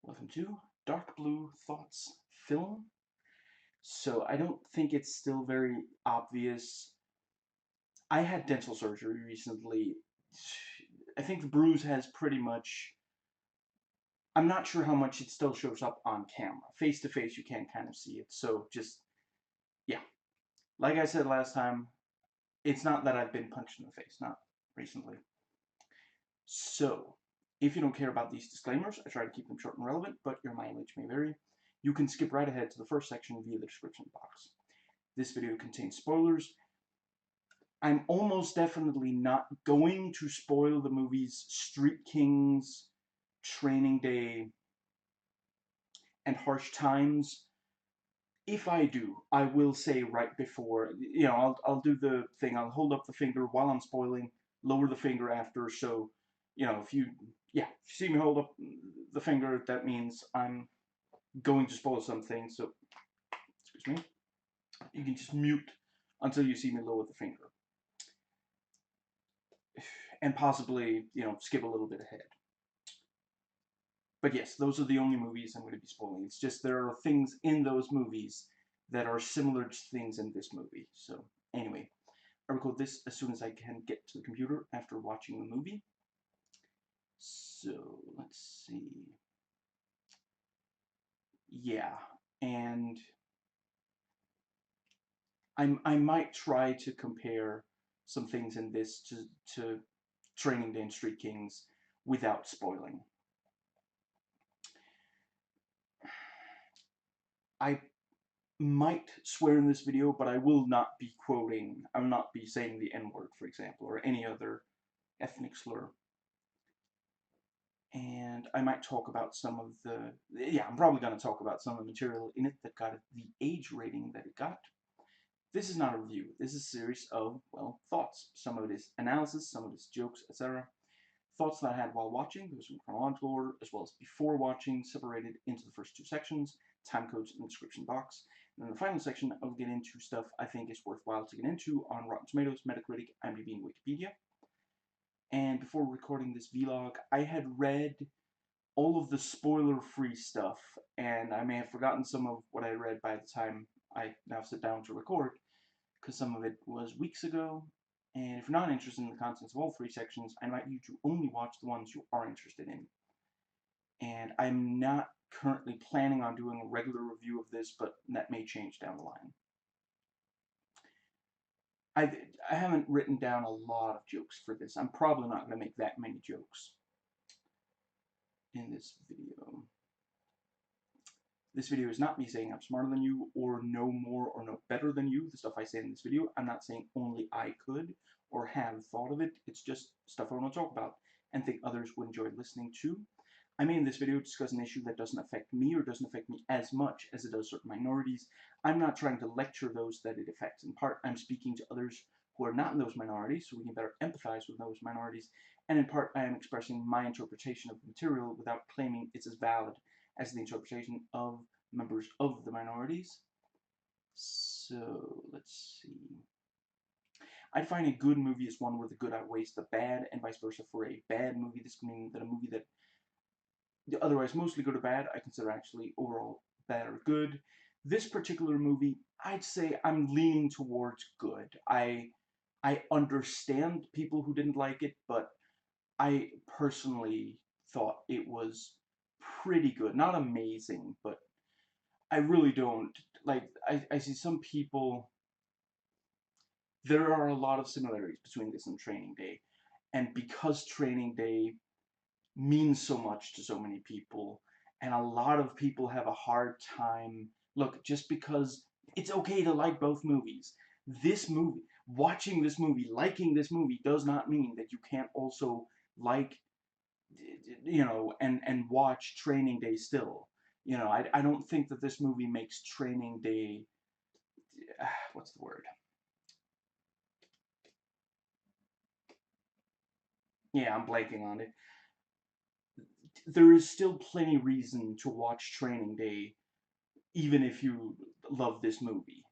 Welcome to Dark Blue Thoughts Film. So I don't think it's still very obvious. I had dental surgery recently. I think the bruise has pretty much. I'm not sure how much it still shows up on camera. Face to face, you can kind of see it. So just, yeah. Like I said last time, it's not that I've been punched in the face, not recently. So, if you don't care about these disclaimers, I try to keep them short and relevant, but your mileage may vary. You can skip right ahead to the first section via the description box. This video contains spoilers. I'm almost definitely not going to spoil the movies Street Kings, Training Day, and Harsh Times. If I do, I will say right before, I'll do the thing, I'll hold up the finger while I'm spoiling, lower the finger after, so, if you see me hold up the finger, that means I'm going to spoil something, so, excuse me, you can just mute until you see me lower the finger. And possibly, skip a little bit ahead. But yes, those are the only movies I'm going to be spoiling. It's just there are things in those movies that are similar to things in this movie. So, anyway, I record this as soon as I can get to the computer after watching the movie. So, let's see. Yeah, and I might try to compare some things in this to Training Day and Street Kings without spoiling. I might swear in this video, but I will not be quoting, I will not be saying the N-word, for example, or any other ethnic slur. And I might talk about some of the, I'm probably going to talk about some of the material in it that got the age rating that it got. This is not a review. This is a series of, well, thoughts. Some of it is analysis, some of it is jokes, etc. Thoughts that I had while watching, those in chronological order, as well as before watching, separated into the first two sections, time codes in the description box. And in the final section, I'll get into stuff I think is worthwhile to get into on Rotten Tomatoes, Metacritic, IMDb, and Wikipedia. And before recording this vlog, I had read all of the spoiler-free stuff, and I may have forgotten some of what I read by the time I now sit down to record, because some of it was weeks ago. And if you're not interested in the contents of all three sections, I invite you to only watch the ones you are interested in. And I'm not currently planning on doing a regular review of this, but that may change down the line. I haven't written down a lot of jokes for this. I'm probably not going to make that many jokes in this video. This video is not me saying I'm smarter than you, or know more or know better than you. The stuff I say in this video, I'm not saying only I could or have thought of it. It's just stuff I want to talk about and think others would enjoy listening to. I may in this video discuss an issue that doesn't affect me or doesn't affect me as much as it does certain minorities. I'm not trying to lecture those that it affects. In part, I'm speaking to others who are not in those minorities, so we can better empathize with those minorities. And in part, I am expressing my interpretation of the material without claiming it's as valid as the interpretation of members of the minorities. So, let's see. I find a good movie is one where the good outweighs the bad, and vice versa for a bad movie. This can mean that a movie that otherwise mostly good or bad, I consider actually overall bad or good. This particular movie, I'd say I'm leaning towards good. I understand people who didn't like it, but I personally thought it was pretty good. Not amazing, but I really don't. Like, I see some people, there are a lot of similarities between this and Training Day. And because Training Day means so much to so many people, and a lot of people have a hard time. Look, just because it's okay to like both movies, watching this movie, liking this movie does not mean that you can't also like, and watch Training Day still. I don't think that this movie makes Training Day, what's the word? Yeah, I'm blanking on it. There is still plenty reason to watch Training Day even if you love this movie.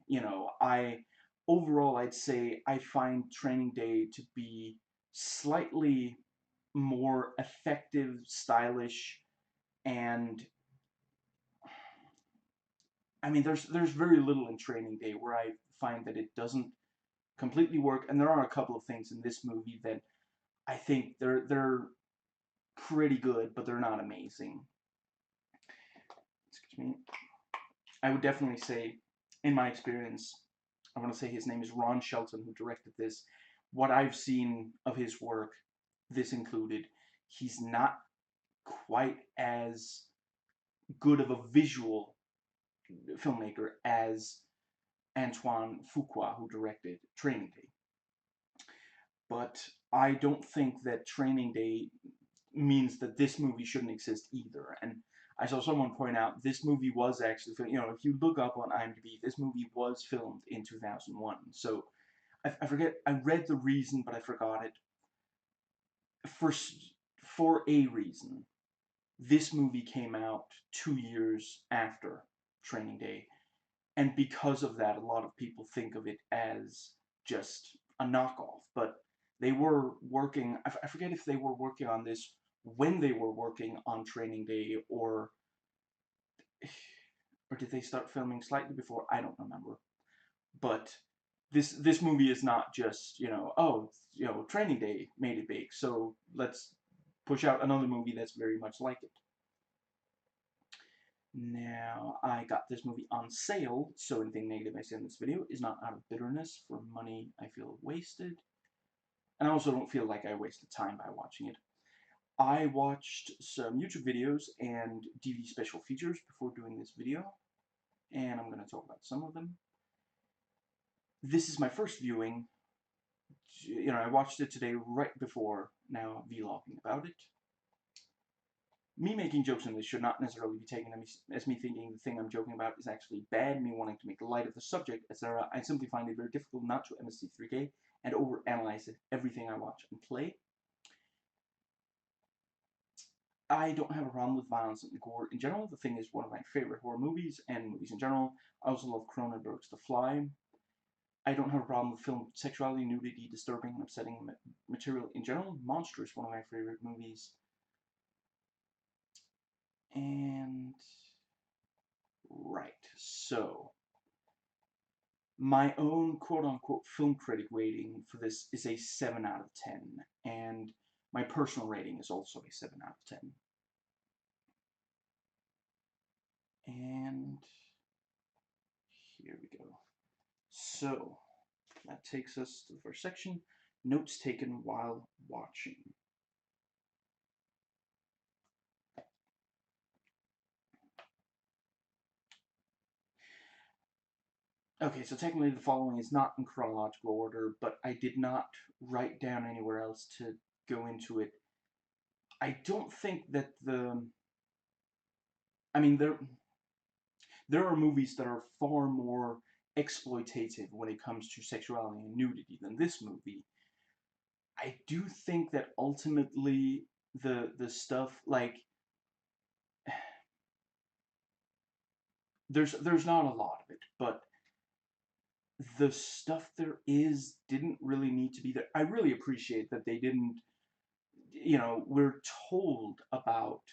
Overall, I'd say I find Training Day to be slightly more effective, stylish, and I mean, there's very little in Training Day where I find that it doesn't completely work, and there are a couple of things in this movie that I think they're pretty good, but they're not amazing. Excuse me. I would definitely say, in my experience, I want to say his name is Ron Shelton, who directed this. What I've seen of his work, this included, he's not quite as good of a visual filmmaker as Antoine Fuqua, who directed Training Day. But I don't think that Training Day means that this movie shouldn't exist either. And I saw someone point out this movie was actually, if you look up on IMDb, this movie was filmed in 2001. So I forget, I read the reason, but I forgot it. For a reason, this movie came out 2 years after Training Day. And because of that, a lot of people think of it as just a knockoff. But they were working, I forget if they were working on this when they were working on Training Day, or did they start filming slightly before? I don't remember. But this movie is not just, Training Day made it big, so let's push out another movie that's very much like it. Now, I got this movie on sale, so anything negative I say in this video is not out of bitterness for money I feel wasted. And I also don't feel like I wasted time by watching it. I watched some YouTube videos and DVD special features before doing this video, and I'm going to talk about some of them. This is my first viewing. I watched it today right before now vlogging about it. Me making jokes in this should not necessarily be taken as me thinking the thing I'm joking about is actually bad, me wanting to make light of the subject, etc. I simply find it very difficult not to MST3K and overanalyze everything I watch and play. I don't have a problem with violence and gore in general. The Thing is one of my favorite horror movies, and movies in general. I also love Cronenberg's The Fly. I don't have a problem with film sexuality, nudity, disturbing, and upsetting material in general. Monster is one of my favorite movies. And right, so my own quote-unquote film critic rating for this is a 7 out of 10, and my personal rating is also a 7 out of 10. And here we go. So that takes us to the first section, notes taken while watching. Okay, so technically the following is not in chronological order, but I did not write down anywhere else to go into it. I don't think that there are movies that are far more exploitative when it comes to sexuality and nudity than this movie. I do think that ultimately the stuff, like, there's not a lot of it, but the stuff there is didn't really need to be there. I really appreciate that they didn't, we're told about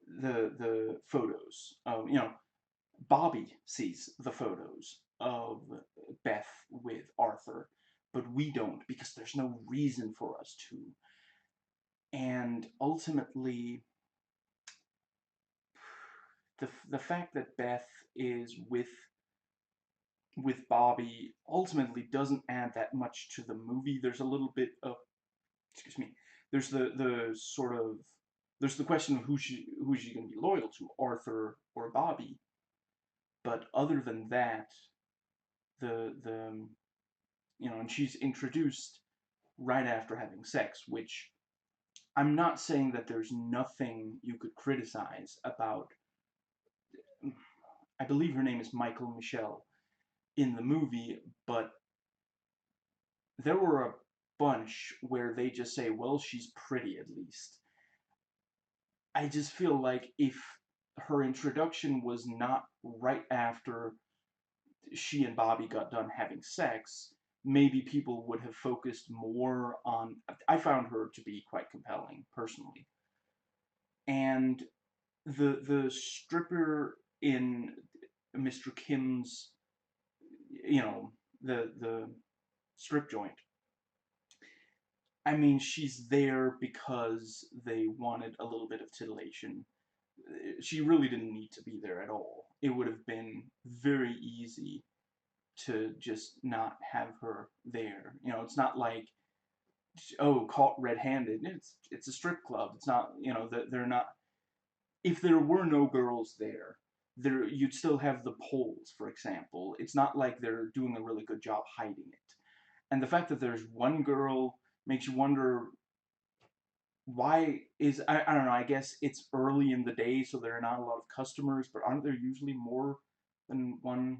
the photos. Bobby sees the photos of Beth with Arthur, but we don't because there's no reason for us to. And ultimately, the fact that Beth is with Bobby ultimately doesn't add that much to the movie. There's a little bit of, excuse me, there's the sort of, there's the question of who's she going to be loyal to, Arthur or Bobby. But other than that, and she's introduced right after having sex, which I'm not saying that there's nothing you could criticize about. I believe her name is Michael Michelle in the movie, but there were a bunch where they just say, well, she's pretty at least. I just feel like if her introduction was not right after she and Bobby got done having sex, maybe people would have focused more on. I found her to be quite compelling, personally. And the stripper in Mr. Kim's, you know, the strip joint. I mean, she's there because they wanted a little bit of titillation. She really didn't need to be there at all. It would have been very easy to just not have her there. You know, it's not like, oh, caught red-handed. It's a strip club. It's not, you know, they're not. If there were no girls there, you'd still have the poles, for example. It's not like they're doing a really good job hiding it. And the fact that there's one girl makes you wonder why is, I don't know, I guess it's early in the day, so there are not a lot of customers, but aren't there usually more than one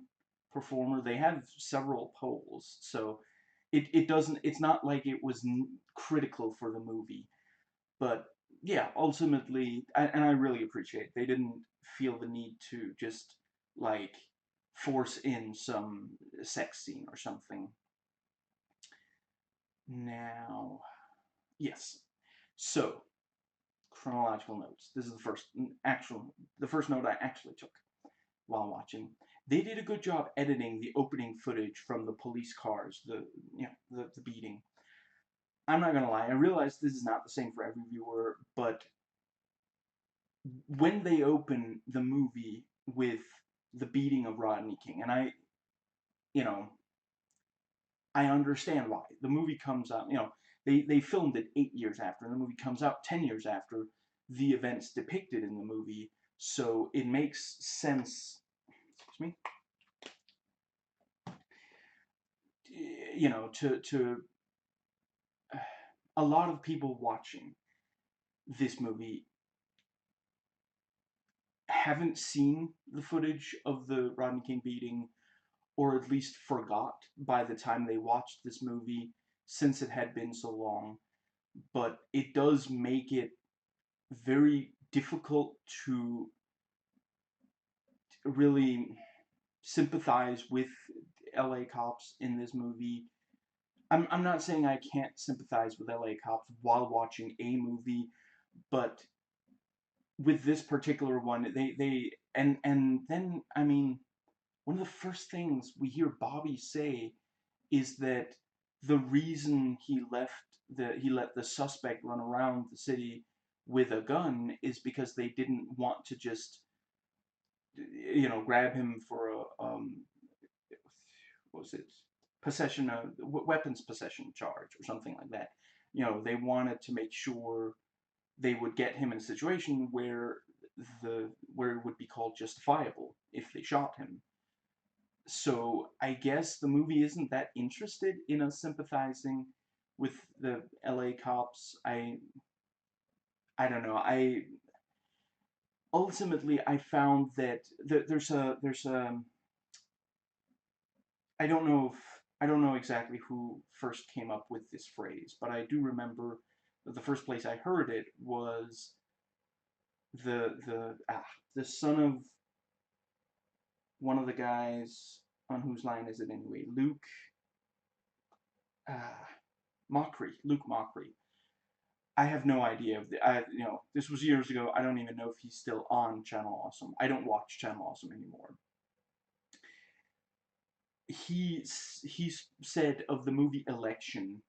performer? They have several poles, so it doesn't, it's not like it was critical for the movie. But yeah, ultimately, and I really appreciate they didn't feel the need to just like force in some sex scene or something. Now, yes. So, chronological notes. This is the first note I actually took while watching. They did a good job editing the opening footage from the police cars, the beating. I'm not gonna lie, I realize this is not the same for every viewer, but when they open the movie with the beating of Rodney King, and you know, I understand why. The movie comes out, you know, they filmed it 8 years after, and the movie comes out 10 years after the events depicted in the movie, so it makes sense, excuse me, you know, to a lot of people watching this movie haven't seen the footage of the Rodney King beating, or at least forgot by the time they watched this movie, since it had been so long. But it does make it very difficult to really sympathize with LA cops in this movie. I'm not saying I can't sympathize with LA cops while watching a movie, but with this particular one, and then, I mean, one of the first things we hear Bobby say is that the reason he let the suspect run around the city with a gun is because they didn't want to just, you know, grab him for a what was it, possession of weapons possession charge or something like that. You know, they wanted to make sure they would get him in a situation where it would be called justifiable if they shot him. So I guess the movie isn't that interested in us sympathizing with the LA cops. I don't know. I ultimately I found that there's a I don't know exactly who first came up with this phrase, but I do remember that the first place I heard it was the son of one of the guys, on whose line is it anyway? Uh, Luke Mockery. I have no idea. You know, this was years ago. I don't even know if he's still on Channel Awesome. I don't watch Channel Awesome anymore. He said of the movie Election,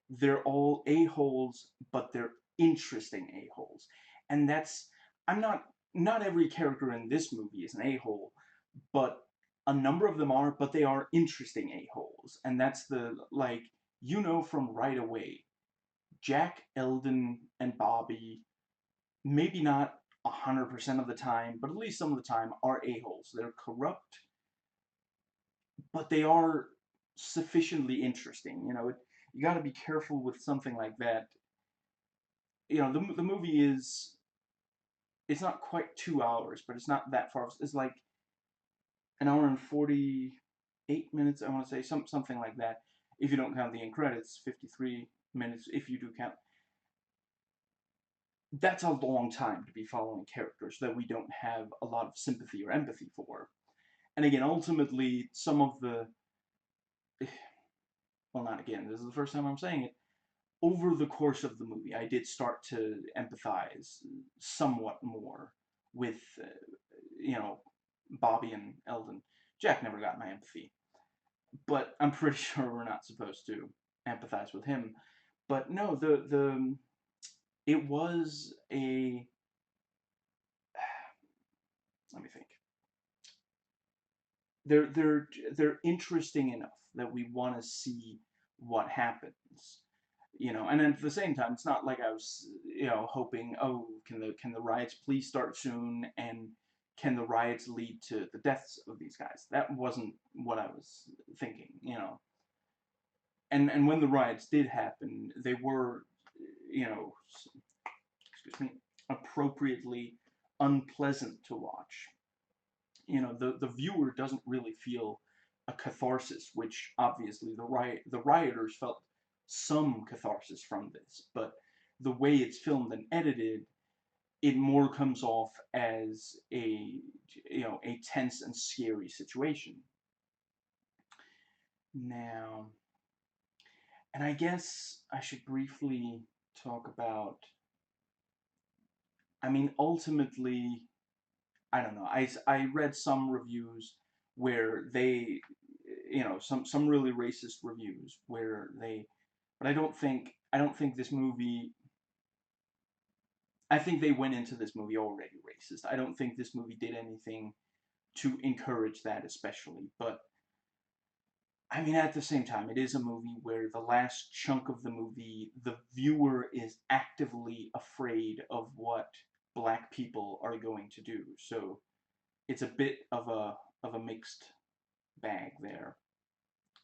they're all a-holes, but they're interesting a-holes. And that's, I'm not every character in this movie is an a-hole, but a number of them are, but they are interesting a-holes. And that's the, like, you know from right away, Jack, Eldon, and Bobby, maybe not 100% of the time, but at least some of the time, are a-holes. They're corrupt, but they are sufficiently interesting. You know, you got to be careful with something like that. You know, the movie is, it's not quite 2 hours, but it's not that far. It's like an hour and 48 minutes, I want to say, something like that. If you don't count the end credits, 53 minutes if you do count. That's a long time to be following characters that we don't have a lot of sympathy or empathy for. And again, ultimately, some of the, well, not again, this is the first time I'm saying it, over the course of the movie, I did start to empathize somewhat more with, you know, Bobby and Eldon. Jack never got my empathy, but I'm pretty sure we're not supposed to empathize with him. But no, the it was a, let me think. They're interesting enough that we want to see what happens, and at the same time, it's not like I was, hoping, oh, can the riots please start soon, and can the riots lead to the deaths of these guys? That wasn't what I was thinking. And when the riots did happen, they were, excuse me, appropriately unpleasant to watch. The viewer doesn't really feel a catharsis, which obviously the rioters felt some catharsis from this, but the way it's filmed and edited, it more comes off as a tense and scary situation. Now, and I guess I should briefly talk about, I mean, ultimately, I don't know. I read some reviews where they, some really racist reviews where they, but I don't think this movie. I think they went into this movie already racist. I don't think this movie did anything to encourage that, especially. But I mean, at the same time, it is a movie where the last chunk of the movie, the viewer is actively afraid of what black people are going to do. So it's a bit of a mixed bag there.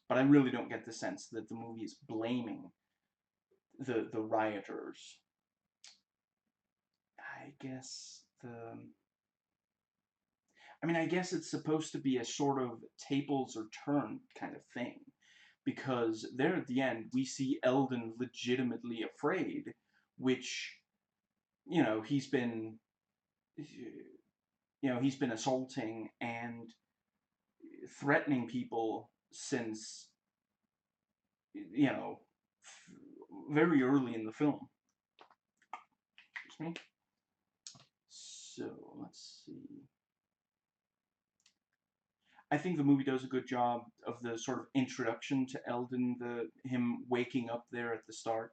But I really don't get the sense that the movie is blaming the rioters. I guess I guess it's supposed to be a sort of tables are turned kind of thing. Because there at the end, we see Eldon legitimately afraid, which, he's been, he's been assaulting and threatening people since, you know, very early in the film. Excuse me. So, let's see. I think the movie does a good job of the sort of introduction to Eldon, him waking up there at the start.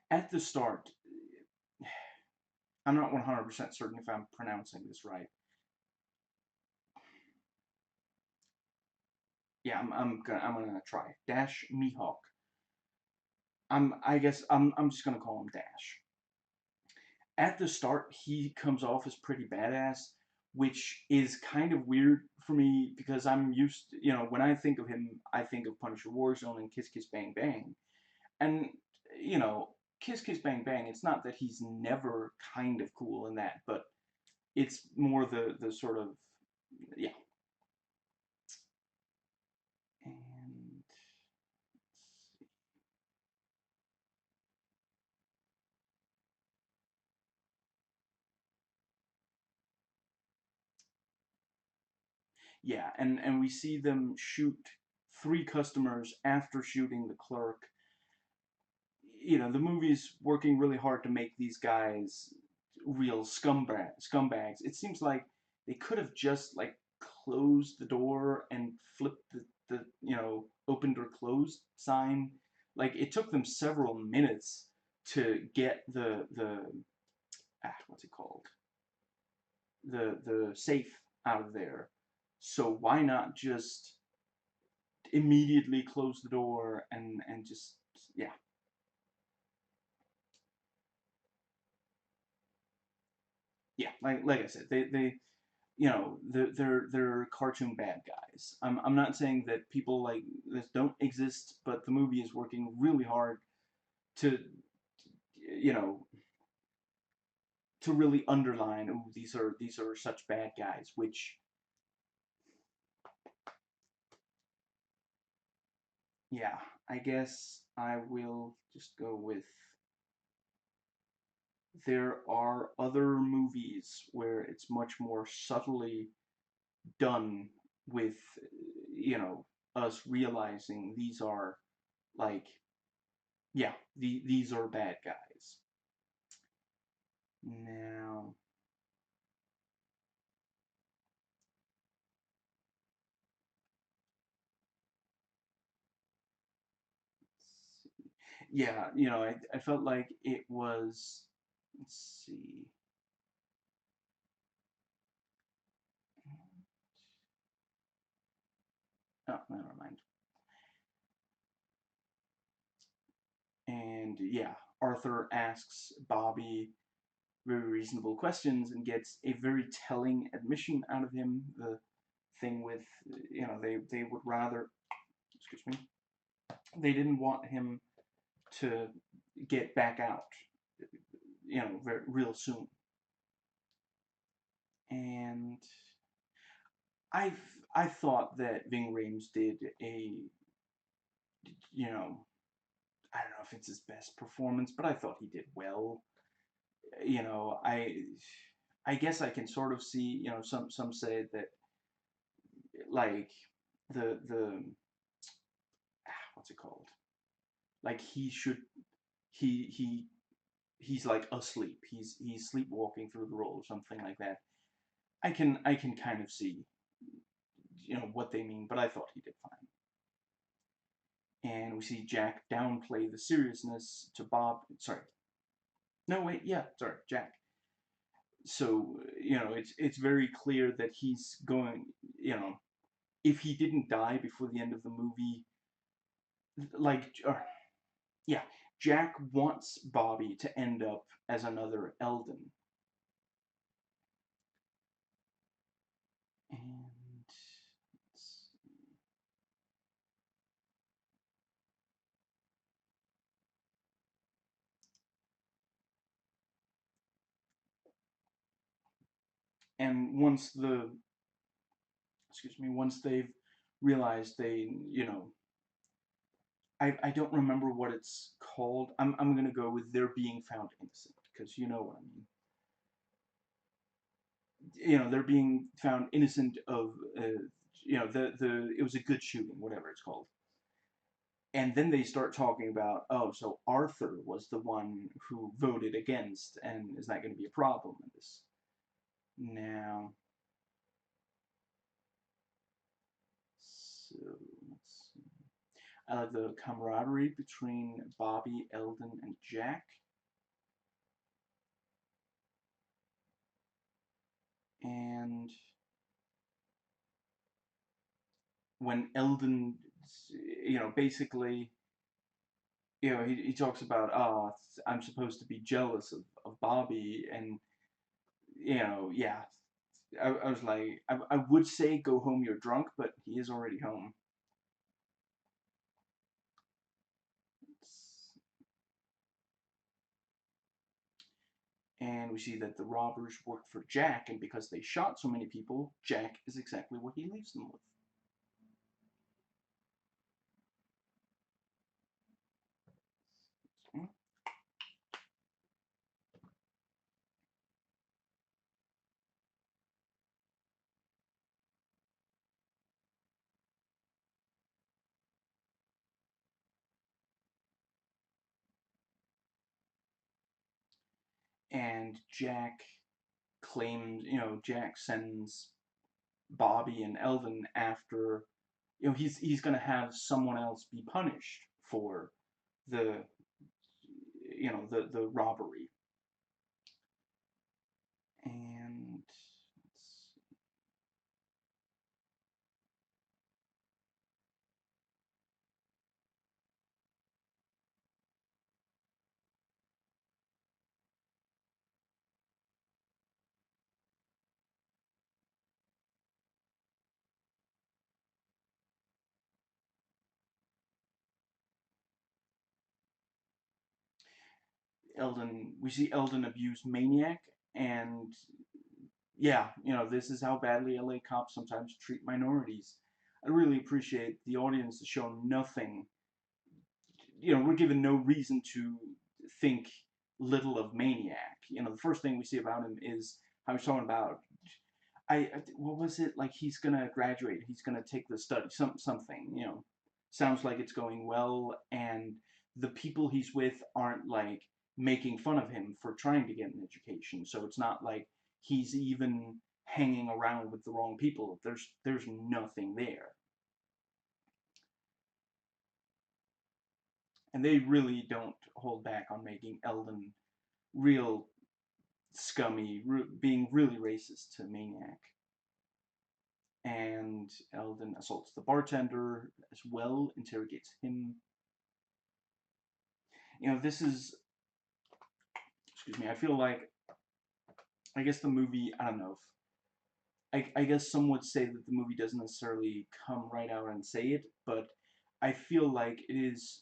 At the start, I'm not 100% certain if I'm pronouncing this right. Yeah, I'm gonna try. Dash Mihawk. I guess I'm just gonna call him Dash. At the start, he comes off as pretty badass, which is kind of weird for me because I'm used to, when I think of him, I think of Punisher Warzone and Kiss Kiss Bang Bang. And, you know, Kiss Kiss Bang Bang, it's not that he's never kind of cool in that, but it's more the sort of, yeah. And yeah, and we see them shoot 3 customers after shooting the clerk. The movie's working really hard to make these guys real scumbags. It seems like they could have just like closed the door and flipped the opened or closed sign. Like it took them several minutes to get the what's it called, the safe out of there. So why not just immediately close the door and just, yeah. Yeah, like I said, they they're cartoon bad guys. I'm not saying that people like this don't exist, but the movie is working really hard to you know to really underline, oh, these are such bad guys, which, yeah, I guess I will just go with, there are other movies where it's much more subtly done with, us realizing these are like yeah, these are bad guys. Now, yeah, I felt like it was, let's see, oh, never mind. And yeah, Arthur asks Bobby very reasonable questions and gets a very telling admission out of him. The thing with, they would rather, excuse me, they didn't want him to get back out, real soon. And I I thought that Ving Rhames did a, you know, I don't know if it's his best performance, but I thought he did well. You know, I guess I can sort of see, some say that, like, the what's it called? Like, he he's like asleep. He's sleepwalking through the role or something like that. I can kind of see, what they mean, but I thought he did fine. And we see Jack downplay the seriousness to Bob. Sorry, no, wait, yeah, sorry, Jack. So, it's very clear that he's going, if he didn't die before the end of the movie, like, yeah, Jack wants Bobby to end up as another Eldon. And once once they've realized I don't remember what it's called. I'm gonna go with they're being found innocent, because you know what I mean. They're being found innocent of, the it was a good shooting, whatever it's called. And then they start talking about, oh, so Arthur was the one who voted against, and is that going to be a problem in this? Now, so let's see. I like the camaraderie between Bobby, Eldon, and Jack. And when Eldon, basically, he talks about, oh, I'm supposed to be jealous of Bobby, and, yeah. I was like, I would say go home, you're drunk, but he is already home. And we see that the robbers work for Jack, and because they shot so many people, Jack is exactly what he leaves them with. And Jack claims, Jack sends Bobby and Eldon after, he's going to have someone else be punished for the, the robbery. And we see Eldon abuse Maniac, and yeah, this is how badly LA cops sometimes treat minorities. I really appreciate the audience to show nothing. We're given no reason to think little of Maniac. The first thing we see about him is how he's talking about, what was it, like, he's gonna graduate, he's gonna take the study, something, sounds like it's going well, and the people he's with aren't like making fun of him for trying to get an education. So it's not like he's even hanging around with the wrong people. There's nothing there. And they really don't hold back on making Eldon real scummy, being really racist to Maniac. And Eldon assaults the bartender as well, interrogates him. You know, this is, excuse me, I feel like, I guess the movie, I don't know, I guess some would say that the movie doesn't necessarily come right out and say it, but I feel like it is,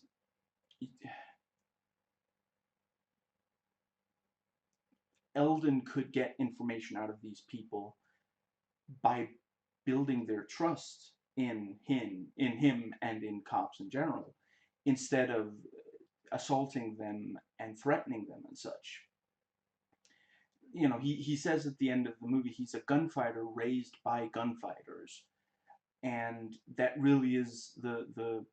Eldon could get information out of these people by building their trust in him and in cops in general, instead of assaulting them and threatening them and such. You know, he says at the end of the movie he's a gunfighter raised by gunfighters, and that really is the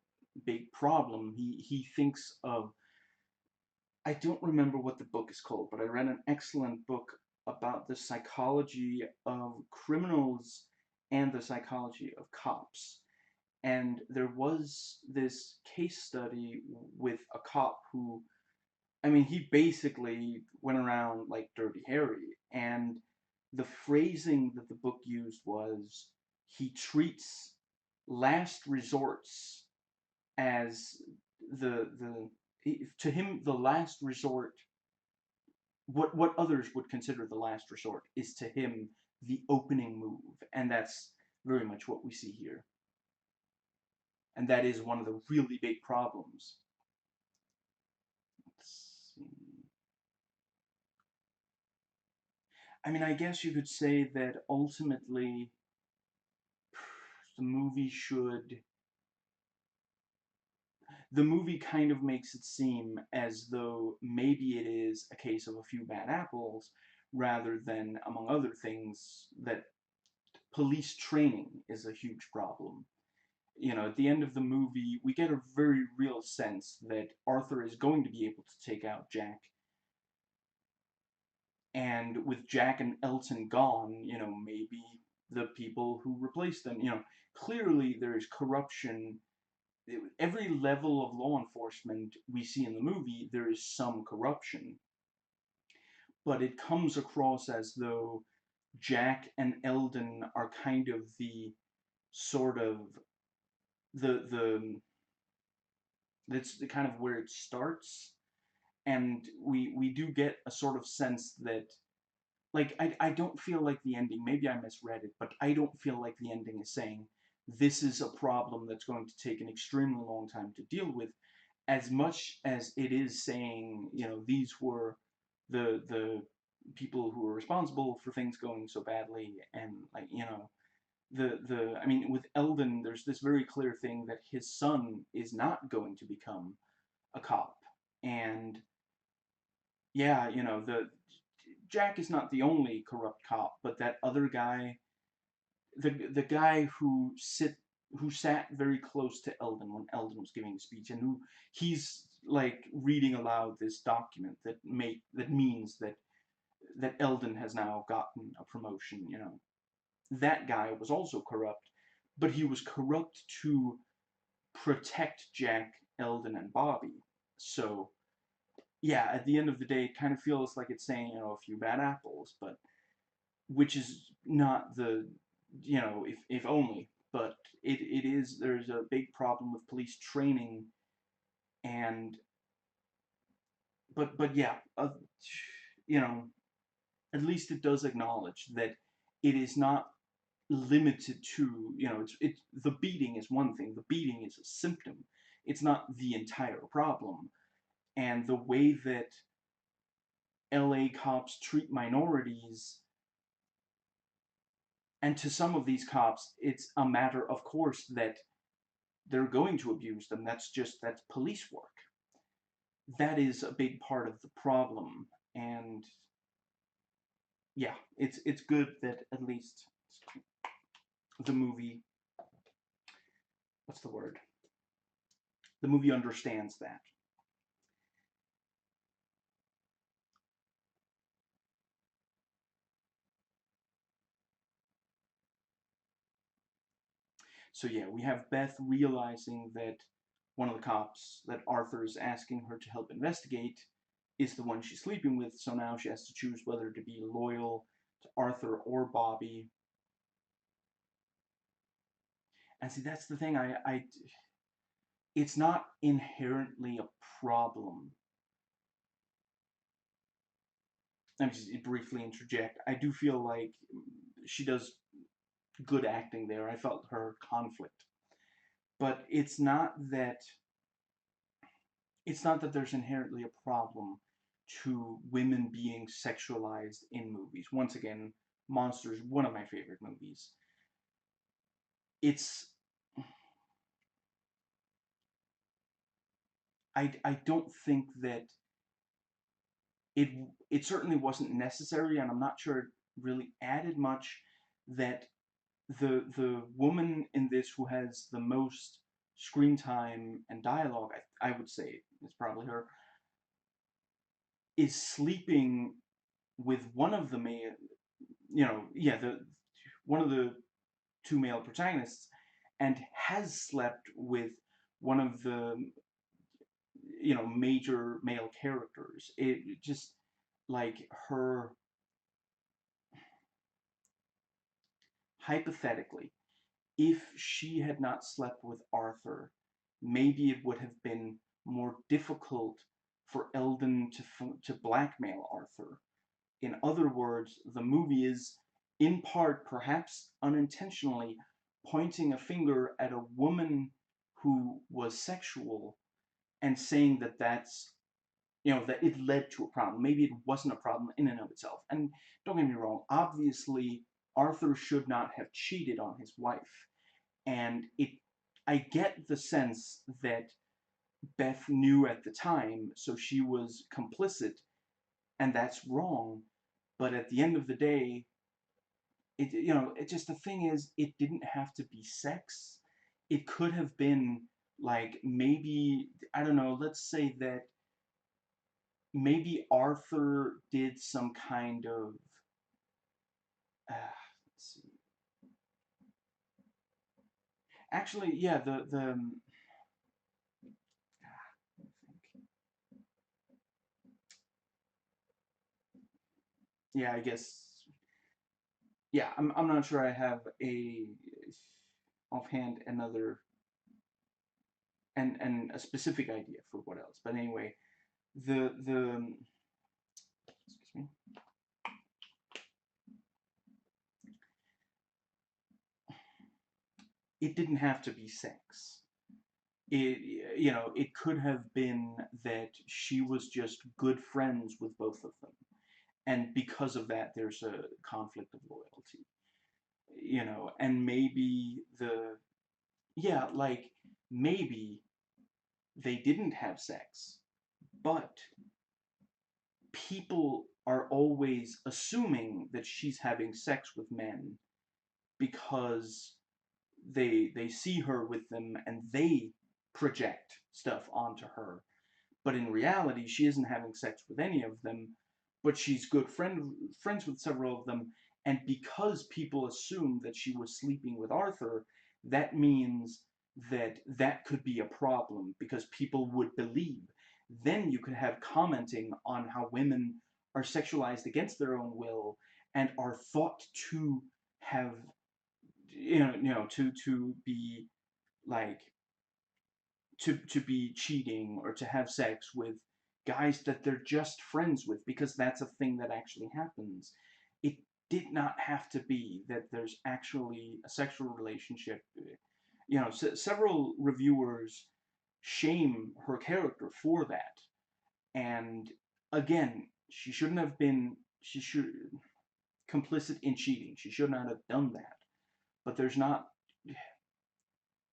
big problem. He thinks of, I don't remember what the book is called, but I read an excellent book about the psychology of criminals and the psychology of cops. And there was this case study with a cop who, I mean, he basically went around like Dirty Harry. And the phrasing that the book used was, he treats last resorts as the to him the last resort, what others would consider the last resort, is to him the opening move. And that's very much what we see here. And that is one of the really big problems. Let's see. I mean, I guess you could say that ultimately the movie should, the movie kind of makes it seem as though maybe it is a case of a few bad apples, rather than, among other things, that police training is a huge problem. You know, at the end of the movie, we get a very real sense that Arthur is going to be able to take out Jack. And with Jack and Elton gone, you know, maybe the people who replaced them, you know, clearly there is corruption. Every level of law enforcement we see in the movie, there is some corruption. But it comes across as though Jack and Eldon are kind of the sort of the that's the kind of where it starts. And we do get a sort of sense that, like, I don't feel like the ending, maybe I misread it, but I don't feel like the ending is saying this is a problem that's going to take an extremely long time to deal with, as much as it is saying, you know, these were the people who were responsible for things going so badly. And, like, you know, I mean, with Eldon, there's this very clear thing that his son is not going to become a cop. And yeah, you know, the Jack is not the only corrupt cop, but that other guy, the guy who sat very close to Eldon when Eldon was giving a speech, and who he's like reading aloud this document that means that Eldon has now gotten a promotion. You know, that guy was also corrupt, but he was corrupt to protect Jack, Eldon, and Bobby. So yeah, at the end of the day, it kind of feels like it's saying, you know, a few bad apples, but which is not the, you know, if only, but it is, there's a big problem with police training. And but yeah, you know, at least it does acknowledge that it is not limited to, you know, it's the beating is one thing, the beating is a symptom, it's not the entire problem. And the way that LA cops treat minorities, and to some of these cops it's a matter of course that they're going to abuse them. That's police work. That is a big part of the problem. And yeah, it's good that at least the movie, what's the word? The movie understands that. So yeah, we have Beth realizing that one of the cops that Arthur is asking her to help investigate is the one she's sleeping with, so now she has to choose whether to be loyal to Arthur or Bobby. And see, that's the thing, it's not inherently a problem. Let me just briefly interject. I do feel like she does good acting there. I felt her conflict. But it's not that there's inherently a problem to women being sexualized in movies. Once again, Monsters, one of my favorite movies. It's I don't think that it it certainly wasn't necessary, and I'm not sure it really added much that the woman in this who has the most screen time and dialogue, I would say it's probably her, is sleeping with one of the male, the one of the two male protagonists, and has slept with one of the major male characters. It just like her hypothetically, if she had not slept with Arthur, maybe it would have been more difficult for Eldon to blackmail Arthur. In other words, the movie is, in part, perhaps unintentionally, pointing a finger at a woman who was sexual and saying that that it led to a problem. Maybe it wasn't a problem in and of itself. And don't get me wrong, obviously, Arthur should not have cheated on his wife. And I get the sense that Beth knew at the time, so she was complicit, and that's wrong. But at the end of the day, it just, the thing is, it didn't have to be sex. It could have been like, maybe, I don't know, let's say that maybe Arthur did some kind of let's see. Actually, yeah, yeah, I guess, yeah, I'm not sure I have a offhand another and a specific idea for what else. But anyway, the excuse me. It didn't have to be sex. It could have been that she was just good friends with both of them, and because of that, there's a conflict of loyalty. And maybe like maybe they didn't have sex, but people are always assuming that she's having sex with men because they see her with them and they project stuff onto her. But in reality, she isn't having sex with any of them, but she's good friends with several of them. And because people assume that she was sleeping with Arthur, that means that that could be a problem because people would believe. Then you could have commenting on how women are sexualized against their own will and are thought to have, to be like to be cheating or to have sex with guys that they're just friends with, because that's a thing that actually happens. It did not have to be that there's actually a sexual relationship. Several reviewers shame her character for that. And again, she shouldn't have been, she should, complicit in cheating. She should not have done that. But there's not,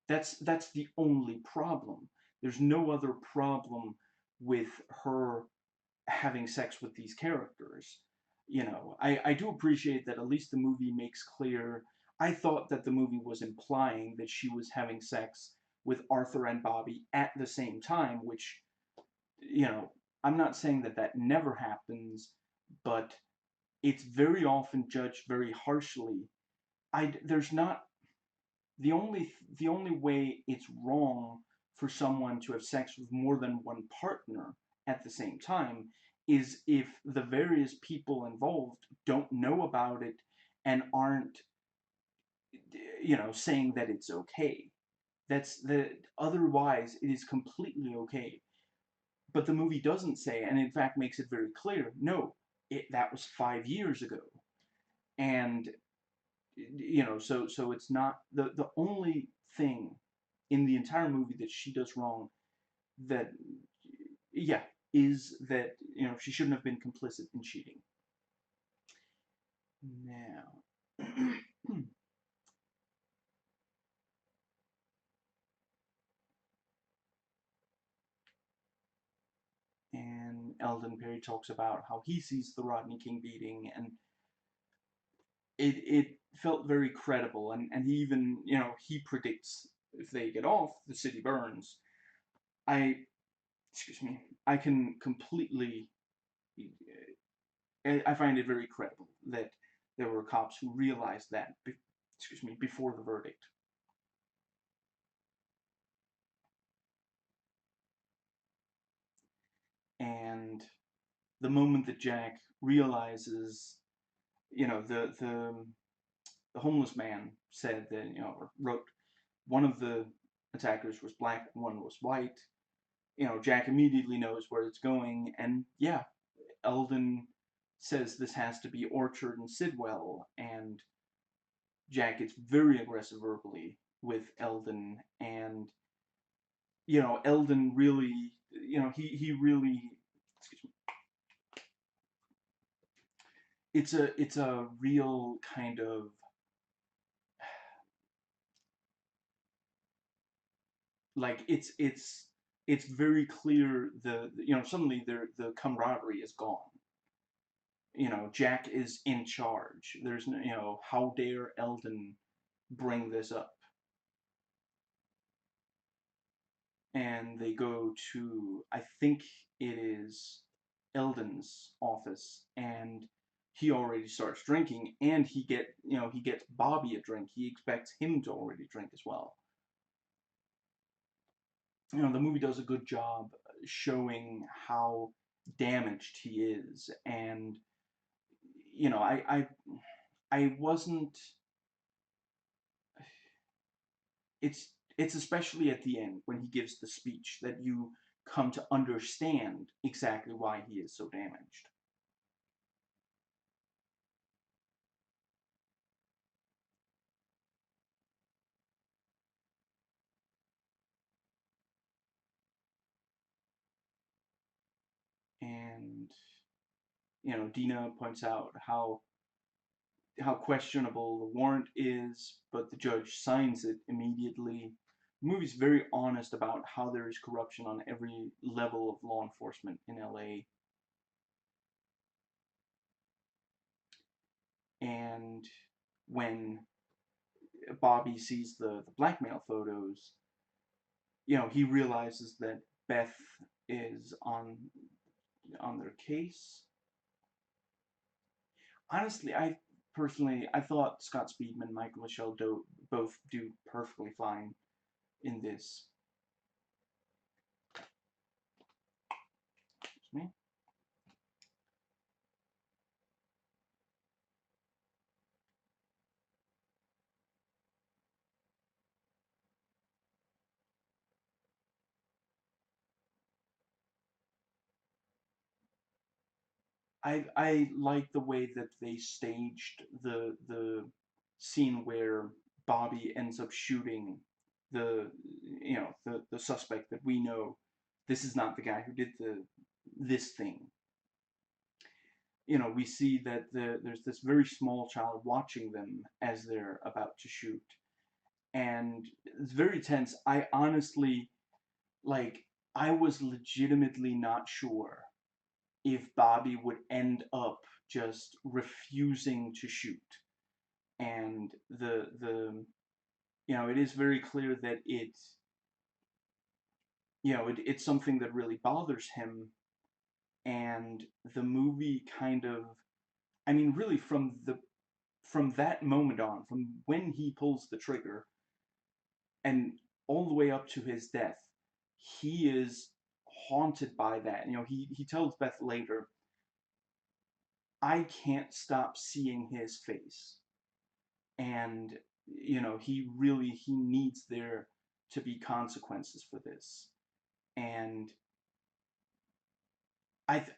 that's the only problem. There's no other problem with her having sex with these characters. I do appreciate that at least the movie makes clear. I thought that the movie was implying that she was having sex with Arthur and Bobby at the same time, which, you know, I'm not saying that that never happens, but it's very often judged very harshly. There's not the only way it's wrong for someone to have sex with more than one partner at the same time is if the various people involved don't know about it and aren't, saying that it's okay. That's the Otherwise it is completely okay. But the movie doesn't say, and in fact makes it very clear, no, that was 5 years ago. And so it's not the only thing in the entire movie that she does wrong, that, yeah, is that, she shouldn't have been complicit in cheating. Now, and Eldon Perry talks about how he sees the Rodney King beating, and it felt very credible, and he even, he predicts if they get off, the city burns. I, excuse me, I can completely, I find it very credible that there were cops who realized that, excuse me, before the verdict. And the moment that Jack realizes, the homeless man said that, or wrote, one of the attackers was black, one was white. Jack immediately knows where it's going, and yeah, Eldon says this has to be Orchard and Sidwell, and Jack gets very aggressive verbally with Eldon, and Eldon really, he really, excuse me, it's a real kind of, like, it's very clear, suddenly the camaraderie is gone. Jack is in charge. There's no, how dare Eldon bring this up? And they go to, I think it is Eldon's office, and he already starts drinking, and he gets Bobby a drink. He expects him to already drink as well. The movie does a good job showing how damaged he is, and I wasn't. It's especially at the end when he gives the speech that you come to understand exactly why he is so damaged. And Dina points out how questionable the warrant is, but the judge signs it immediately. The movie's very honest about how there is corruption on every level of law enforcement in LA. And when Bobby sees the blackmail photos, he realizes that Beth is on their case. Honestly, I thought Scott Speedman, Michael Michelle both do perfectly fine in this. Excuse me. I like the way that they staged the scene where Bobby ends up shooting the suspect that we know this is not the guy who did this thing. We see that there's this very small child watching them as they're about to shoot, and it's very tense. I honestly, like, I was legitimately not sure if Bobby would end up just refusing to shoot. And it is very clear that it's something that really bothers him. And the movie kind of, I mean, really from that moment on, from when he pulls the trigger, and all the way up to his death, he is haunted by that. You know, he tells Beth later, I can't stop seeing his face. And, you know, he needs there to be consequences for this. And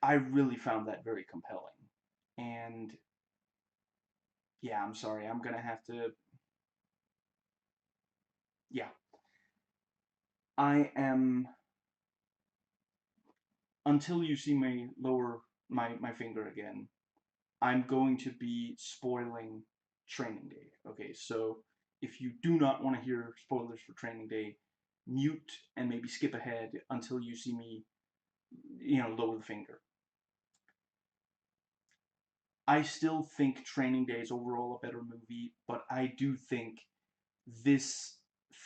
I really found that very compelling. And yeah, I'm sorry, I'm gonna have to, yeah. I am, until you see me lower my finger again, I'm going to be spoiling Training Day. Okay, so if you do not want to hear spoilers for Training Day, mute and maybe skip ahead until you see me, you know, lower the finger. I still think Training Day is overall a better movie, but I do think this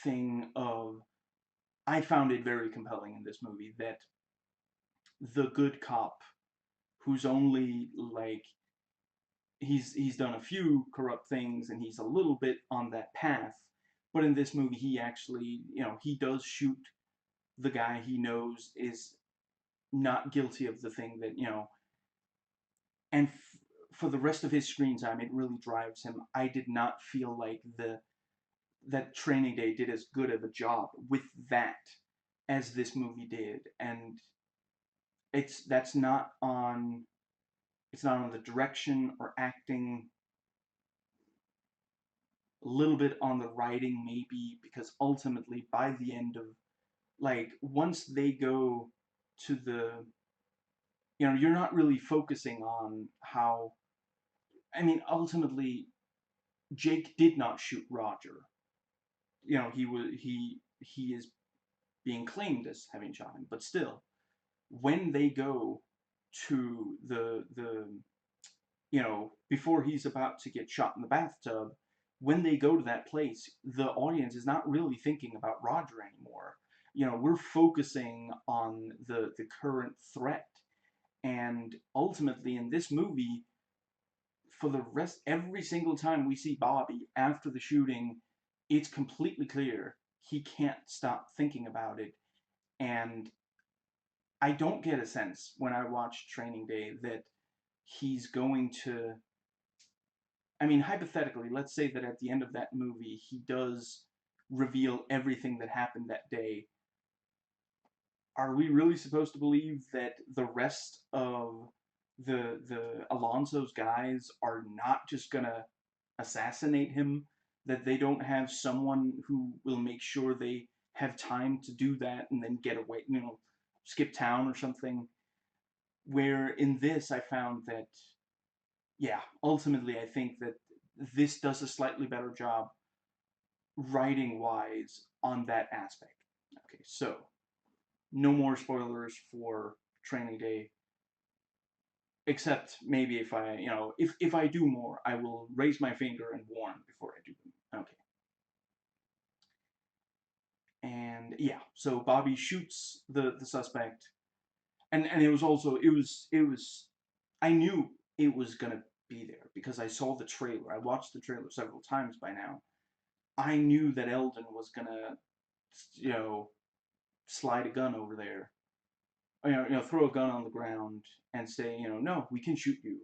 thing of, I found it very compelling in this movie that the good cop who's only like, he's done a few corrupt things and he's a little bit on that path, but in this movie he actually, you know, he does shoot the guy he knows is not guilty of the thing that, you know, and for the rest of his screen time it really drives him. I did not feel like that Training Day did as good of a job with that as this movie did, and that's not on, it's not on the direction or acting, a little bit on the writing maybe, because ultimately by the end of, like, once they go to the, you know, you're not really focusing on how, I mean, ultimately Jake did not shoot Roger. You know, he is being claimed as having shot him, but still, when they go to the, you know, before he's about to get shot in the bathtub, when they go to that place, the audience is not really thinking about Roger anymore. You know, we're focusing on the current threat. And ultimately, in this movie, for the rest, every single time we see Bobby after the shooting, it's completely clear he can't stop thinking about it. And I don't get a sense when I watch Training Day that he's going to, I mean, hypothetically, let's say that at the end of that movie, he does reveal everything that happened that day. Are we really supposed to believe that the rest of the Alonso's guys are not just gonna assassinate him? That they don't have someone who will make sure they have time to do that and then get away, you know, skip town or something? Where in this, I found that, yeah, ultimately, I think that this does a slightly better job writing wise on that aspect. Okay, so no more spoilers for Training Day, except maybe if I, you know, if I do more, I will raise my finger and warn before I do them. Okay. And yeah, so Bobby shoots the suspect, and it was also, it was I knew it was gonna be there because I saw the trailer. I watched the trailer several times by now. I knew that Eldon was gonna, you know, slide a gun over there, you know, throw a gun on the ground and say, you know, no, we can shoot you.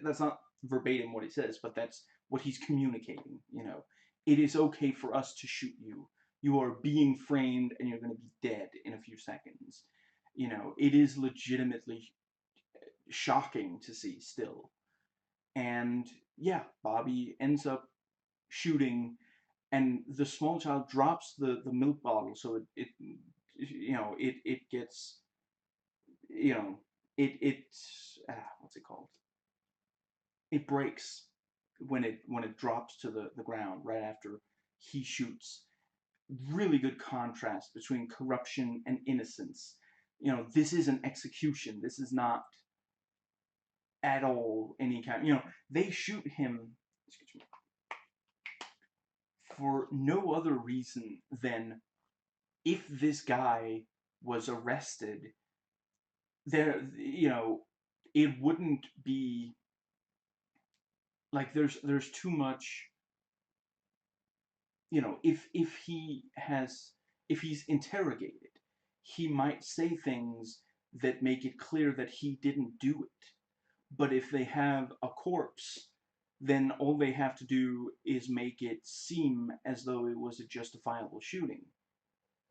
That's not verbatim what he says, but that's what he's communicating. You know, it is okay for us to shoot you. You are being framed, and you're going to be dead in a few seconds. You know, it is legitimately shocking to see still. And yeah, Bobby ends up shooting, and the small child drops the milk bottle, so it you know, it gets, you know, what's it called? It breaks when it drops to the ground right after he shoots. Really good contrast between corruption and innocence. You know, this is an execution. This is not at all any kind. You know, they shoot him, excuse me, for no other reason than, if this guy was arrested, there, you know, it wouldn't be like, there's too much you know, if he's interrogated, he might say things that make it clear that he didn't do it. But if they have a corpse, then all they have to do is make it seem as though it was a justifiable shooting.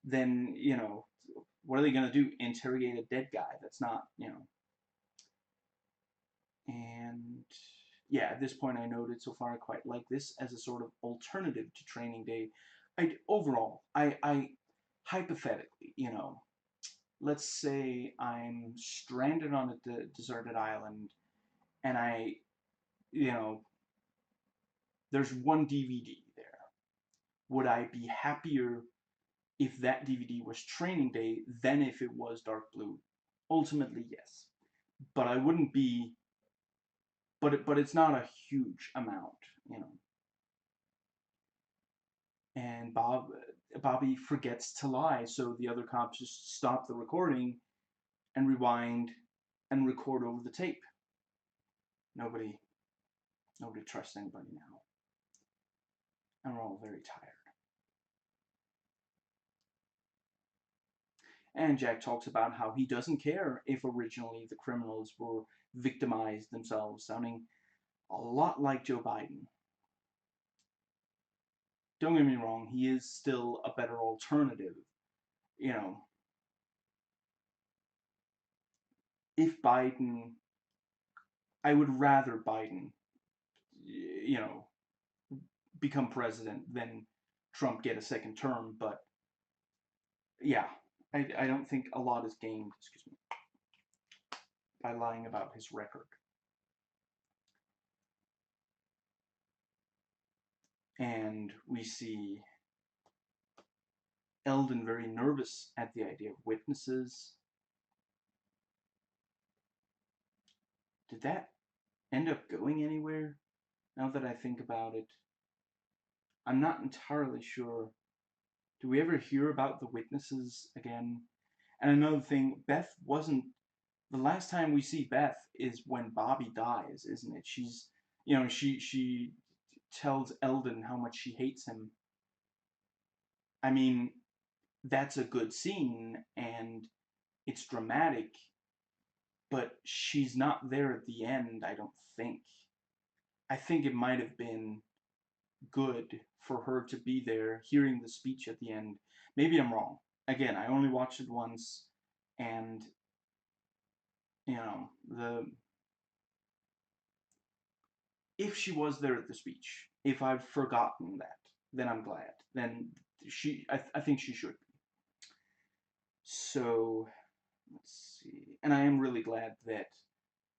Then, you know, what are they going to do? Interrogate a dead guy? That's not, you know. And yeah, at this point I noted so far I quite like this as a sort of alternative to Training Day. I hypothetically, you know, let's say I'm stranded on a deserted island and you know, there's one DVD there. Would I be happier if that DVD was Training Day than if it was Dark Blue? Ultimately, yes. But I wouldn't be, but it's not a huge amount, you know. And Bobby forgets to lie, so the other cops just stop the recording and rewind and record over the tape. Nobody trusts anybody now, and we're all very tired. And Jack talks about how he doesn't care if originally the criminals were victimized themselves, sounding a lot like Joe Biden. Don't get me wrong, he is still a better alternative. You know, if Biden, I would rather Biden, you know, become president than Trump get a second term, but yeah, I don't think a lot is gained, excuse me, by lying about his record. And we see Eldon very nervous at the idea of witnesses. Did that end up going anywhere? Now that I think about it, I'm not entirely sure. Do we ever hear about the witnesses again? And another thing, Beth wasn't. The last time we see Beth is when Bobby dies, isn't it? She's, you know, she tells Eldon how much she hates him. I mean, that's a good scene and it's dramatic, but she's not there at the end, I don't think. I think it might have been good for her to be there hearing the speech at the end. Maybe I'm wrong. Again, I only watched it once, and you know, the if she was there at the speech, if I've forgotten that, then I'm glad. Then I think she should be. So let's see, and I am really glad that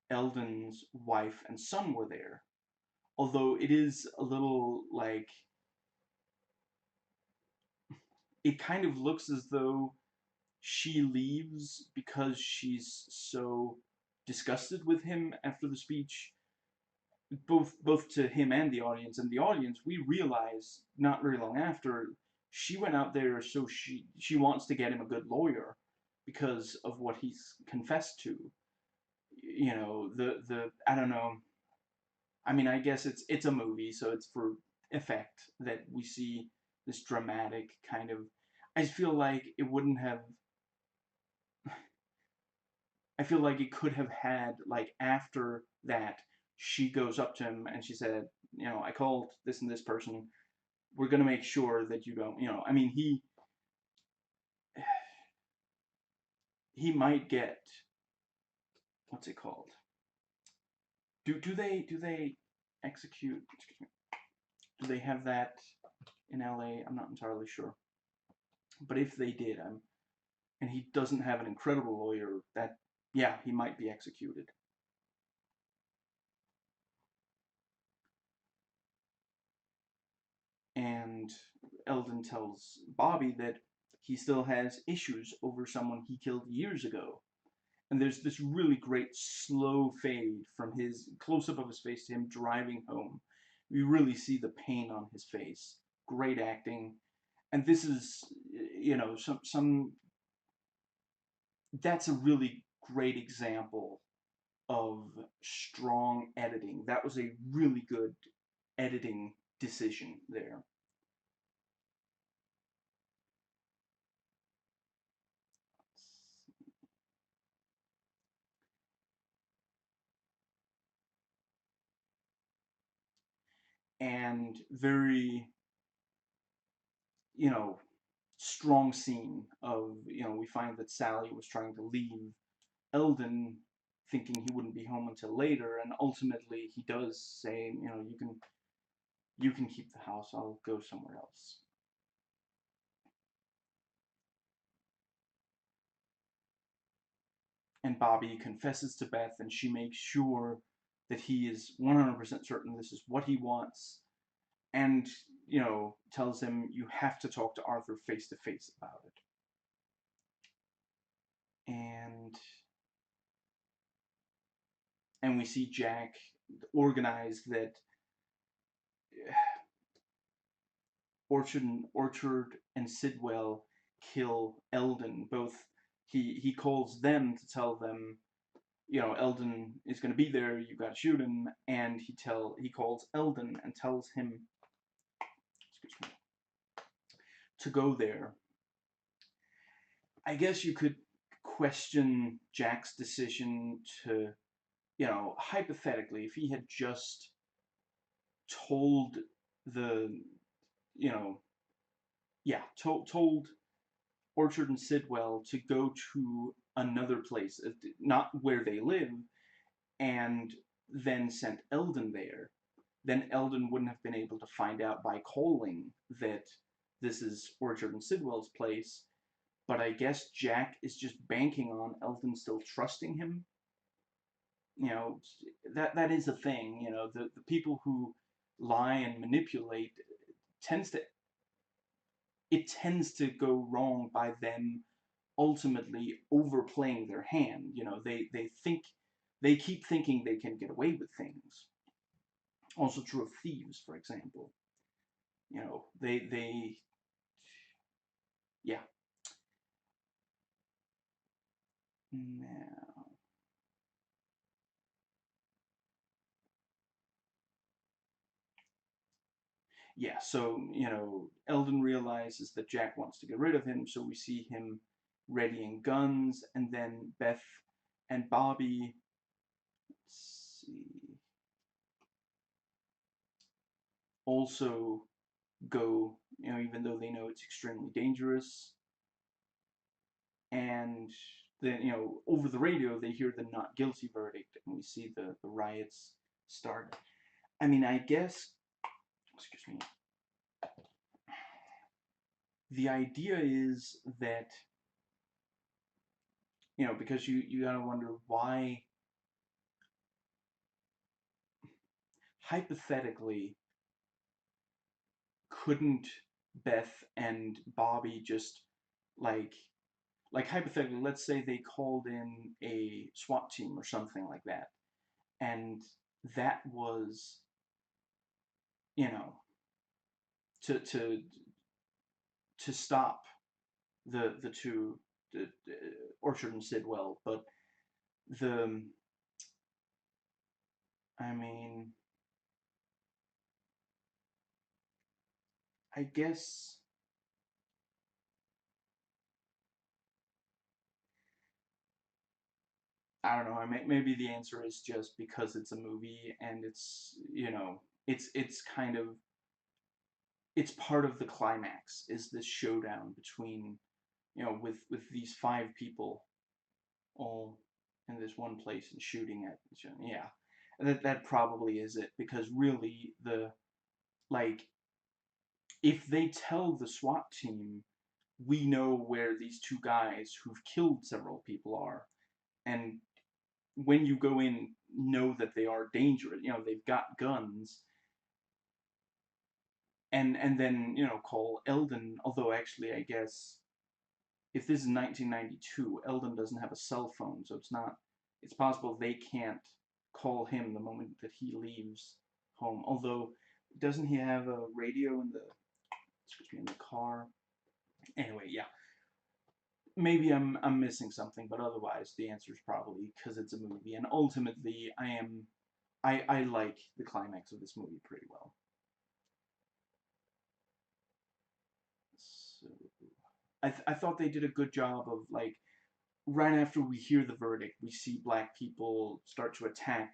Eldon's wife and son were there. Although it is a little like it kind of looks as though she leaves because she's so disgusted with him after the speech, both to him and the audience. And the audience, we realize not very long after, she went out there so she wants to get him a good lawyer because of what he's confessed to. You know, the I don't know. I mean, I guess it's a movie, so it's for effect that we see this dramatic kind of. I feel like it wouldn't have. I feel like it could have had like after that she goes up to him and she said, you know, I called this and this person. We're gonna make sure that you don't, you know. I mean, he might get what's it called? Do they execute? Excuse me. Do they have that in LA? I'm not entirely sure. But if they did, and he doesn't have an incredible lawyer, that yeah, he might be executed. And Eldon tells Bobby that he still has issues over someone he killed years ago. And there's this really great slow fade from his close up of his face to him driving home. You really see the pain on his face. Great acting. And this is, you know, some that's a really great example of strong editing. That was a really good editing decision there. and very, you know, strong scene of, we find that Sally was trying to leave Eldon, thinking he wouldn't be home until later, and ultimately he does say, you can keep the house, I'll go somewhere else. And Bobby confesses to Beth, and she makes sure that he is 100% certain this is what he wants, and, tells him, you have to talk to Arthur face to face about it. And we see Jack organize that Orchard and Sidwell kill Eldon. Both he calls them to tell them, Eldon is going to be there, you got to shoot him, and he calls Eldon and tells him, excuse me, to go there. I guess you could question Jack's decision to, hypothetically, if he had just told the, told Orchard and Sidwell to go to another place, not where they live, and then sent Eldon there, then Eldon wouldn't have been able to find out by calling that this is Orchard and Sidwell's place. But I guess Jack is just banking on Eldon still trusting him. That is a thing. The people who lie and manipulate tends to go wrong by them ultimately overplaying their hand. They keep thinking they can get away with things. Also true of thieves, for example. They yeah. Now, yeah, so, Eldon realizes that Jack wants to get rid of him, so we see him readying guns, and then Beth and Bobby, let's see, also go, even though they know it's extremely dangerous, and then, over the radio they hear the not guilty verdict, and we see the riots start. I mean, I guess, excuse me, the idea is that, because you gotta wonder why, hypothetically, couldn't Beth and Bobby just, like hypothetically, let's say they called in a SWAT team or something like that, and that was, you know, to stop the two, Orchard and Sidwell, but the, I mean, I guess, I don't know. Maybe the answer is just because it's a movie and it's, it's kind of, it's part of the climax, is this showdown between, with these five people all in this one place and shooting at each other. Yeah, that probably is it, because really like, if they tell the SWAT team, we know where these two guys who've killed several people are, and when you go in, know that they are dangerous, they've got guns, and then, call Eldon, although actually I guess if this is 1992, Eldon doesn't have a cell phone, so it's possible they can't call him the moment that he leaves home, although doesn't he have a radio in the car? Anyway, yeah. Maybe I'm missing something, but otherwise the answer is probably because it's a movie, and ultimately I like the climax of this movie pretty well. So I thought they did a good job of, like, right after we hear the verdict, we see black people start to attack,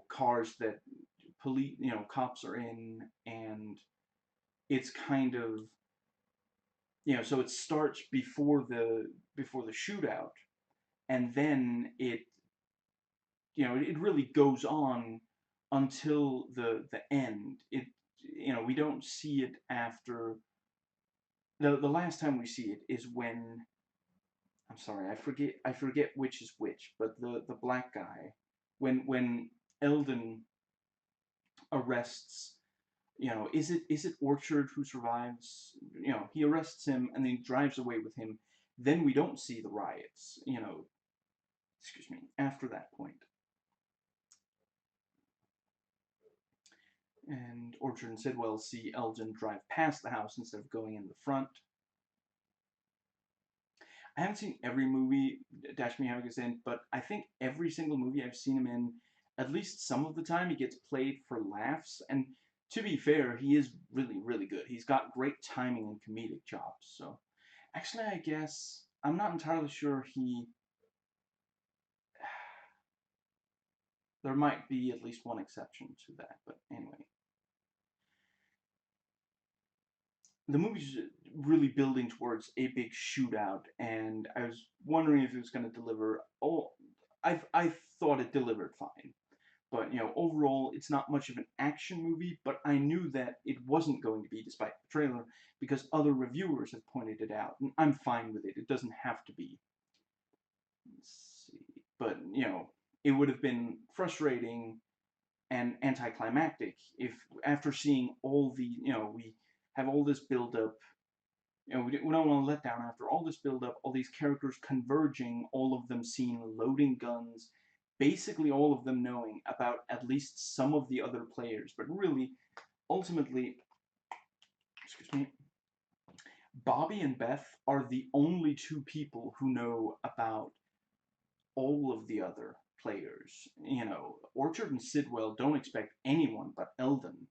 cars that cops are in, and it's kind of, so it starts before the shootout, and then it really goes on until the end. We don't see it after the last time we see it is when, I'm sorry, I forget which is which, but the black guy, when Eldon arrests, is it Orchard who survives? He arrests him and then drives away with him. Then we don't see the riots, excuse me, after that point. And Orchard and Sidwell see Eldon drive past the house instead of going in the front. I haven't seen every movie Dash Miyagi is in, but I think every single movie I've seen him in, at least some of the time, he gets played for laughs. And to be fair, he is really, really good. He's got great timing and comedic chops. So, actually, I guess I'm not entirely sure there might be at least one exception to that, but anyway. The movie's really building towards a big shootout, and I was wondering if it was going to deliver. Oh, I thought it delivered fine, but overall, it's not much of an action movie. But I knew that it wasn't going to be, despite the trailer, because other reviewers have pointed it out, and I'm fine with it. It doesn't have to be. Let's see, but it would have been frustrating and anticlimactic if, after seeing all the, we have all this build up. We don't want to let down after all this build up, all these characters converging, all of them seen loading guns, basically all of them knowing about at least some of the other players. But really, ultimately, excuse me, Bobby and Beth are the only two people who know about all of the other players. Orchard and Sidwell don't expect anyone but Eldon,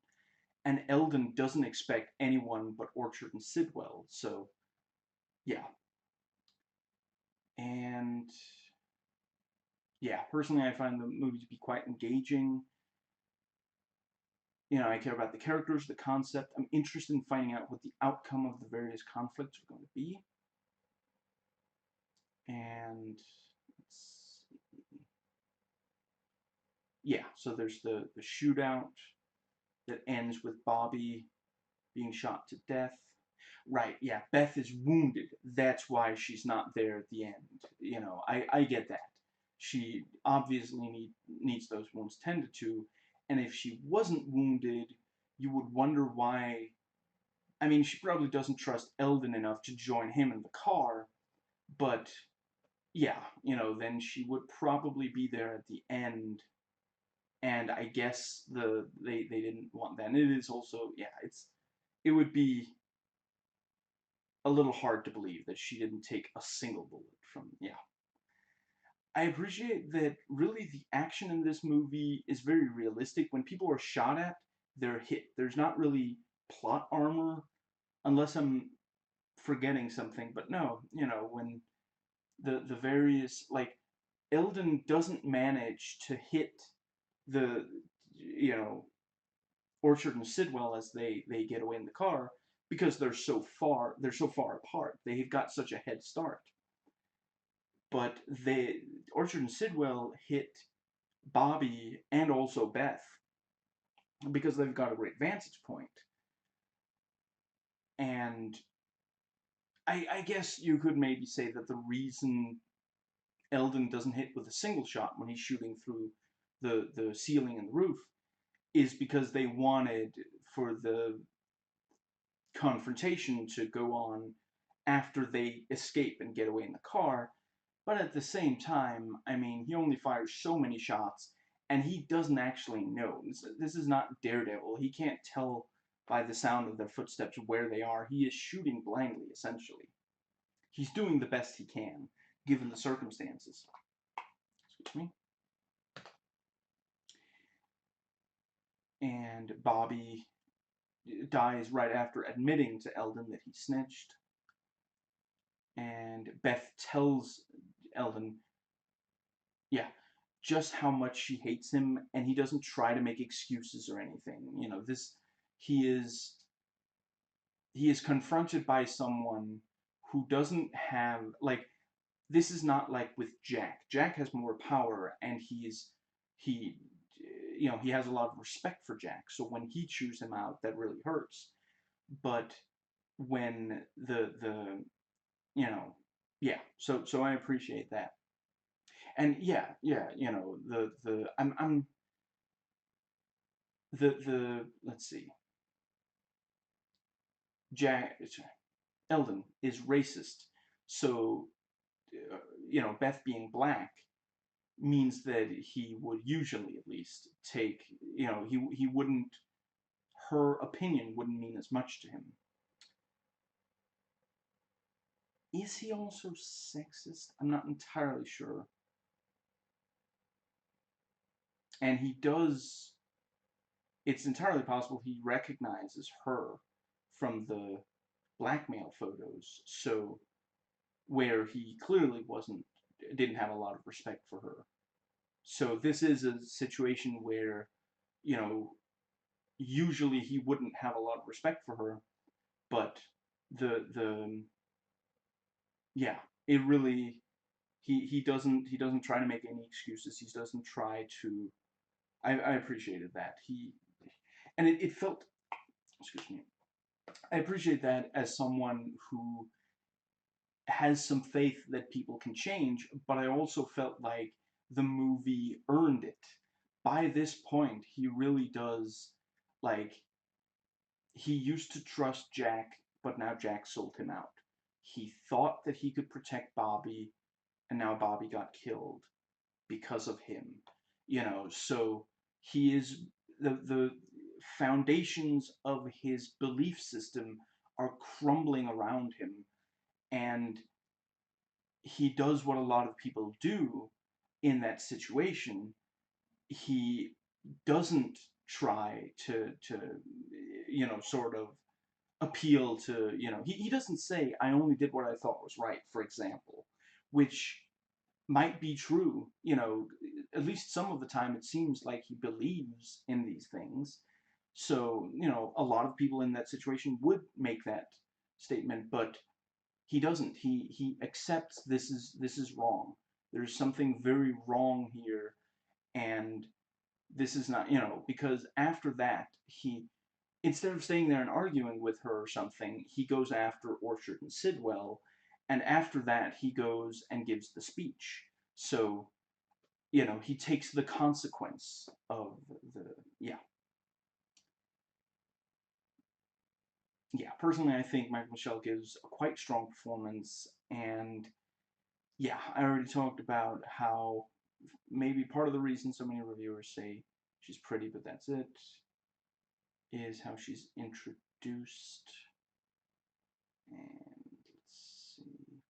and Eldon doesn't expect anyone but Orchard and Sidwell. So, yeah. And yeah, personally, I find the movie to be quite engaging. I care about the characters, the concept. I'm interested in finding out what the outcome of the various conflicts are going to be. And let's see. Yeah, so there's the shootout that ends with Bobby being shot to death. Right, yeah, Beth is wounded. That's why she's not there at the end. I get that. She obviously needs those wounds tended to, and if she wasn't wounded, you would wonder why. I mean, she probably doesn't trust Eldon enough to join him in the car, but yeah, then she would probably be there at the end, and I guess they didn't want that. And it is also, yeah, it would be a little hard to believe that she didn't take a single bullet from, yeah. I appreciate that really the action in this movie is very realistic. When people are shot at, they're hit. There's not really plot armor, unless I'm forgetting something. But no, when the various, like, Eldon doesn't manage to hit the, Orchard and Sidwell as they get away in the car, because they're so far apart. They've got such a head start. But Orchard and Sidwell hit Bobby and also Beth because they've got a great vantage point. And I guess you could maybe say that the reason Eldon doesn't hit with a single shot when he's shooting through the ceiling and the roof is because they wanted for the confrontation to go on after they escape and get away in the car. But at the same time, I mean, he only fires so many shots, and he doesn't actually know. This is not Daredevil. He can't tell by the sound of their footsteps where they are. He is shooting blindly, essentially. He's doing the best he can, given the circumstances. Excuse me. And Bobby dies right after admitting to Eldon that he snitched. And Beth tells Eldon, yeah, just how much she hates him, and he doesn't try to make excuses or anything. You know, he is he is confronted by someone who doesn't have, like, this is not like with Jack. Jack has more power, and he he has a lot of respect for Jack. So when he chews him out, that really hurts. But when the yeah. So I appreciate that. And yeah, I'm the let's see. Jack Eldon is racist. So uh, Beth being black means that he would usually at least take, he wouldn't, her opinion wouldn't mean as much to him. Is he also sexist? I'm not entirely sure. And he does, it's entirely possible he recognizes her from the blackmail photos, so where he clearly didn't have a lot of respect for her. So this is a situation where, you know, usually he wouldn't have a lot of respect for her, but the yeah, it really, he doesn't try to make any excuses. He doesn't try to. I appreciated that. And it felt, excuse me. I appreciate that as someone who has some faith that people can change, but I also felt like the movie earned it. By this point, he really does, like, he used to trust Jack, but now Jack sold him out. He thought that he could protect Bobby, and now Bobby got killed because of him. So he is, the foundations of his belief system are crumbling around him, and he does what a lot of people do in that situation. He doesn't try to sort of appeal to, he doesn't say, I only did what I thought was right, for example, which might be true. At least some of the time it seems like he believes in these things. So, a lot of people in that situation would make that statement, but he doesn't. He accepts this is wrong. There's something very wrong here, and this is not, because after that, instead of staying there and arguing with her or something, he goes after Orchard and Sidwell, and after that, he goes and gives the speech. So, he takes the consequence of the, yeah. Yeah, personally, I think Michael Michelle gives a quite strong performance, and yeah, I already talked about how maybe part of the reason so many reviewers say she's pretty, but that's it, is how she's introduced. And let's see.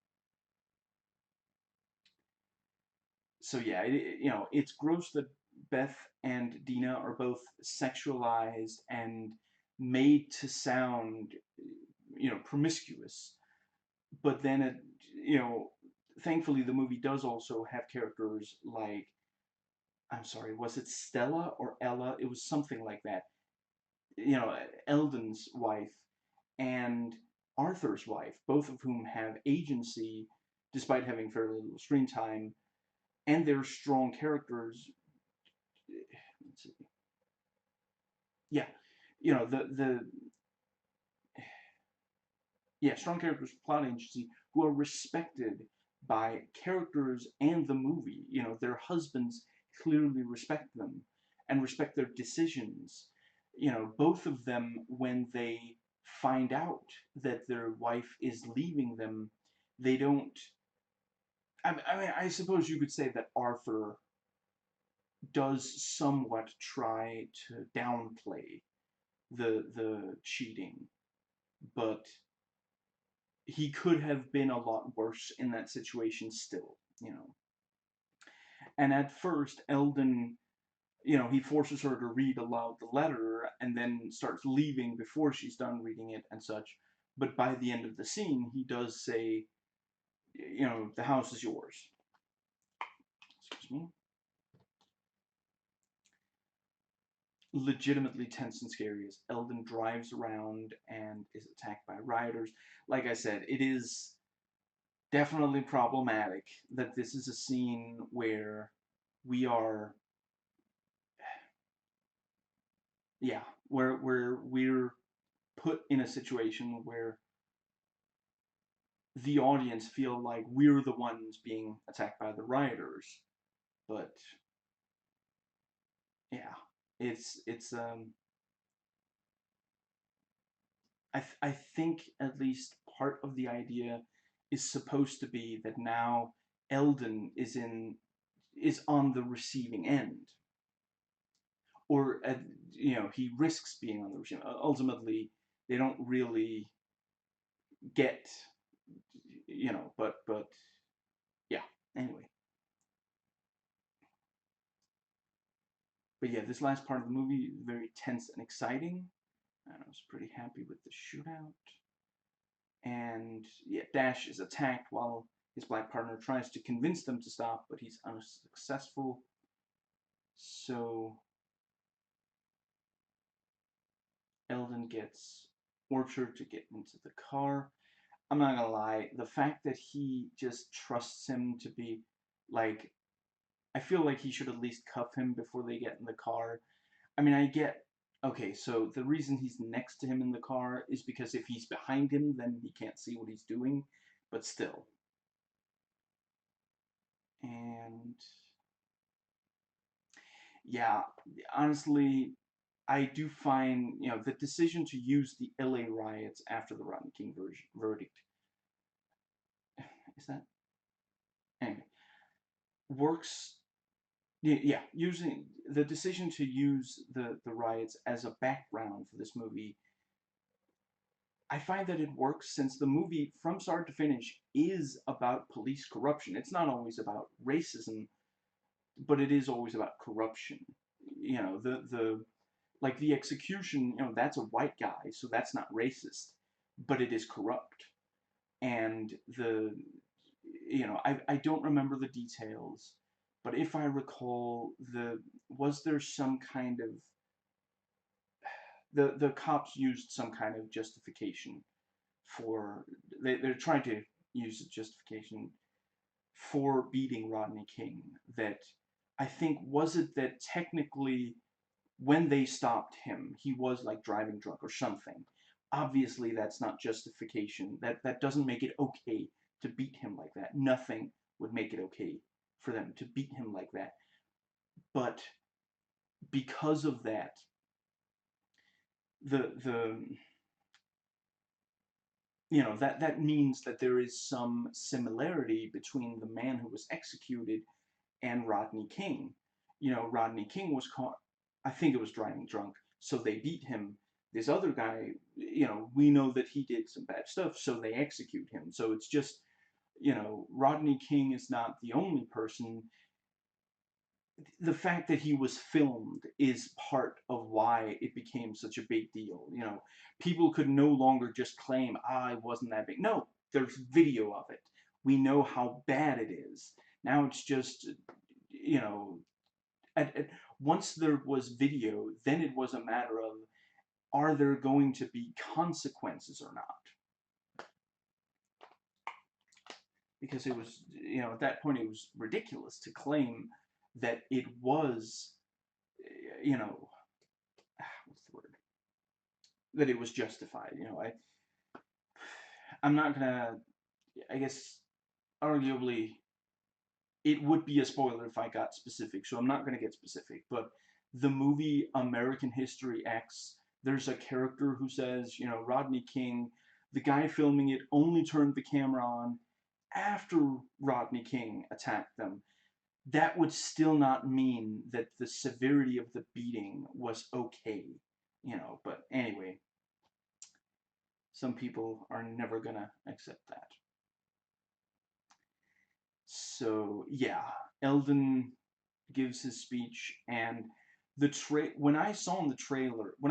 So yeah, it's gross that Beth and Dina are both sexualized and made to sound, promiscuous. But then thankfully the movie does also have characters like, I'm sorry, was it Stella or Ella? It was something like that. Eldon's wife and Arthur's wife, both of whom have agency despite having fairly little screen time, and they're strong characters. Let's see. Yeah, the yeah, strong characters with plot agency who are respected by characters and the movie. Their husbands clearly respect them and respect their decisions. Both of them, when they find out that their wife is leaving them, they don't. I mean, I suppose you could say that Arthur does somewhat try to downplay the cheating, but he could have been a lot worse in that situation still. And at first, Eldon, he forces her to read aloud the letter and then starts leaving before she's done reading it and such. But by the end of the scene, he does say, the house is yours. Excuse me. legitimately tense and scary as Eldon drives around and is attacked by rioters. Like I said, it is definitely problematic that this is a scene where we are, yeah, where we're put in a situation where the audience feel like we're the ones being attacked by the rioters. But yeah, it's I think at least part of the idea is supposed to be that now Eldon is on the receiving end, or he risks being on the receiving. Ultimately, they don't really get, but yeah. Anyway, but yeah, this last part of the movie is very tense and exciting, and I was pretty happy with the shootout. And yeah, Dash is attacked while his black partner tries to convince them to stop, but he's unsuccessful. So Eldon gets Orchard to get into the car. I'm not gonna lie, the fact that he just trusts him to be like, I feel like he should at least cuff him before they get in the car. I mean, I get, okay, so the reason he's next to him in the car is because if he's behind him, then he can't see what he's doing, but still. And yeah, honestly, I do find, the decision to use the LA riots after the Rodney King verdict, is that? Anyway, works. Yeah, using the decision to use the riots as a background for this movie, I find that it works since the movie, from start to finish, is about police corruption. It's not always about racism, but it is always about corruption. The like the execution, that's a white guy, so that's not racist, but it is corrupt. And I don't remember the details, but if I recall, was there some kind of, the cops used some kind of justification for, they're trying to use a justification for beating Rodney King, that I think, was it that technically when they stopped him, he was like driving drunk or something. Obviously, that's not justification. That doesn't make it okay to beat him like that. Nothing would make it okay for them to beat him like that. But because of that, the that means that there is some similarity between the man who was executed and Rodney King. Rodney King was caught, I think it was driving drunk, so they beat him. This other guy, we know that he did some bad stuff, so they execute him. So it's just, Rodney King is not the only person. The fact that he was filmed is part of why it became such a big deal. People could no longer just claim, it wasn't that big. No, there's video of it. We know how bad it is. Now it's just, you know, once there was video, then it was a matter of, are there going to be consequences or not? Because it was, at that point it was ridiculous to claim that it was, what's the word? That it was justified. I'm not gonna, I guess, arguably, it would be a spoiler if I got specific, so I'm not gonna get specific, but the movie American History X, there's a character who says, Rodney King, the guy filming it only turned the camera on after Rodney King attacked them. That would still not mean that the severity of the beating was okay, but anyway, some people are never gonna accept that. So yeah, Eldon gives his speech, and when I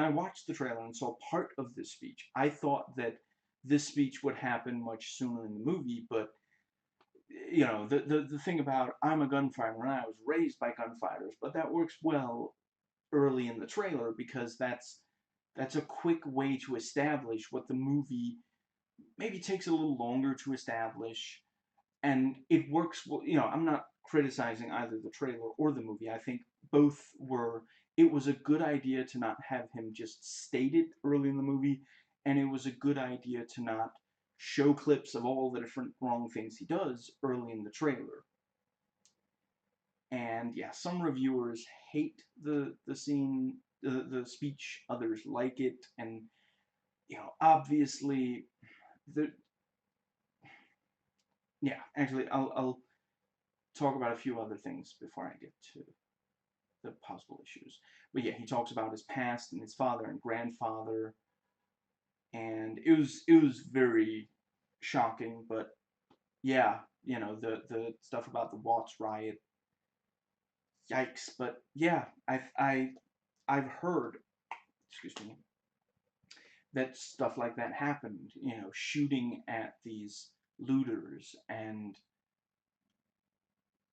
watched the trailer and saw part of this speech, I thought that this speech would happen much sooner in the movie, but the thing about, I'm a gunfighter and I was raised by gunfighters, but that works well early in the trailer, because that's a quick way to establish what the movie maybe takes a little longer to establish, and it works. You know, I'm not criticizing either the trailer or the movie. I think both were. It was a good idea to not have him just state it early in the movie, and it was a good idea to not show clips of all the different wrong things he does early in the trailer. And yeah, some reviewers hate the scene, the speech. Others like it, and you know, obviously, the yeah. Actually, I'll talk about a few other things before I get to the possible issues. But yeah, he talks about his past and his father and grandfather, and it was very shocking. But yeah, you know, the stuff about the Watts riot, yikes. But yeah, I've heard, excuse me, that stuff like that happened. You know, shooting at these looters, and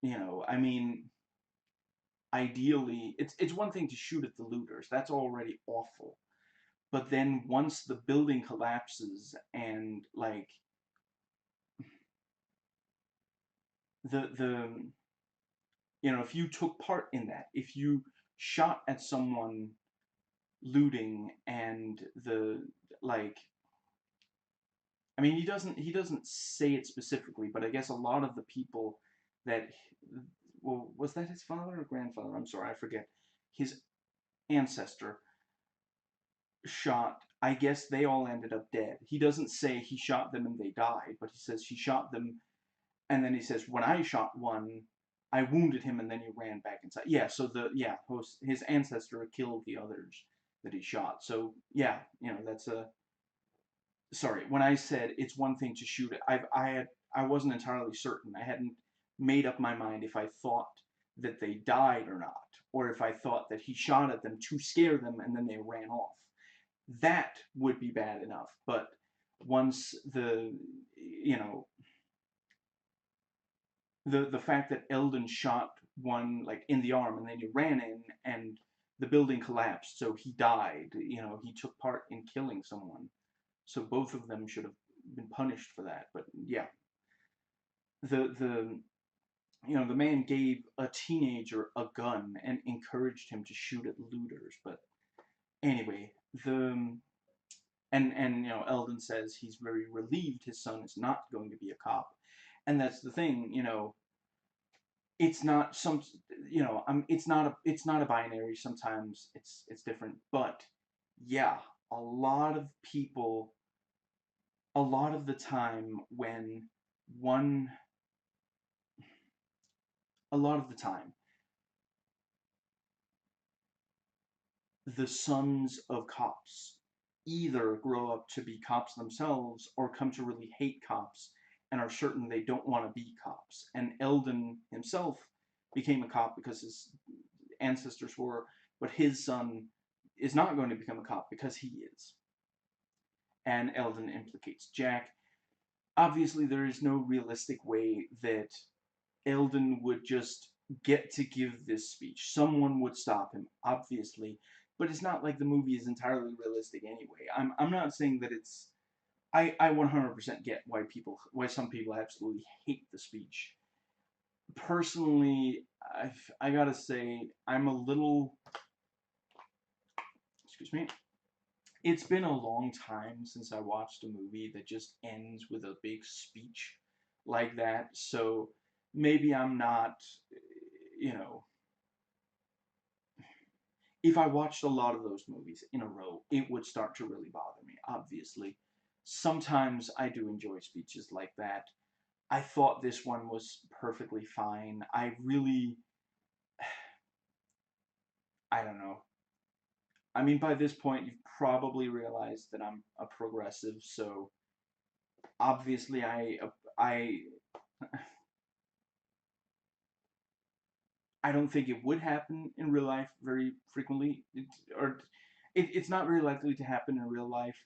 you know, I mean, ideally, it's one thing to shoot at the looters. That's already awful. But then once the building collapses and like the you know, if you took part in that, if you shot at someone looting, and the like, I mean, he doesn't say it specifically, but I guess a lot of the people that, well, was that his father or grandfather? I'm sorry, I forget. His ancestor shot, I guess they all ended up dead. He doesn't say he shot them and they died, but he says he shot them, and then he says, when I shot one, I wounded him and then he ran back inside. Yeah, so his ancestor killed the others that he shot. So yeah, you know, that's a, sorry, when I said it's one thing to shoot it, I wasn't entirely certain. I hadn't made up my mind if I thought that they died or not, or if I thought that he shot at them to scare them and then they ran off. That would be bad enough. But once you know, the fact that Eldon shot one like in the arm and then he ran in and the building collapsed, so he died. You know, he took part in killing someone. So both of them should have been punished for that. But yeah, the you know, the man gave a teenager a gun and encouraged him to shoot at looters. But anyway, the and you know, Eldon says he's very relieved his son is not going to be a cop, and that's the thing. You know, it's not some, you know, it's not a binary. Sometimes it's different. But yeah, a lot of people, a lot of the time when one a lot of the time the sons of cops either grow up to be cops themselves or come to really hate cops and are certain they don't want to be cops. And Eldon himself became a cop because his ancestors were, but his son is not going to become a cop because he is. And Eldon implicates Jack. Obviously, there is no realistic way that Eldon would just get to give this speech. Someone would stop him, obviously, but it's not like the movie is entirely realistic anyway. I'm not saying that it's. I 100% get why some people absolutely hate the speech. Personally, I gotta say I'm a little. Excuse me. It's been a long time since I watched a movie that just ends with a big speech like that. So maybe I'm not, you know, if I watched a lot of those movies in a row, it would start to really bother me, obviously. Sometimes I do enjoy speeches like that. I thought this one was perfectly fine. I really, I don't know. I mean, by this point, you've probably realized that I'm a progressive, so obviously I, I don't think it would happen in real life very frequently, it's not very likely to happen in real life,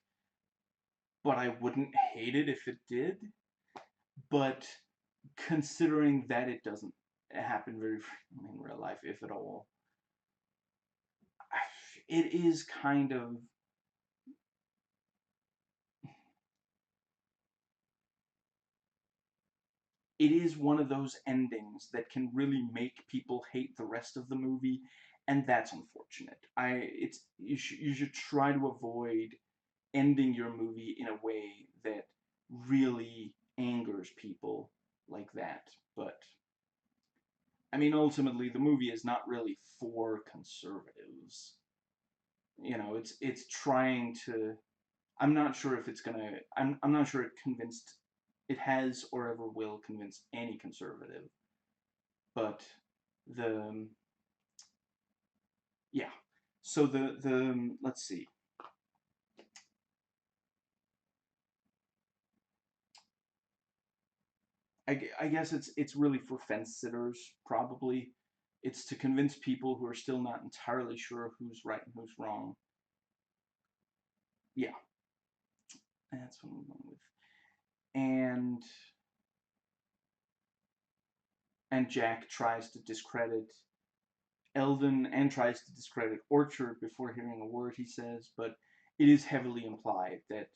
but I wouldn't hate it if it did. But considering that it doesn't happen very frequently in real life, if at all, it is kind of, it is one of those endings that can really make people hate the rest of the movie, and that's unfortunate. You should try to avoid ending your movie in a way that really angers people like that. But I mean, ultimately, the movie is not really for conservatives. You know, it's trying to. I'm not sure if it's gonna. I'm not sure it has or ever will convince any conservative. But the yeah. So the let's see. I guess it's really for fence sitters, probably. It's to convince people who are still not entirely sure who's right and who's wrong. Yeah, that's what I'm going with. And Jack tries to discredit Eldon and tries to discredit Orchard before hearing a word he says, but it is heavily implied that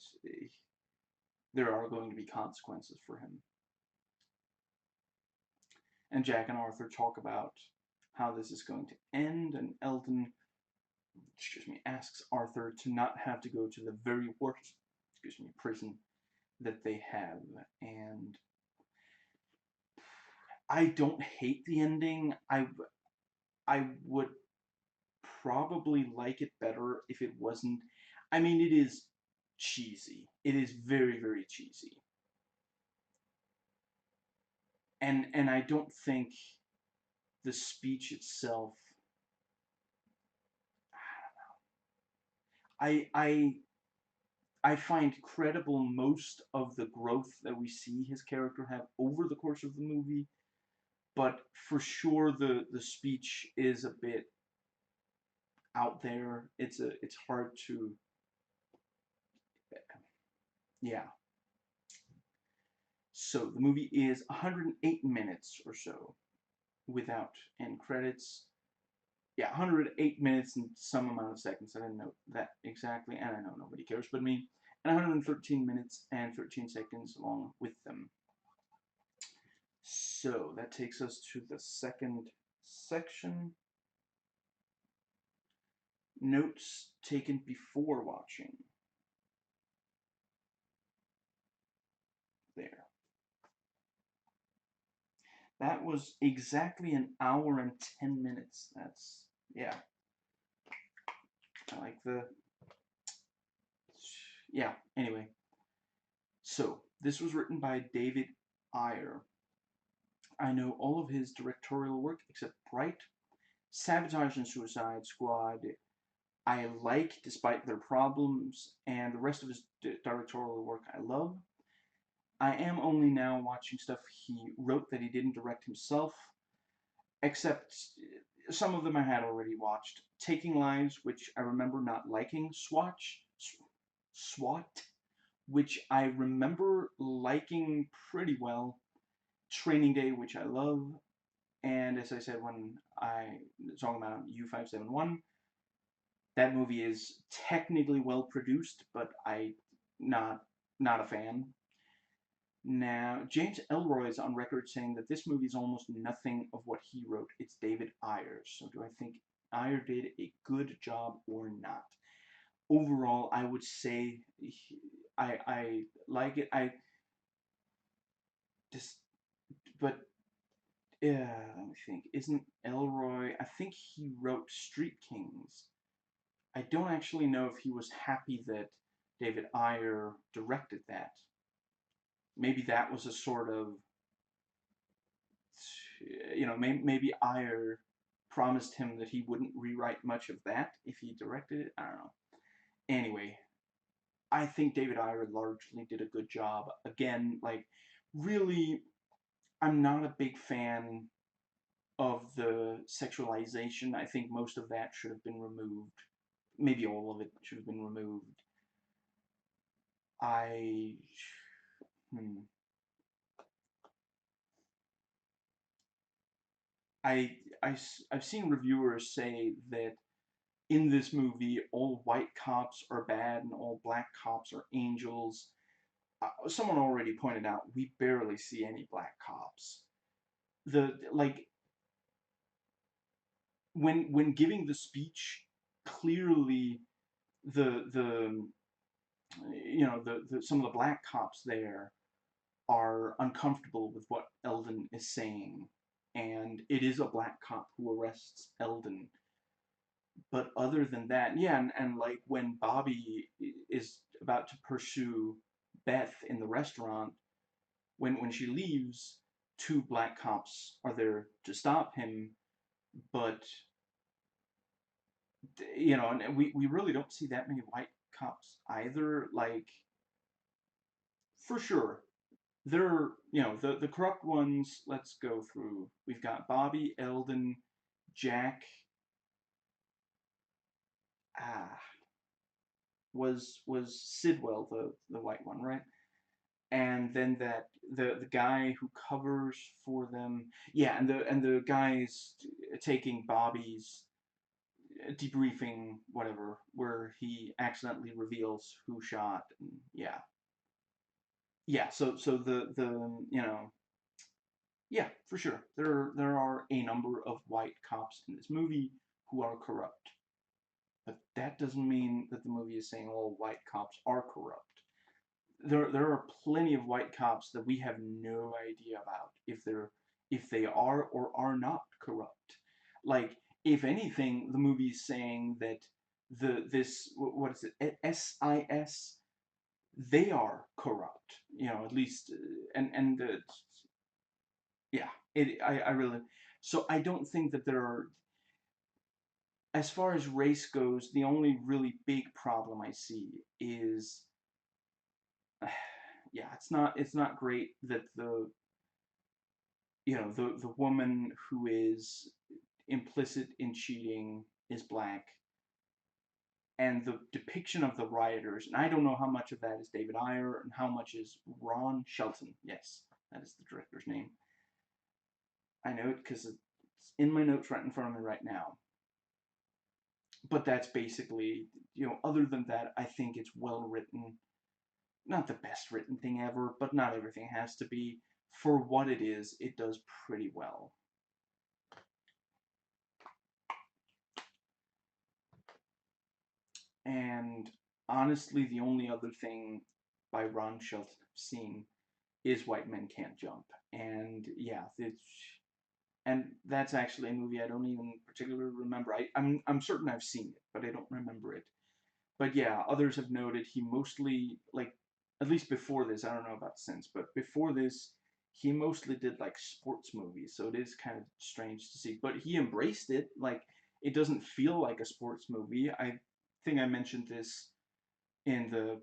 there are going to be consequences for him. And Jack and Arthur talk about how this is going to end, and Eldon, asks Arthur to not have to go to the very worst, prison that they have. And I don't hate the ending. I would probably like it better if it wasn't. I mean, it is cheesy. It is very, very cheesy. And I don't think the speech itself. I find credible most of the growth that we see his character have over the course of the movie, but for sure the speech is a bit out there. It's hard to, yeah. So the movie is 108 minutes or so without end credits. Yeah, 108 minutes and some amount of seconds. I didn't know that exactly, and I know nobody cares but me. And 113 minutes and 13 seconds along with them. So that takes us to the second section. Notes taken before watching. There. That was exactly an hour and 10 minutes. That's, yeah. I like the, yeah, anyway. So, this was written by David Ayer. I know all of his directorial work except Bright, Sabotage and Suicide Squad. I like despite their problems, and the rest of his directorial work I love. I am only now watching stuff he wrote that he didn't direct himself, except some of them I had already watched. Taking Lives, which I remember not liking. SWAT, which I remember liking pretty well. Training Day, which I love. And as I said when I was talking about U571, that movie is technically well produced, but I not a fan. Now, James Ellroy is on record saying that this movie is almost nothing of what he wrote. It's David Ayer's. So do I think Ayer did a good job or not? Overall, I would say I like it. I just, but let me think. Isn't Ellroy? I think he wrote Street Kings. I don't actually know if he was happy that David Ayer directed that. Maybe that was a sort of, maybe Ayer promised him that he wouldn't rewrite much of that if he directed it. I don't know. Anyway, I think David Ayer largely did a good job. Again, like, really, I'm not a big fan of the sexualization. I think most of that should have been removed. Maybe all of it should have been removed. I. Hmm. I, I've seen reviewers say that in this movie, all white cops are bad and all black cops are angels. Someone already pointed out we barely see any black cops. The like when giving the speech, clearly the some of the black cops there are uncomfortable with what Eldon is saying, and it is a black cop who arrests Eldon. But other than that, yeah, and like when Bobby is about to pursue Beth in the restaurant, when she leaves, two black cops are there to stop him, but and we really don't see that many white cops either. Like, for sure, they're, the corrupt ones. Let's go through. We've got Bobby, Eldon, Jack. Ah, was Sidwell the white one, right? And then that the guy who covers for them, yeah, and the guys taking Bobby's debriefing, whatever, where he accidentally reveals who shot, and yeah, yeah. So the yeah, for sure, there are a number of white cops in this movie who are corrupt, but that doesn't mean that the movie is saying all white cops are corrupt. There are plenty of white cops that we have no idea about if they are or are not corrupt. Like, if anything, the movie is saying that this, what is it, SIS, they are corrupt. At least, and yeah, I really, so I don't think that there are, as far as race goes, the only really big problem I see is, yeah, it's not great that the woman who is implicit in cheating is black, and the depiction of the rioters, and I don't know how much of that is David Ayer and how much is Ron Shelton. Yes, that is the director's name. I know it because it's in my notes right in front of me right now. But that's basically, other than that, I think it's well written. Not the best written thing ever, but not everything has to be. For what it is, it does pretty well. And honestly, the only other thing by Ron Shelton I've seen is White Men Can't Jump. And yeah, that's actually a movie I don't even particularly remember. I'm certain I've seen it, but I don't remember it. But yeah, others have noted he mostly, like, at least before this, I don't know about since, but before this, he mostly did like sports movies, so it is kind of strange to see. But he embraced it. Like, it doesn't feel like a sports movie. I think I mentioned this in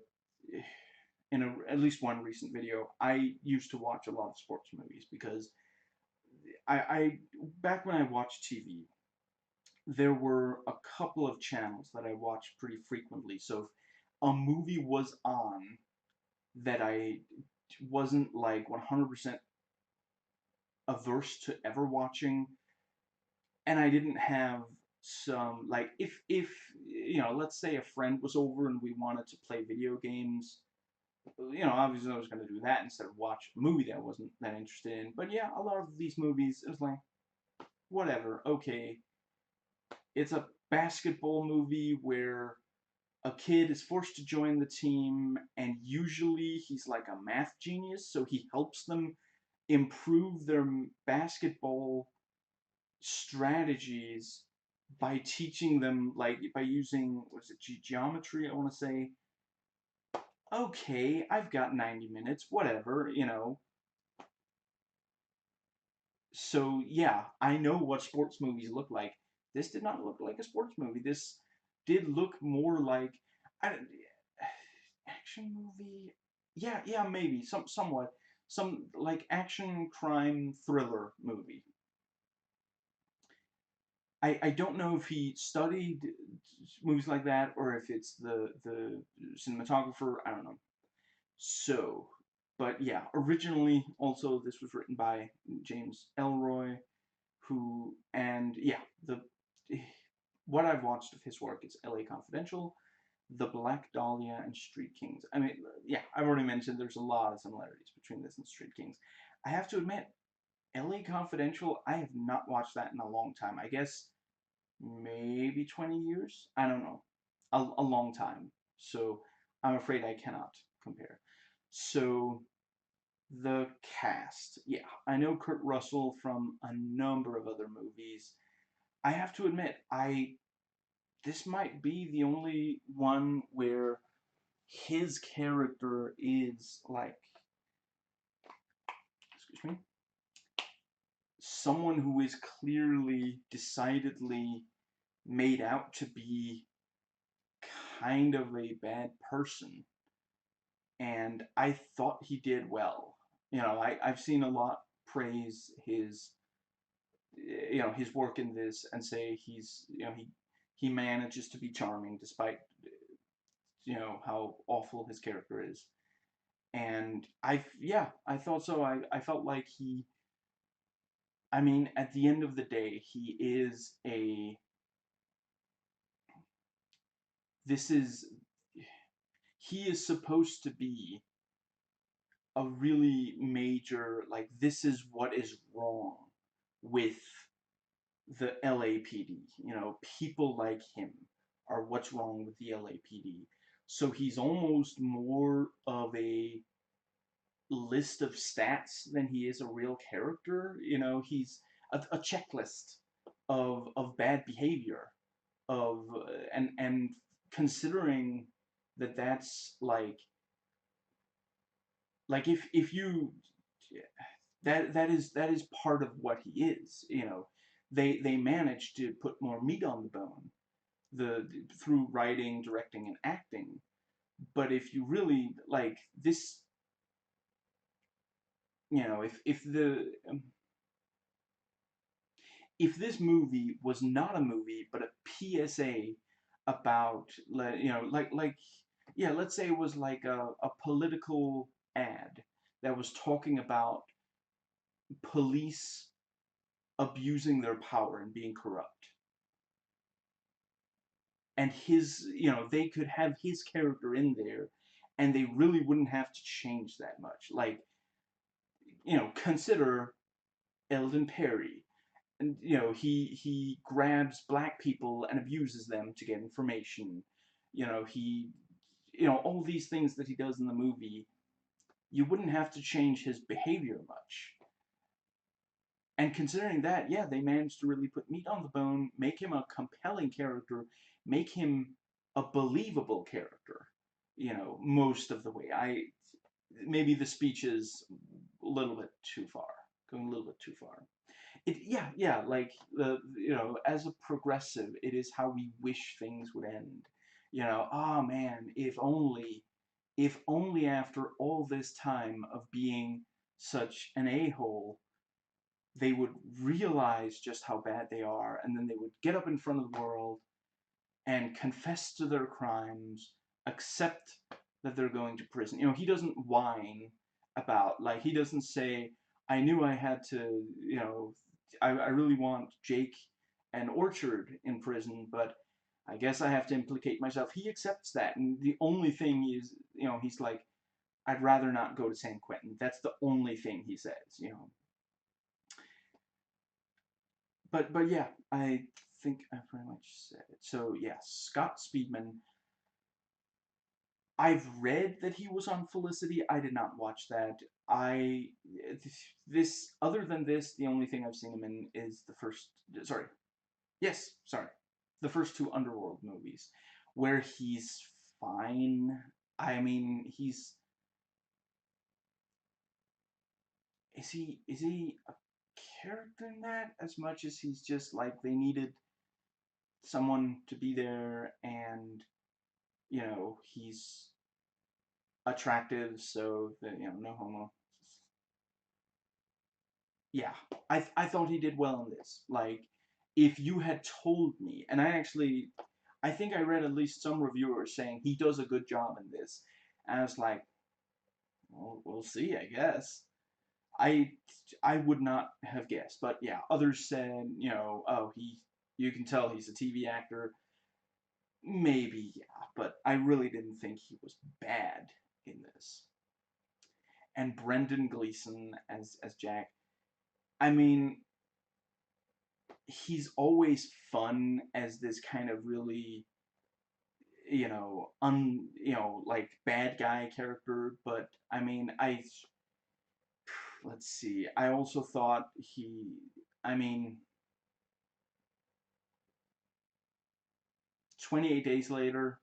at least one recent video. I used to watch a lot of sports movies because I back when I watched TV, there were a couple of channels that I watched pretty frequently. So if a movie was on that I wasn't like 100% averse to ever watching, and I didn't have some, like, if let's say a friend was over and we wanted to play video games, obviously I was going to do that instead of watch a movie that I wasn't that interested in. But yeah, a lot of these movies, it was like, whatever, okay, it's a basketball movie where a kid is forced to join the team, and usually he's like a math genius, so he helps them improve their basketball strategies by teaching them, like, by using, what is it, geometry, I want to say. Okay, I've got 90 minutes, whatever, So yeah, I know what sports movies look like. This did not look like a sports movie. This did look more like, I, action movie. Yeah, yeah, maybe somewhat some like action crime thriller movie. I don't know if he studied movies like that or if it's the cinematographer. I don't know. So, but yeah, originally also this was written by James Ellroy, who, and yeah, what I've watched of his work is L.A. Confidential, The Black Dahlia, and Street Kings. I mean, yeah, I've already mentioned there's a lot of similarities between this and Street Kings. I have to admit, L.A. Confidential, I have not watched that in a long time. I guess maybe 20 years? I don't know. A long time. So I'm afraid I cannot compare. So the cast. Yeah, I know Kurt Russell from a number of other movies. I have to admit, this might be the only one where his character is like, excuse me, someone who is clearly, decidedly made out to be kind of a bad person. And I thought he did well. You know, I've seen a lot praise his, you know, his work in this and say he's, you know, he manages to be charming despite, you know, how awful his character is. And yeah, I thought so. I felt like I mean, at the end of the day, this is, he is supposed to be a really major, like, this is what is wrong with the LAPD. You know, people like him are what's wrong with the LAPD. So he's almost more of a list of stats than he is a real character. You know, he's a checklist of bad behavior, of and considering that that's like if you, that is part of what he is. You know, they managed to put more meat on the bone through writing, directing, and acting. But if you really like this, you know, if this movie was not a movie but a PSA about, you know, yeah, let's say it was like a political ad that was talking about police abusing their power and being corrupt. And his, you know, they could have his character in there and they really wouldn't have to change that much. Like, you know, consider Eldon Perry. And, you know, he grabs black people and abuses them to get information. You know, you know, all these things that he does in the movie, you wouldn't have to change his behavior much. And considering that, yeah, they managed to really put meat on the bone, make him a compelling character, make him a believable character, you know, most of the way. Maybe the speech is a little bit too far, going a little bit too far. Yeah, like, you know, as a progressive, it is how we wish things would end. You know, oh man, if only after all this time of being such an a-hole, they would realize just how bad they are, and then they would get up in front of the world and confess to their crimes, accept that they're going to prison. You know, he doesn't whine about, like, he doesn't say, I knew I had to, you know, I really want Jake and Orchard in prison, but I guess I have to implicate myself. He accepts that, and the only thing is, you know, he's like, I'd rather not go to San Quentin. That's the only thing he says, you know. But yeah, I think I pretty much said it. So yeah, Scott Speedman. I've read that he was on Felicity. I did not watch that. This other than this, the only thing I've seen him in is the first. Sorry, yes, sorry, the first two Underworld movies, where he's fine. I mean, is he a character in that as much as he's just like they needed someone to be there, and you know, he's attractive, so that, you know, no homo. Yeah, I thought he did well in this. Like, if you had told me, and I think I read at least some reviewers saying he does a good job in this, and I was like, well, we'll see, I guess. I I would not have guessed, but yeah, others said, you know, oh, You can tell he's a TV actor. Maybe, yeah, but I really didn't think he was bad in this. And Brendan Gleeson as Jack, I mean, he's always fun as this kind of really, like bad guy character, but I mean, let's see, I also thought I mean, 28 Days Later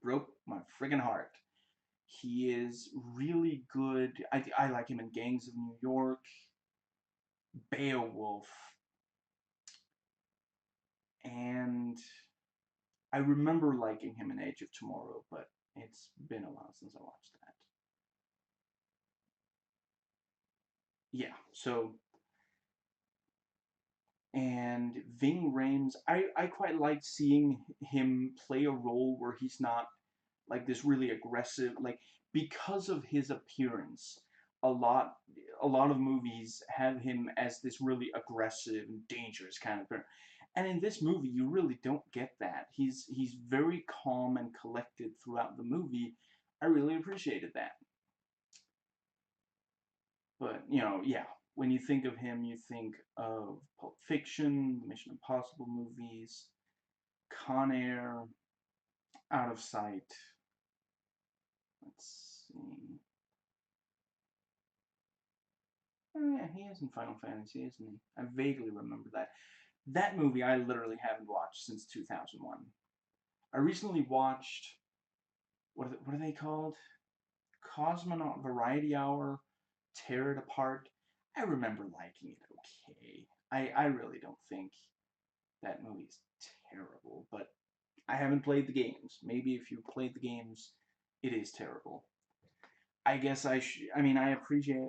broke my friggin' heart. He is really good. I like him in Gangs of New York, Beowulf, and I remember liking him in Age of Tomorrow, but it's been a while since I watched that. Yeah, so, and Ving Rhames, I quite like seeing him play a role where he's not like this really aggressive, like, because of his appearance, a lot a lot of movies have him as this really aggressive and dangerous kind of person. And in this movie, you really don't get that. He's very calm and collected throughout the movie. I really appreciated that. But, yeah, when you think of him, you think of Pulp Fiction, the Mission Impossible movies, Con Air, Out of Sight. Let's see. Oh, yeah, he is in Final Fantasy, isn't he? I vaguely remember that. That movie I literally haven't watched since 2001. I recently watched, what are they called? Cosmonaut Variety Hour, Tear It Apart. I remember liking it okay. I really don't think that movie's terrible, but I haven't played the games. Maybe if you played the games, it is terrible. I guess I mean, I appreciate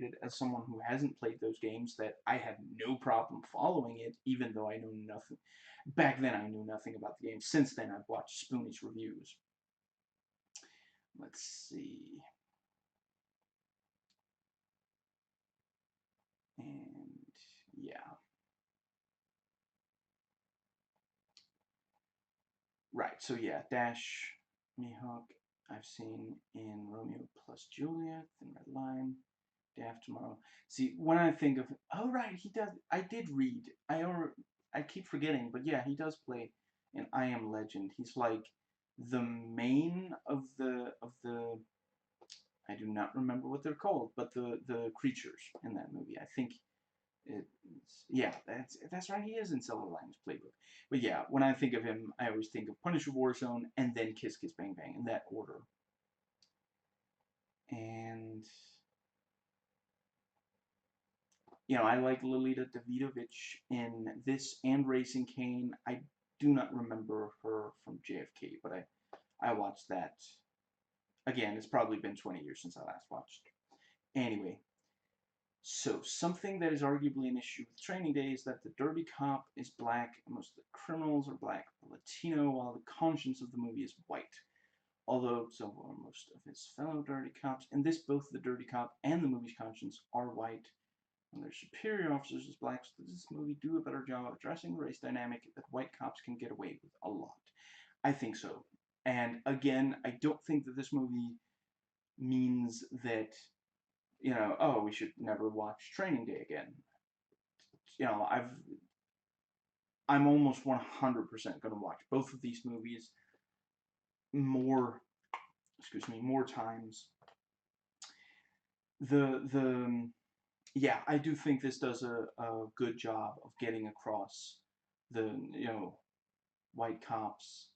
it as someone who hasn't played those games that I had no problem following it, even though I knew nothing. Back then, I knew nothing about the game. Since then, I've watched Spoonie's reviews. Let's see. And yeah. Right, so yeah, Dash Mihawk, I've seen in Romeo plus Juliet, Thin Red Line, Day After Tomorrow. See, when I think of, oh right, he does. I did read. I keep forgetting, but yeah, he does play in I Am Legend. He's like the main of the. I do not remember what they're called, but the creatures in that movie. I think yeah, that's right. He is in Silver Linings Playbook. But yeah, when I think of him, I always think of Punisher Warzone and then Kiss Kiss Bang Bang in that order. And I like Lolita Davidovich in this and Racing Kane. I do not remember her from JFK, but I watched that. Again, it's probably been 20 years since I last watched. Anyway, so something that is arguably an issue with Training Day is that the dirty cop is black, and most of the criminals are black or Latino, while the conscience of the movie is white. Although so are most of his fellow dirty cops. In this, both the dirty cop and the movie's conscience are white, and their superior officers as blacks. Does this movie do a better job of addressing the race dynamic that white cops can get away with a lot? I think so. And again, I don't think that this movie means that, oh, we should never watch Training Day again. I'm almost 100% going to watch both of these movies more, more times. Yeah, I do think this does a good job of getting across the, white cops.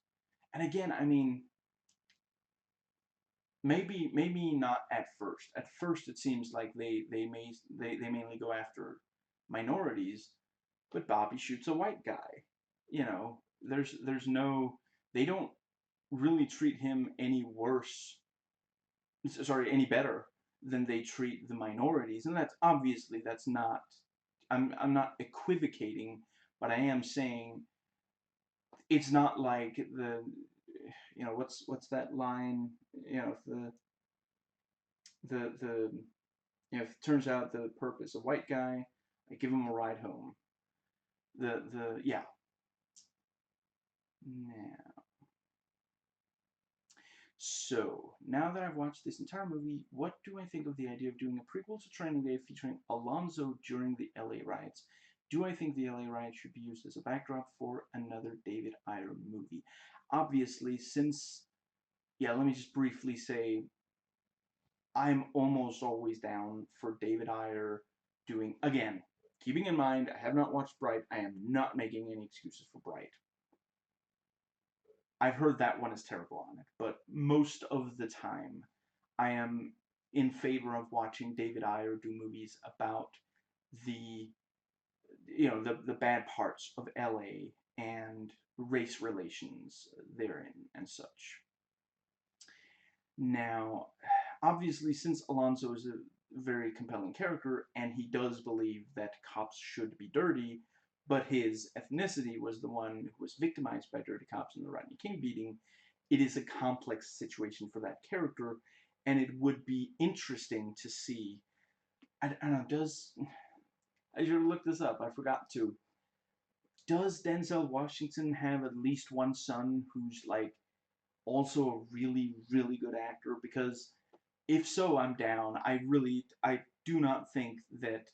And again, I mean, maybe not at first. At first, it seems like they mainly go after minorities, but Bobby shoots a white guy. There's no, they don't really treat him any worse, sorry, any better than they treat the minorities, and that's not. I'm not equivocating, but I am saying it's not like what's that line, if it turns out the purpose a white guy, I give him a ride home. Yeah. Now, so, now that I've watched this entire movie, what do I think of the idea of doing a prequel to Training Day featuring Alonzo during the LA riots? Do I think the LA riots should be used as a backdrop for another David Ayer movie? Obviously, since, yeah, let me just briefly say, I'm almost always down for David Ayer doing, again, keeping in mind, I have not watched Bright, I am not making any excuses for Bright. I've heard that one is terrible on it, but most of the time, I am in favor of watching David Ayer do movies about the, the bad parts of LA and race relations therein and such. Now, obviously, since Alonzo is a very compelling character, and he does believe that cops should be dirty, but his ethnicity was the one who was victimized by dirty cops in the Rodney King beating, it is a complex situation for that character, and it would be interesting to see. I don't know, I should have looked this up, I forgot to. Does Denzel Washington have at least one son who's, like, also a really, really good actor? Because if so, I'm down. I do not think that,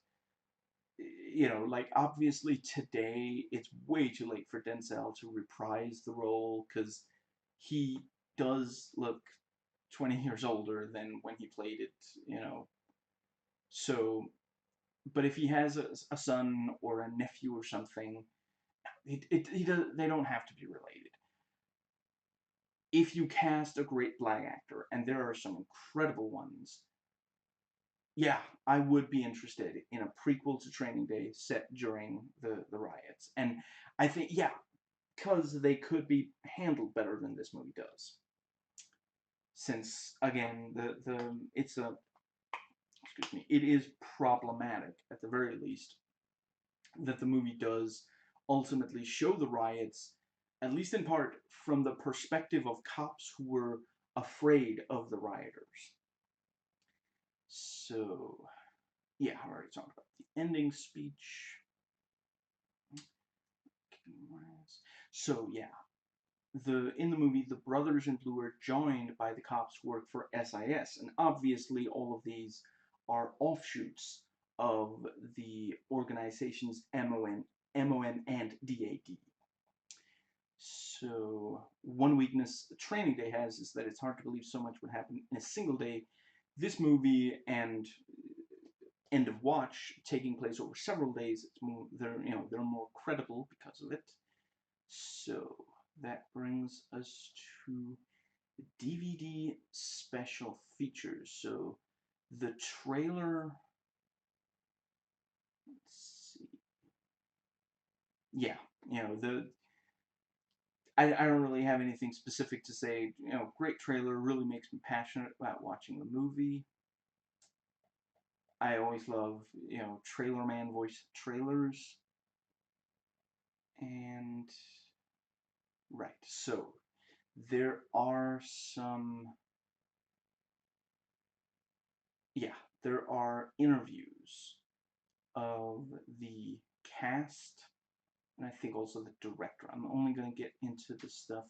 like, obviously today it's way too late for Denzel to reprise the role, because he does look 20 years older than when he played it. So, but if he has a son or a nephew or something, they don't have to be related. If you cast a great black actor, and there are some incredible ones, yeah, I would be interested in a prequel to Training Day set during the riots. And I think, yeah, because they could be handled better than this movie does. Since, again, it is problematic, at the very least, that the movie does ultimately show the riots, at least in part, from the perspective of cops who were afraid of the rioters. So, yeah, I already talked about the ending speech. So, yeah, in the movie, the brothers in blue are joined by the cops who work for SIS, and obviously all of these are offshoots of the organization's MON and DAD. So, one weakness Training Day has is that it's hard to believe so much would happen in a single day. This movie and End of Watch, taking place over several days, they're more credible because of it. So that brings us to DVD special features. So the trailer, let's see, yeah, I don't really have anything specific to say. Great trailer, really makes me passionate about watching the movie. I always love, trailer man voice trailers. And, right, so there are there are interviews of the cast, and I think also the director. I'm only going to get into the stuff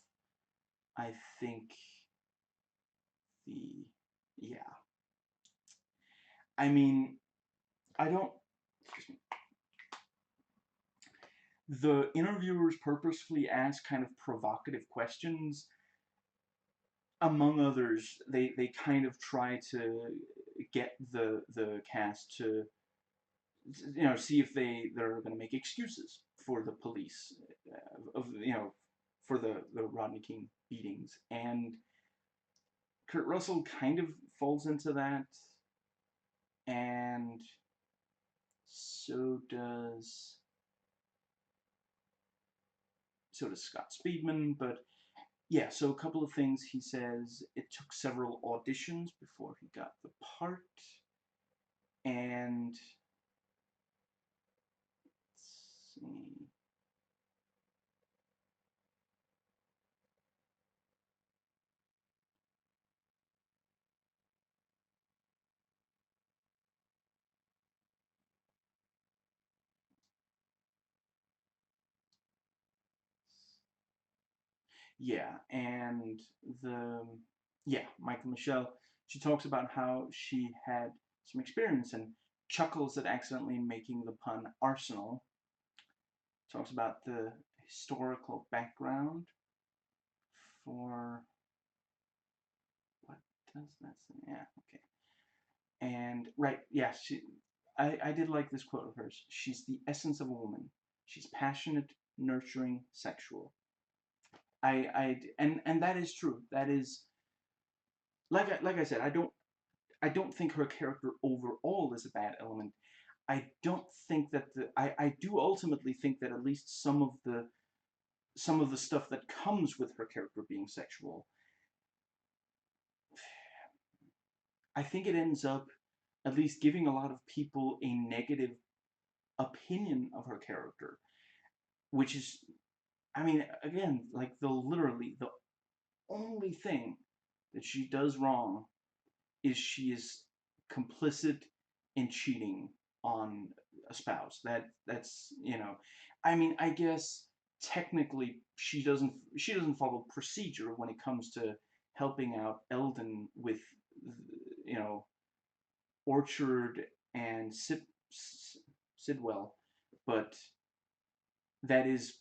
I think yeah. I mean, I don't, excuse me. The interviewers purposefully ask kind of provocative questions. Among others, they kind of try to get the cast to, see if they're going to make excuses for the police, for the Rodney King beatings. And Kurt Russell kind of falls into that, and so does Scott Speedman. But yeah, so a couple of things he says. It took several auditions before he got the part, and let's see. Yeah, and Michael Michelle, she talks about how she had some experience and chuckles at accidentally making the pun arsenal. Talks about the historical background for what does that say? Yeah, okay. And right, yeah, I did like this quote of hers. She's the essence of a woman. She's passionate, nurturing, sexual. And that is true. That is like I said, I don't think her character overall is a bad element. I don't think that I do ultimately think that at least some of the stuff that comes with her character being sexual, I think it ends up at least giving a lot of people a negative opinion of her character, which is, I mean, again, like literally the only thing that she does wrong is she is complicit in cheating on a spouse. That's, I mean, I guess technically she doesn't follow procedure when it comes to helping out Eldon with, you know, Orchard and Sidwell, but that is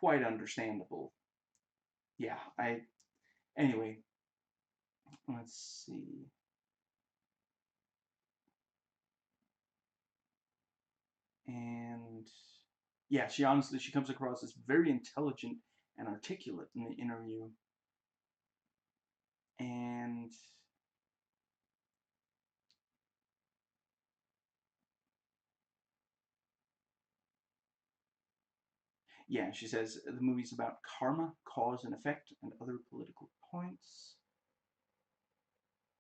quite understandable. Yeah, anyway, let's see. And yeah, she comes across as very intelligent and articulate in the interview. And yeah, she says the movie's about karma, cause and effect, and other political points.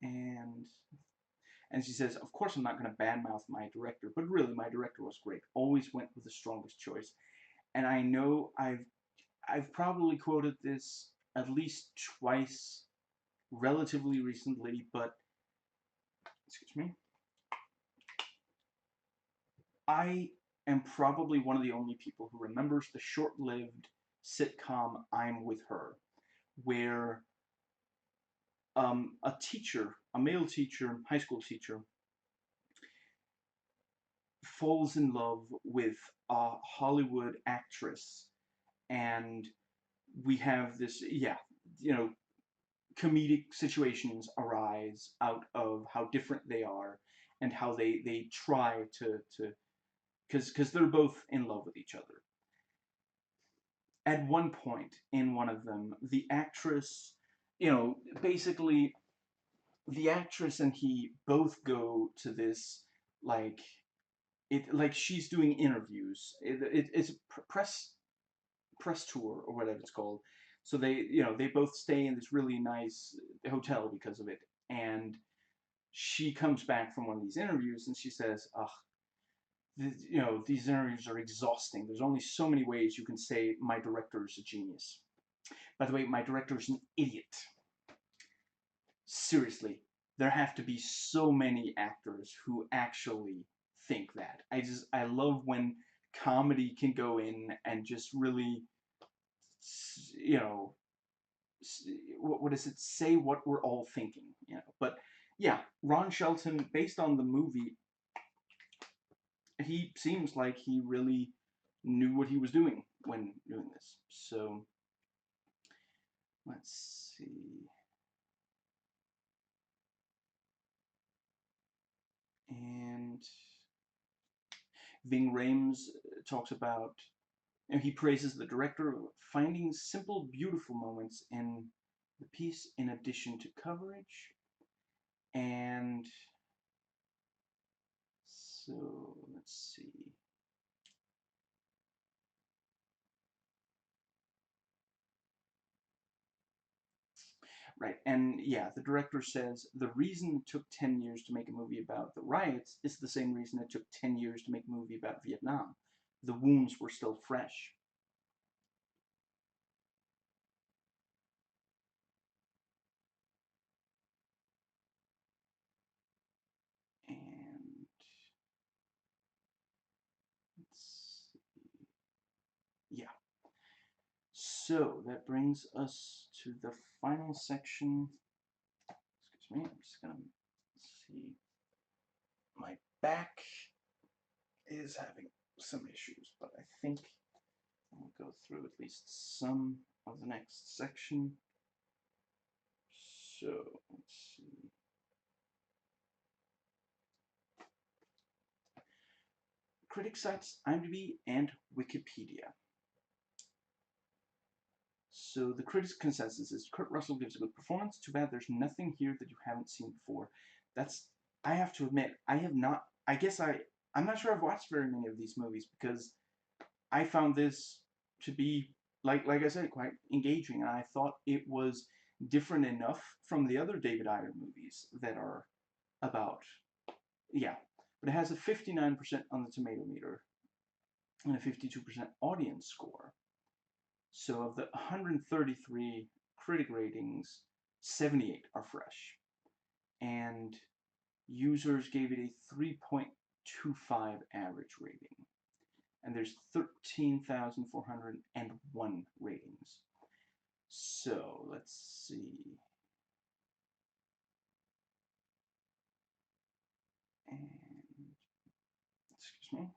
And she says, of course I'm not going to badmouth my director, but really my director was great. Always went with the strongest choice. And I know I've probably quoted this at least twice relatively recently, but excuse me, I am probably one of the only people who remembers the short-lived sitcom I'm With Her, where a teacher, a male teacher, high school teacher, falls in love with a Hollywood actress, and we have this, yeah, comedic situations arise out of how different they are and how they try to because they're both in love with each other. At one point in one of them, the actress, basically the actress and he both go to this, like, like she's doing interviews. It's a press tour or whatever it's called. So they both stay in this really nice hotel because of it. And she comes back from one of these interviews and she says, "Ugh, these interviews are exhausting. There's only so many ways you can say my director is a genius. By the way, my director is an idiot. Seriously, there have to be so many actors who actually think that. I love when comedy can go in and just really, you know, what does it say what we're all thinking, But yeah, Ron Shelton, based on the movie, he seems like he really knew what he was doing when doing this. So let's see. And Ving Rhames talks about, and he praises the director finding simple, beautiful moments in the piece in addition to coverage. And so let's see. Right, and yeah, the director says the reason it took 10 years to make a movie about the riots is the same reason it took 10 years to make a movie about Vietnam. The wounds were still fresh. And let's see. Yeah. So that brings us to the final section. Excuse me, I'm just gonna see. My back is having some issues, but I think I'll go through at least some of the next section. So let's see. Critic sites IMDb and Wikipedia. So the critics' consensus is Kurt Russell gives a good performance. Too bad there's nothing here that you haven't seen before. I have to admit, I have not, I'm not sure I've watched very many of these movies because I found this to be, like I said, quite engaging. And I thought it was different enough from the other David Ayer movies that are about, yeah. But it has a 59% on the tomato meter and a 52% audience score. So of the 133 critic ratings, 78 are fresh. And users gave it a 3.25 average rating. And there's 13,401 ratings. So let's see. And excuse me.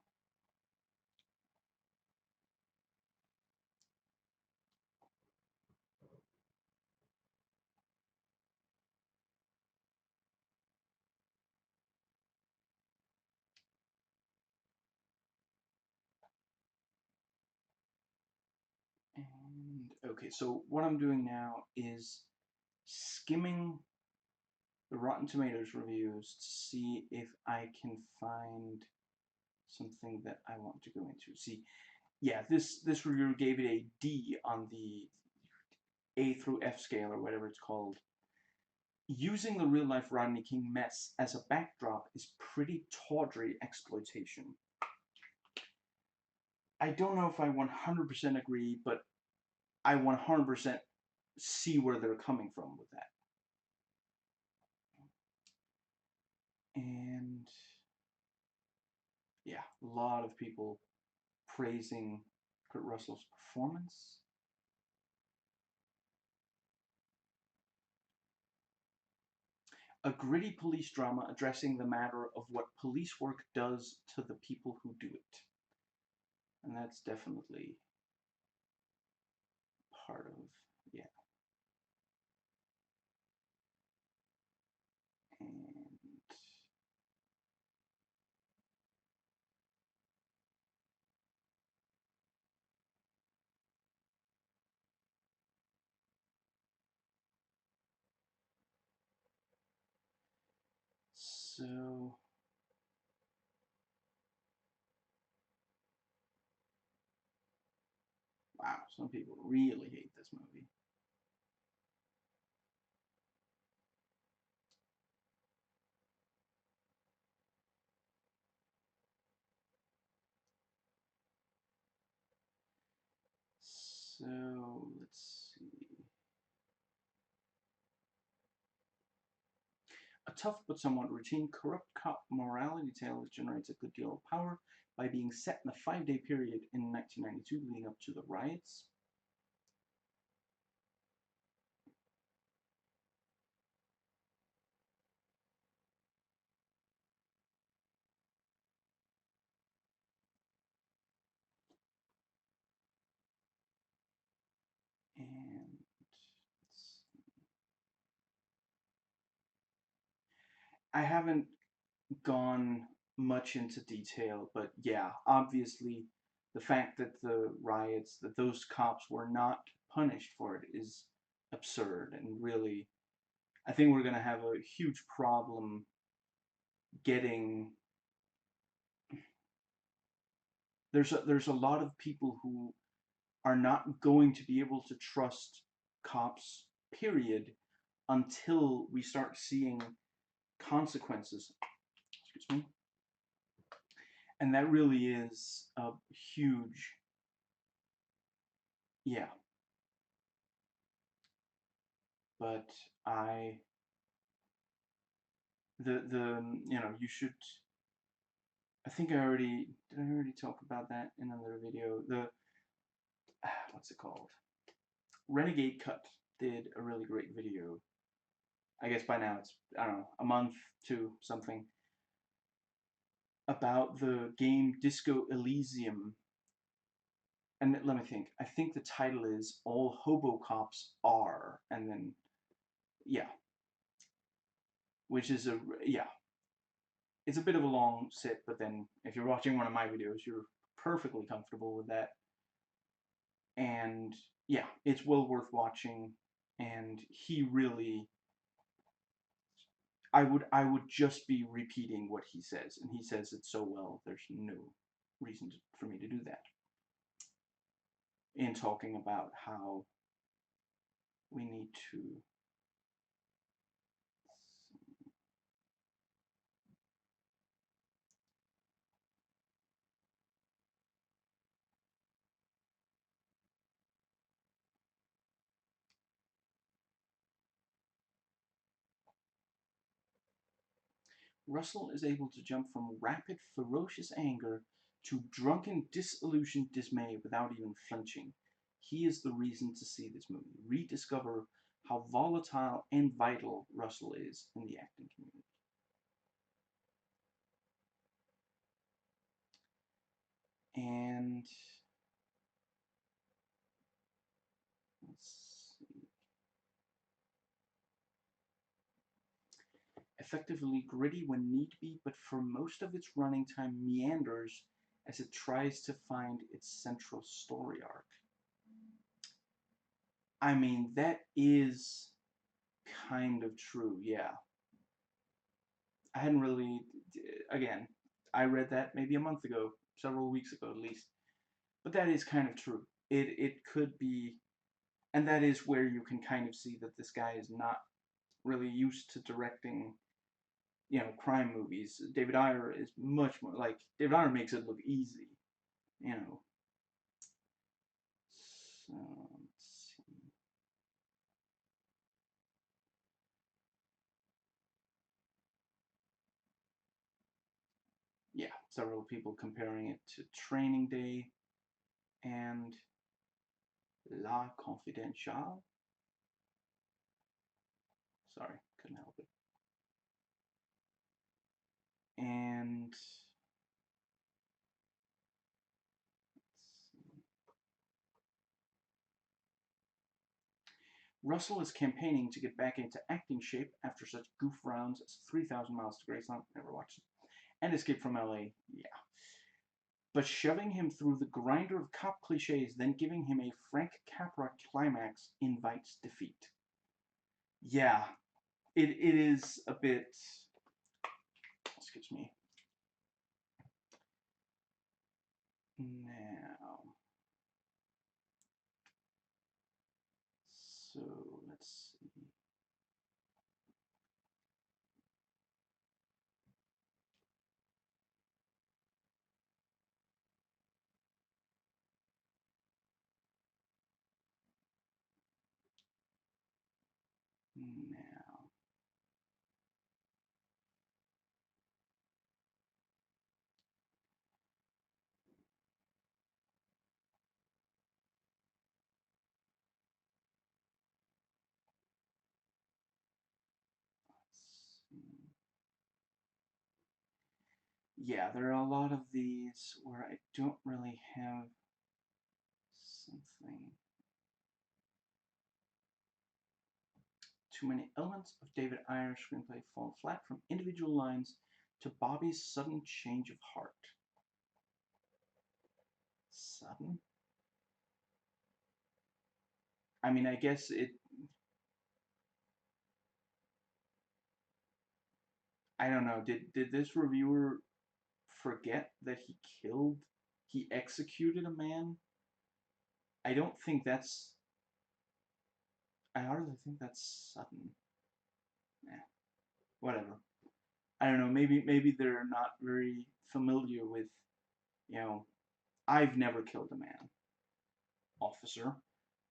And okay, so what I'm doing now is skimming the Rotten Tomatoes reviews to see if I can find something that I want to go into. See, yeah, this reviewer gave it a D on the A through F scale or whatever it's called. Using the real-life Rodney King mess as a backdrop is pretty tawdry exploitation. I don't know if I 100% agree, but I 100% see where they're coming from with that. And yeah, a lot of people praising Kurt Russell's performance. A gritty police drama addressing the matter of what police work does to the people who do it. And that's definitely part of, yeah. And so, wow, some people really hate this movie. So, let's see. A tough but somewhat routine, corrupt cop morality tale that generates a good deal of power by being set in a 5-day period in 1992 leading up to the riots. And I haven't gone much into detail, but yeah, obviously the fact that the riots, that those cops were not punished for it is absurd, and really, I think we're going to have a huge problem getting, there's a lot of people who are not going to be able to trust cops, period, until we start seeing consequences. Excuse me. And that really is a huge, yeah. But you should, I think did I already talk about that in another video? What's it called? Renegade Cut did a really great video. I guess by now it's, I don't know, a month to something, about the game Disco Elysium. And let me think. I think the title is All Hobo Cops Are, and then, yeah. Which is yeah. It's a bit of a long sit, but then if you're watching one of my videos, you're perfectly comfortable with that. And yeah, it's well worth watching. And he really, I would just be repeating what he says, and he says it so well. There's no reason for me to do that. In talking about how we need to. Russell is able to jump from rapid, ferocious anger to drunken, disillusioned dismay without even flinching. He is the reason to see this movie. Rediscover how volatile and vital Russell is in the acting community. And let's see. Effectively gritty when need be, but for most of its running time meanders as it tries to find its central story arc. I mean, that is kind of true, yeah. I hadn't really, again, I read that maybe a month ago, several weeks ago at least. But that is kind of true. It could be, and that is where you can kind of see that this guy is not really used to directing, crime movies. David Ayer is much more, like, David Ayer makes it look easy, you know. So, let's see. Yeah, several people comparing it to Training Day and La Confidentiale. Sorry, couldn't help it. And Russell is campaigning to get back into acting shape after such goof rounds as 3,000 Miles to Graceland, never watched it, and Escape from LA, yeah. But shoving him through the grinder of cop cliches, then giving him a Frank Capra climax invites defeat. Yeah, it is a bit, excuse me. Now, so let's see. Now, yeah, there are a lot of these where I don't really have something. Too many elements of David Ayer's screenplay fall flat, from individual lines to Bobby's sudden change of heart. Sudden? I mean, I guess it... I don't know. Did this reviewer forget that he executed a man? I don't think that's... I hardly think that's sudden. Eh, whatever. I don't know. Maybe they're not very familiar with, you know, I've never killed a man, officer,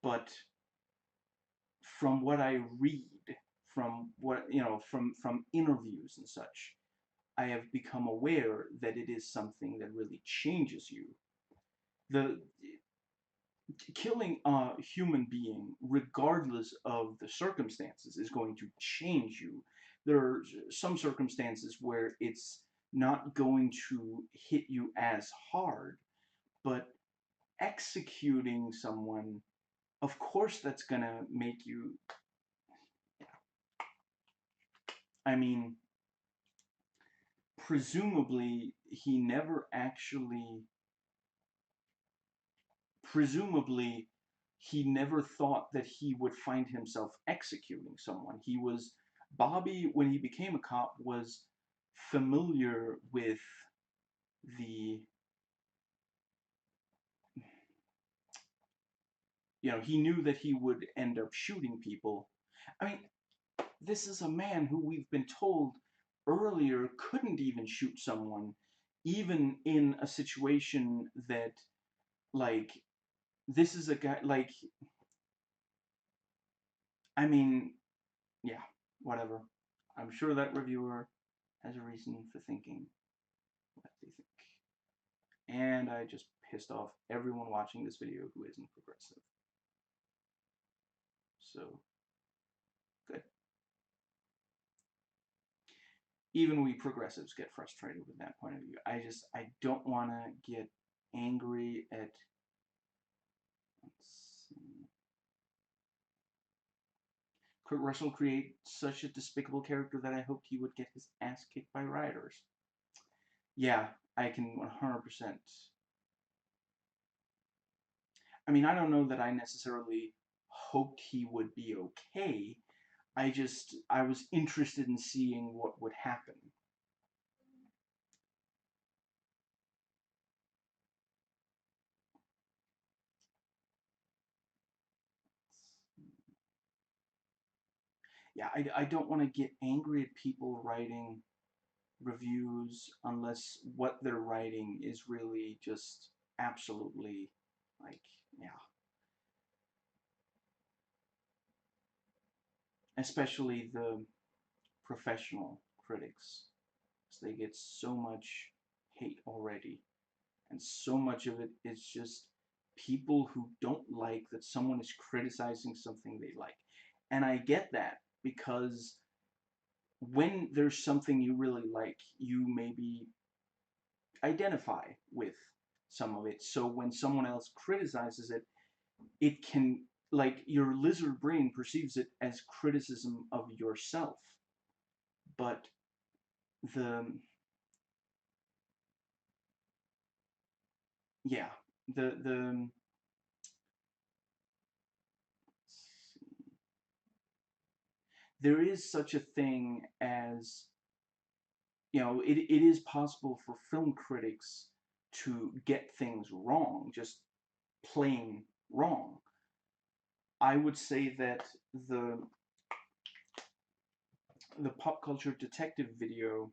but from what I read, from what from interviews and such, I have become aware that it is something that really changes you. The killing a human being, regardless of the circumstances, is going to change you. There are some circumstances where it's not going to hit you as hard, but executing someone, of course, that's gonna make you. I mean, presumably, he never actually. Presumably, he never thought that he would find himself executing someone. Bobby, when he became a cop, was familiar with the, he knew that he would end up shooting people. I mean, this is a man who we've been told earlier couldn't even shoot someone, even in a situation that, like, this is a guy, like, I mean, yeah, whatever. I'm sure that reviewer has a reason for thinking what they think. And I just pissed off everyone watching this video who isn't progressive. So, good. Even we progressives get frustrated with that point of view. I don't want to get angry at, let's see. Kurt Russell created such a despicable character that I hoped he would get his ass kicked by rioters. Yeah, I can 100%. I mean, I don't know that I necessarily hoped he would be okay. I was interested in seeing what would happen. Yeah, I don't want to get angry at people writing reviews unless what they're writing is really just absolutely, like, yeah. Especially the professional critics, because they get so much hate already, and so much of it is just people who don't like that someone is criticizing something they like. And I get that, because when there's something you really like, you maybe identify with some of it. So when someone else criticizes it, it can, like, your lizard brain perceives it as criticism of yourself. But the, yeah, the there is such a thing as, it is possible for film critics to get things wrong, just plain wrong. I would say that the the pop culture detective video.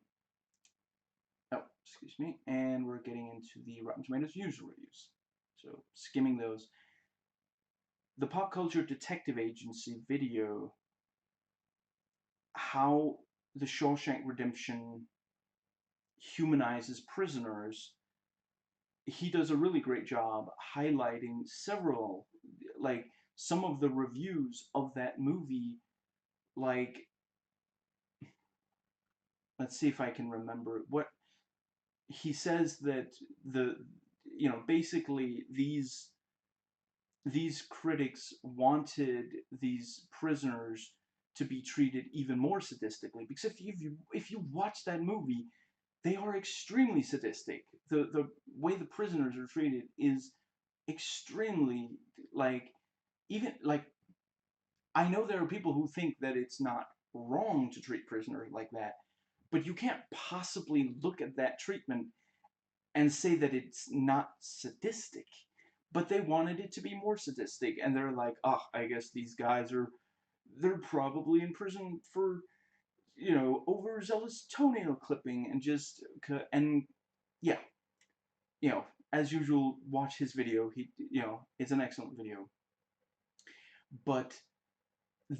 Oh, excuse me. And we're getting into the Rotten Tomatoes user reviews. So skimming those. The pop culture detective agency video, how the Shawshank Redemption humanizes prisoners. He does a really great job highlighting several, like, some of the reviews of that movie. Like, let's see if I can remember what he says, that the, basically these critics wanted these prisoners to be treated even more sadistically, because if you watch that movie, they are extremely sadistic. The way the prisoners are treated is extremely, like, even, like, I know there are people who think that it's not wrong to treat prisoners like that, but you can't possibly look at that treatment and say that it's not sadistic. But they wanted it to be more sadistic, and they're like, oh, I guess these guys they're probably in prison for, overzealous toenail clipping, and just, and yeah, as usual, watch his video. It's an excellent video. But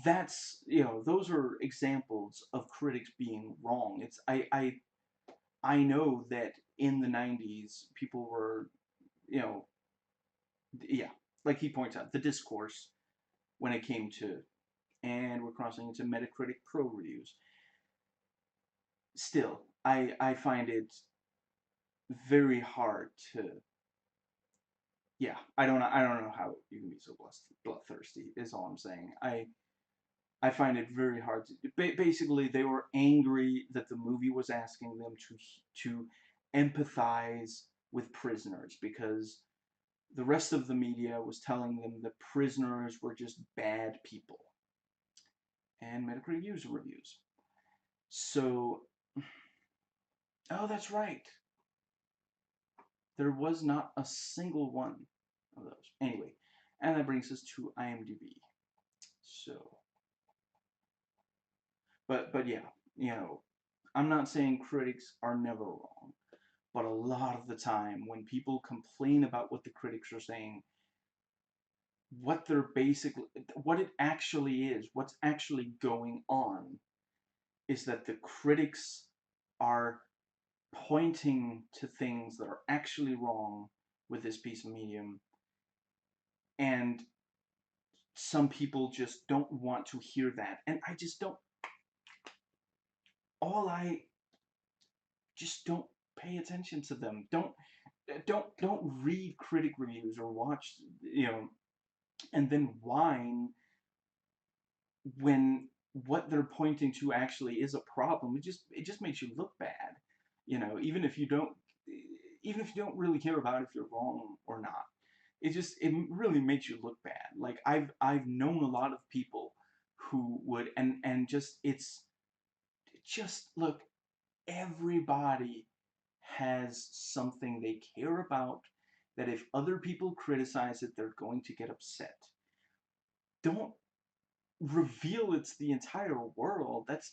that's, those are examples of critics being wrong. I know that in the 90s people were, yeah, like he points out, the discourse when it came to, and we're crossing into Metacritic Pro reviews. Still, I find it very hard to, yeah, I don't know how you can be so bloodthirsty, is all I'm saying. I find it very hard to, basically they were angry that the movie was asking them to empathize with prisoners, because the rest of the media was telling them that prisoners were just bad people. And Metacritic user reviews. So, oh, that's right. There was not a single one of those. Anyway, and that brings us to IMDb. So, but yeah, you know, I'm not saying critics are never wrong, but a lot of the time when people complain about what the critics are saying, what they're basically, what it actually is, what's actually going on, is that the critics are pointing to things that are actually wrong with this piece of medium, and some people just don't want to hear that, and I just don't, I just don't pay attention to them. Don't read critic reviews or watch, you know, and then whine when what they're pointing to actually is a problem. It just makes you look bad, you know, even if you don't really care about if you're wrong or not. It really makes you look bad. Like I've known a lot of people who would, and just just look, everybody has something they care about that if other people criticize it, they're going to get upset. Don't reveal it's the entire world. That's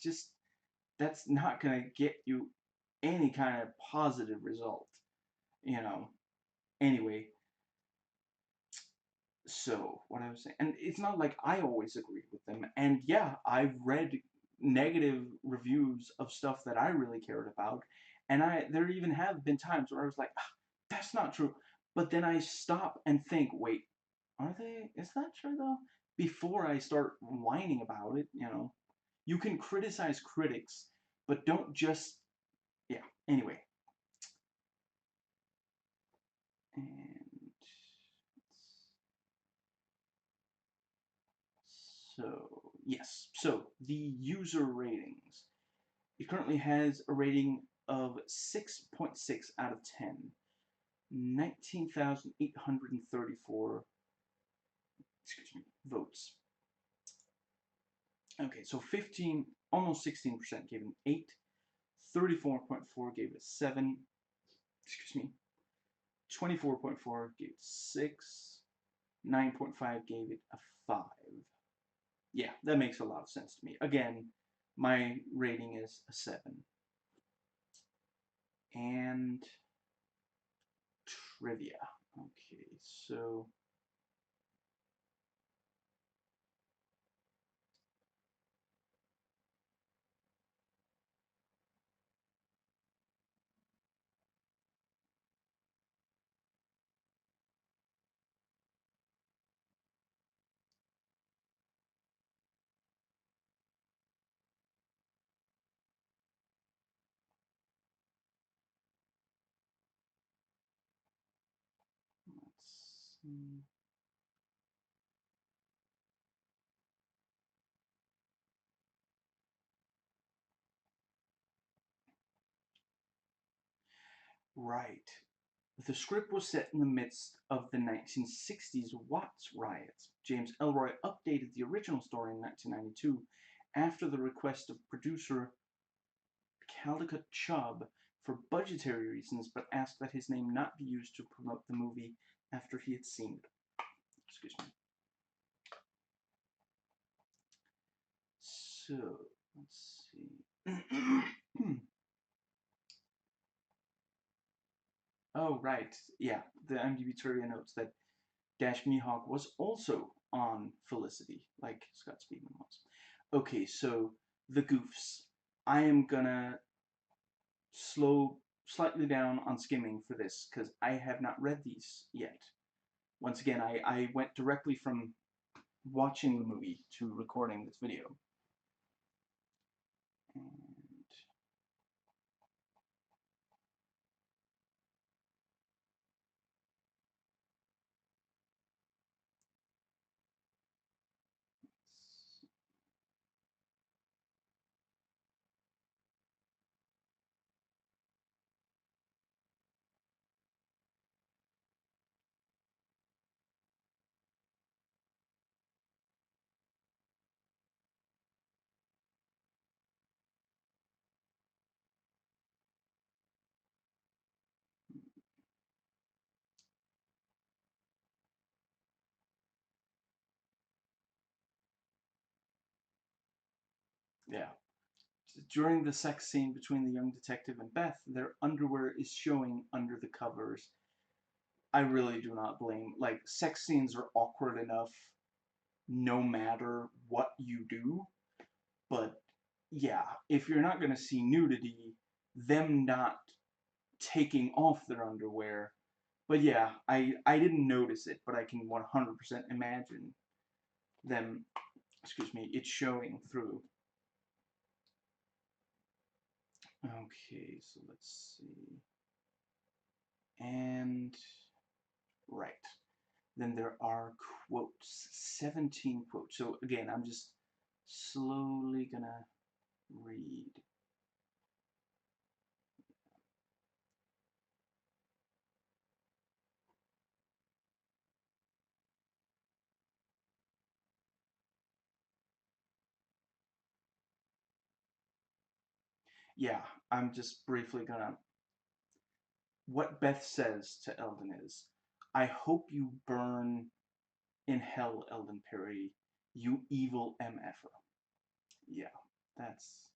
not going to get you any kind of positive result, you know. Anyway, so what I was saying, and it's not like I always agree with them. And yeah, I've read negative reviews of stuff that I really cared about, and there even have been times where I was like, ah, that's not true. But then I stop and think, wait, are they? Is that true though? Before I start whining about it, you know. You can criticize critics, but don't just, yeah. Anyway, and so yes, so the user ratings. It currently has a rating of 6.6 out of 10. 19,834, excuse me, votes. Okay, so 15, almost 16% gave it an 8, 34.4 gave it a 7, excuse me, 24.4 gave it a 6, 9.5 gave it a 5. Yeah, that makes a lot of sense to me. Again, my rating is a 7. And trivia. Okay, so let's see. Right. The script was set in the midst of the 1960s Watts riots. James Ellroy updated the original story in 1992 after the request of producer Caldecott Chubb for budgetary reasons, but asked that his name not be used to promote the movie after he had seen it. Excuse me. So, let's see. Oh, right. Yeah, the IMDb trivia notes that Dash Mihawk was also on Felicity, like Scott Speedman was. Okay, so the goofs. I am gonna slow slightly down on skimming for this because I have not read these yet. Once again, I went directly from watching the movie to recording this video. And yeah. During the sex scene between the young detective and Beth, their underwear is showing under the covers. I really do not blame. Like, sex scenes are awkward enough no matter what you do. But yeah, if you're not going to see nudity, them not taking off their underwear. But yeah, I didn't notice it, but I can 100% imagine them, excuse me, it's showing through. Okay, so let's see. And, right. Then there are quotes, 17 quotes. So again, I'm just slowly gonna read. Yeah, I'm just briefly gonna. What Beth says to Eldon is, I hope you burn in hell, Eldon Perry, you evil MFer. Yeah, that's.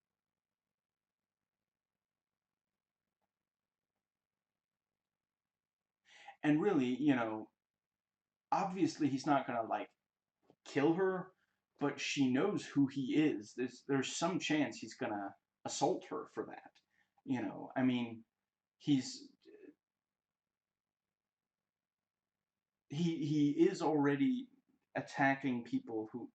And really, obviously he's not gonna, like, kill her, but she knows who he is. There's some chance he's gonna assault her for that. I mean, he's he is already attacking people who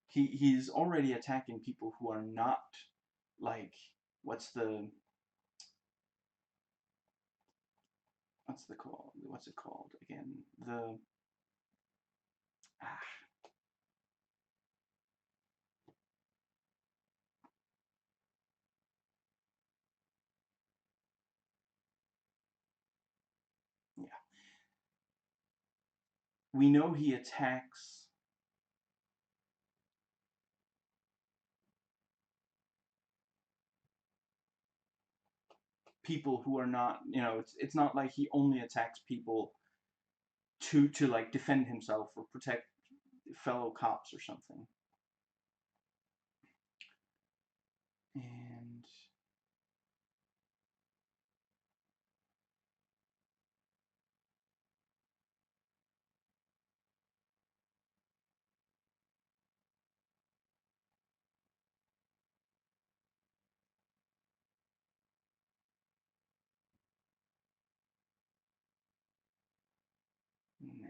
he's already attacking people who are not, like, what's the what's it called again, the ah, yeah, we know he attacks people who are not, it's not like he only attacks people to like defend himself or protect fellow cops or something. And now,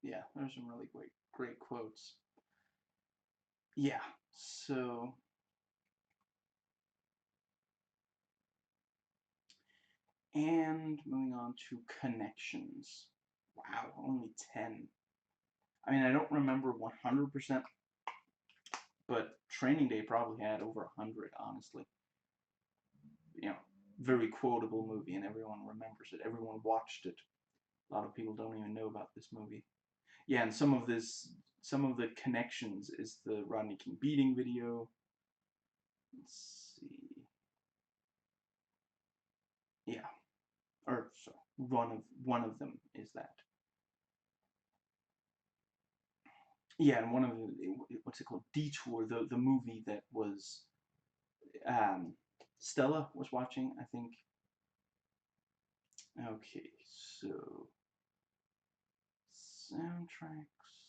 Yeah, there's some really great quotes. Yeah, so and moving on to connections. Wow, only 10. I mean, I don't remember 100%, but Training Day probably had over 100, honestly. You know, very quotable movie, and everyone remembers it. Everyone watched it. A lot of people don't even know about this movie. Yeah, and some of the connections is the Rodney King beating video. Let's see. Yeah, or sorry, one of them is that. Yeah, and one of the what's it called? Detour, the movie that was um, Stella was watching, I think. Okay, so soundtracks.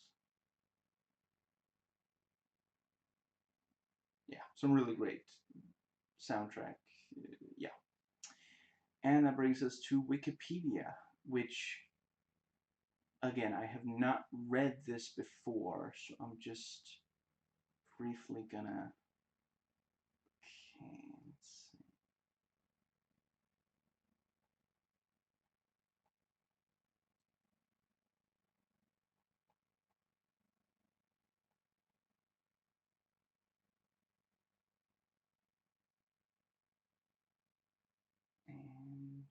Yeah, some really great soundtrack. Yeah, and that brings us to Wikipedia, which again I have not read this before, so I'm just briefly gonna. Okay, let's see. And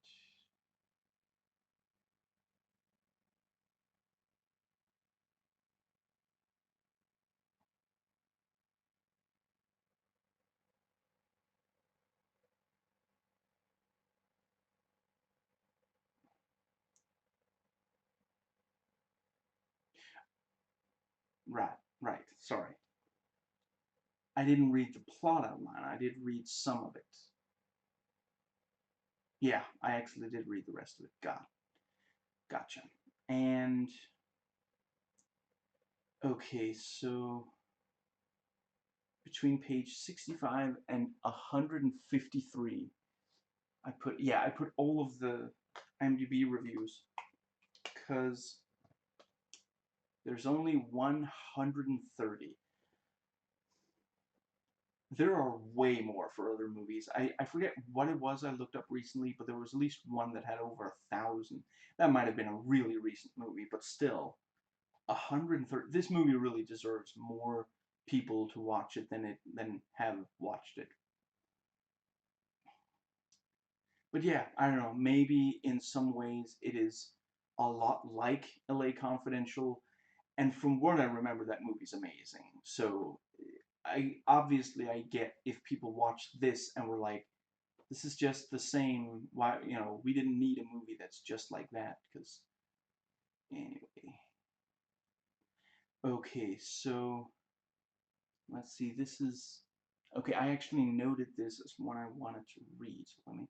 right, right. Sorry, I didn't read the plot outline. I did read some of it. Yeah, I actually did read the rest of it. Gotcha. And okay, so between page 65 and 153, I put all of the IMDb reviews because there's only 130. There are way more for other movies. I forget what it was I looked up recently, but there was at least one that had over 1,000. That might have been a really recent movie, but still, 130. This movie really deserves more people to watch it than have watched it. But yeah, I don't know. Maybe in some ways it is a lot like L.A. Confidential, and from what I remember, that movie's amazing. So I get if people watch this and were like, this is just the same. Why, we didn't need a movie that's just like that. Because anyway, okay, so let's see. This is okay. I actually noted this as one I wanted to read. So let me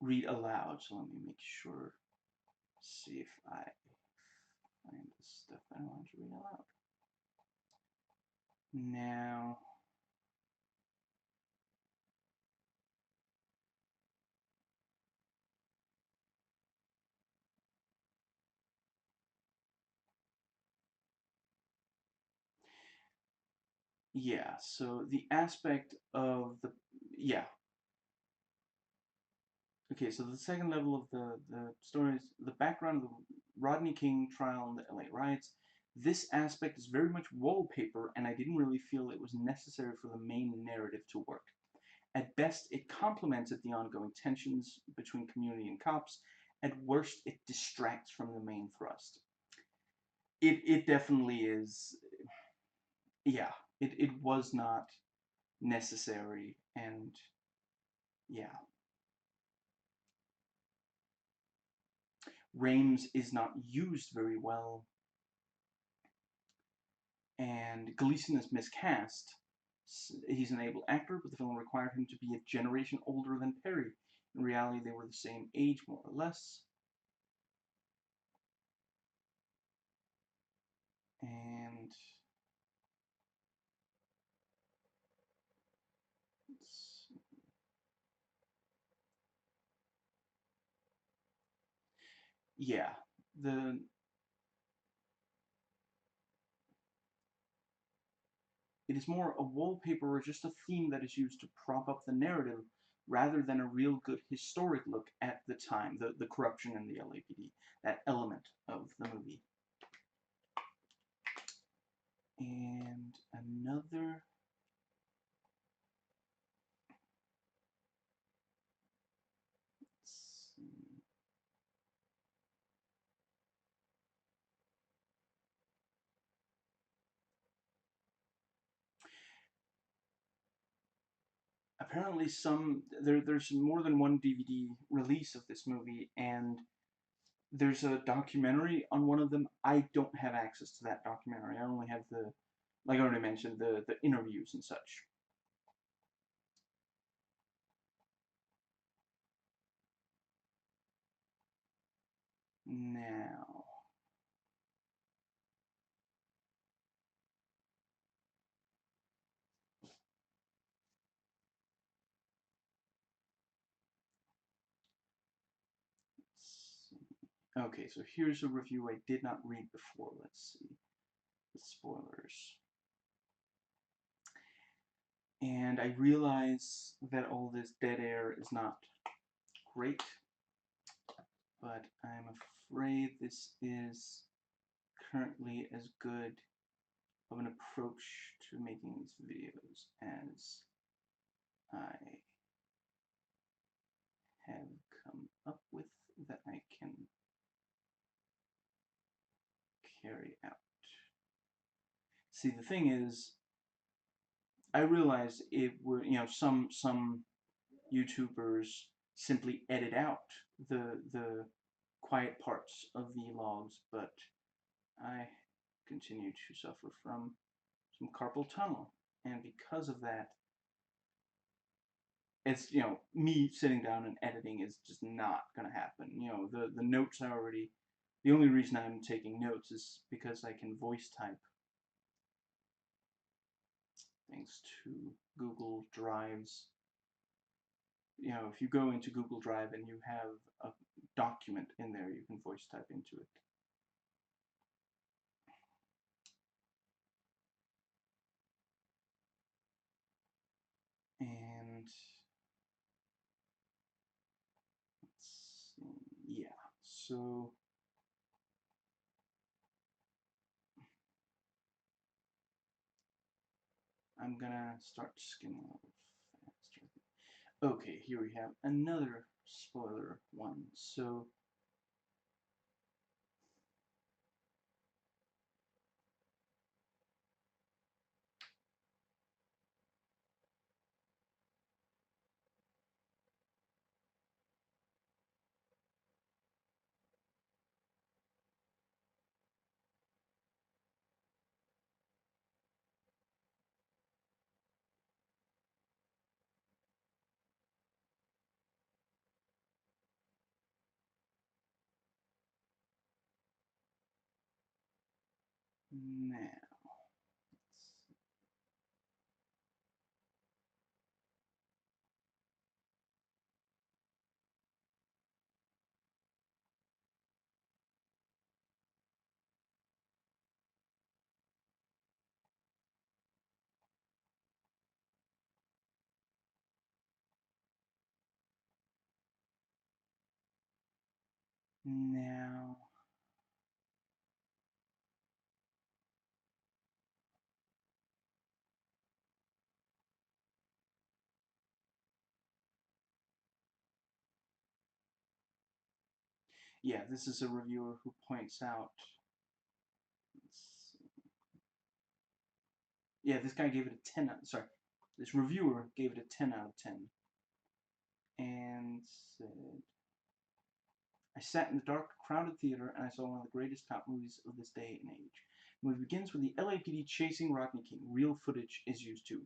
read aloud. So let me make sure. See if I find the stuff I want to read aloud. Now, yeah, so the aspect of the, yeah, okay, so the second level of the story is the background of the Rodney King trial and the LA riots. This aspect is very much wallpaper, and I didn't really feel it was necessary for the main narrative to work. At best, it complemented the ongoing tensions between community and cops. At worst, it distracts from the main thrust. It definitely is. Yeah, it was not necessary, and yeah, Rames is not used very well, and Gleason is miscast. He's an able actor, but the film required him to be a generation older than Perry. In reality, they were the same age, more or less. And yeah, the It is more a wallpaper or just a theme that is used to prop up the narrative rather than a real good historic look at the time, the corruption in the LAPD, that element of the movie. And another... Let's see. Apparently there's more than one DVD release of this movie, and there's a documentary on one of them. I don't have access to that documentary. I only have the, like I already mentioned, the interviews and such. Now, okay, so here's a review I did not read before. Let's see. The spoilers. And I realize that all this dead air is not great, but I'm afraid this is currently as good of an approach to making these videos as I have come up with that I can carry out. See, the thing is, I realize it would, some YouTubers simply edit out the quiet parts of the logs, but I continue to suffer from some carpal tunnel, and because of that, it's, me sitting down and editing is just not gonna happen. The notes I already, the only reason I'm taking notes is because I can voice type thanks to Google Drive's. If you go into Google Drive and you have a document in there, you can voice type into it. And let's see, yeah, so I'm gonna start skimming a little faster. Okay, here we have another spoiler one. So now yeah, this is a reviewer who points out, yeah, this guy gave it a 10 out, sorry, this reviewer gave it a 10 out of 10, and said, I sat in the dark, crowded theater, and I saw one of the greatest cop movies of this day and age. The movie begins with the LAPD chasing Rodney King. Real footage is used too.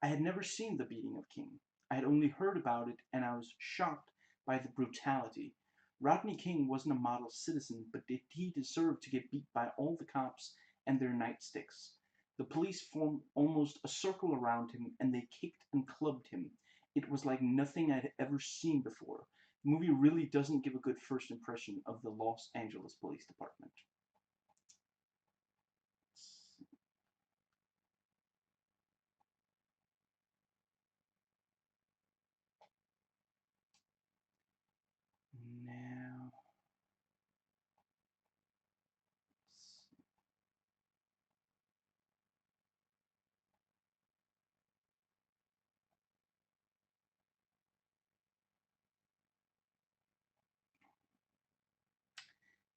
I had never seen the beating of King. I had only heard about it, and I was shocked by the brutality. Rodney King wasn't a model citizen, but he deserved to get beat by all the cops and their nightsticks. The police formed almost a circle around him, and they kicked and clubbed him. It was like nothing I'd ever seen before. The movie really doesn't give a good first impression of the Los Angeles Police Department.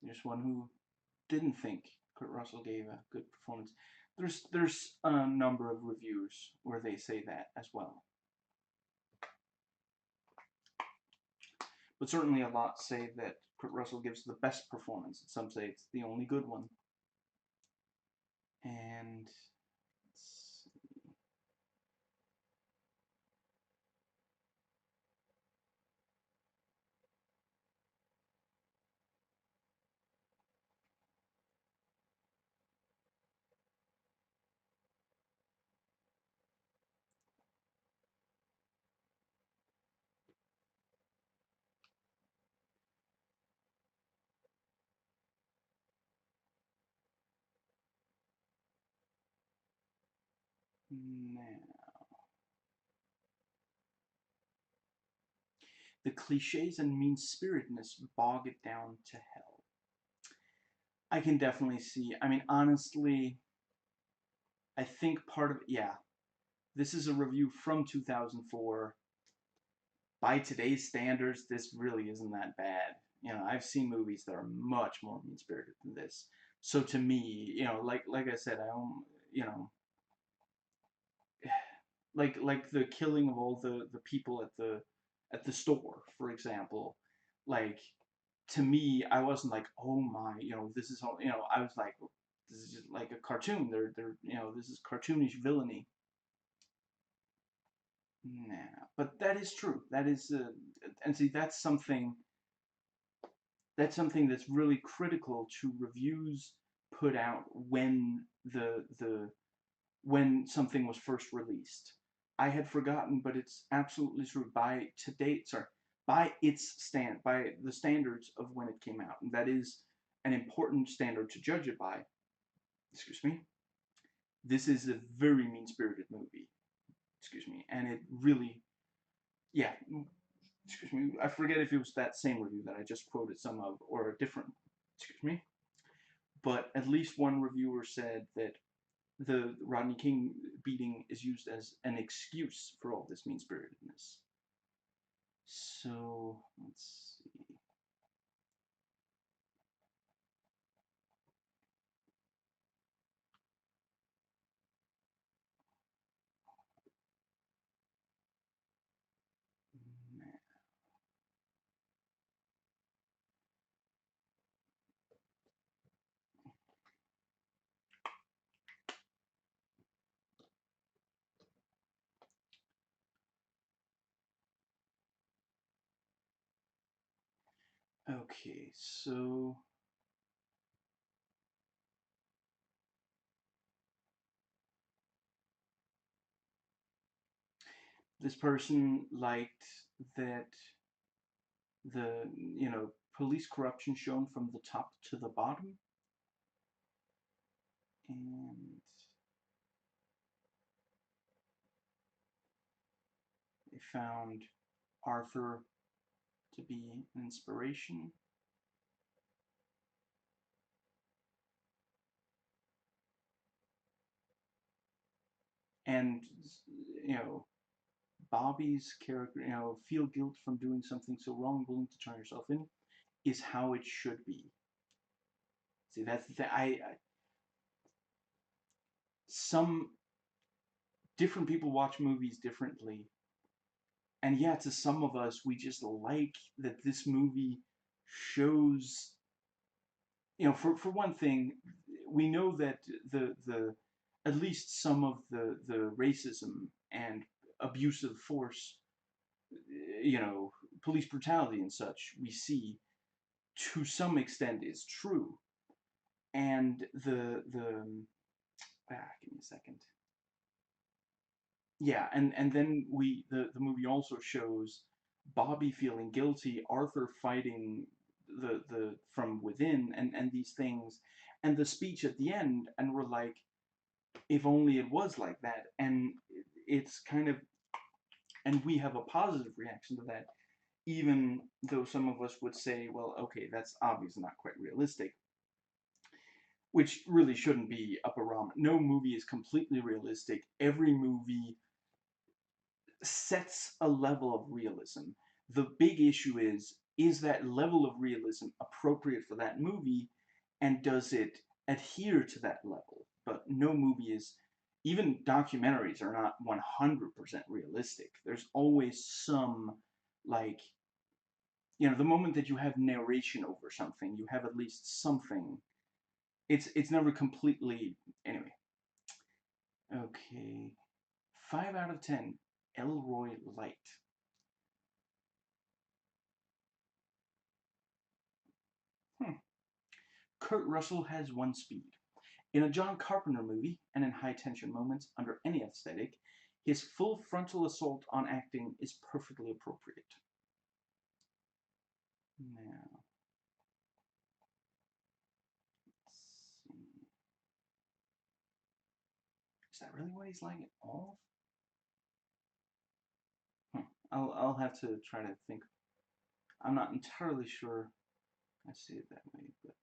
There's one who didn't think Kurt Russell gave a good performance. There's a number of reviewers where they say that as well. But certainly a lot say that Kurt Russell gives the best performance. Some say it's the only good one. And let's see. Now, the cliches and mean-spiritedness bog it down to hell. I can definitely see. I mean, honestly, I think part of yeah, this is a review from 2004. By today's standards, this really isn't that bad. You know, I've seen movies that are much more mean-spirited than this. So to me, you know, like I said, you know, like the killing of all the people at the store, for example, like to me, I wasn't like, oh my, you know, this is all, you know, I was like, this is just like a cartoon. They're, you know, this is cartoonish villainy. Nah, but that is true. That is, and see, that's something that's really critical to reviews put out when when something was first released. I had forgotten, but it's absolutely true. By by the standards of when it came out, and that is an important standard to judge it by. Excuse me. This is a very mean-spirited movie. Excuse me, and it really, yeah. Excuse me. I forget if it was that same review that I just quoted some of, or a different. Excuse me. But at least one reviewer said that the Rodney King beating is used as an excuse for all this mean-spiritedness. So, let's see. Okay, so this person liked that the, you know, police corruption shown from the top to the bottom, and they found Arthur to be an inspiration, and, you know, Bobby's character, you know, feel guilt from doing something so wrong, willing to turn yourself in, is how it should be. See, that's the thing. Some different people watch movies differently, and yeah, to some of us, we just like that this movie shows. You know, for one thing, we know that the at least some of the racism and abusive force, you know, police brutality and such we see to some extent is true, and give me a second. Yeah, and then the movie also shows Bobby feeling guilty, Arthur fighting the from within, and these things, and the speech at the end, and we're like, if only it was like that, and it's kind of, and we have a positive reaction to that, even though some of us would say, well, okay, that's obviously not quite realistic, which really shouldn't be a barometer. No movie is completely realistic. Every movie sets a level of realism. The big issue is is that level of realism appropriate for that movie, and does it adhere to that level? But no movie is, even documentaries are not 100% realistic. There's always some, like, the moment that you have narration over something, you have at least something. It's never completely, anyway. Okay, 5 out of 10, Elroy Light. Kurt Russell has one speed. In a John Carpenter movie, and in high-tension moments under any aesthetic, his full frontal assault on acting is perfectly appropriate. Now, let's see. Is that really what he's like at all? I'll have to try to think. I'm not entirely sure I see it that way, but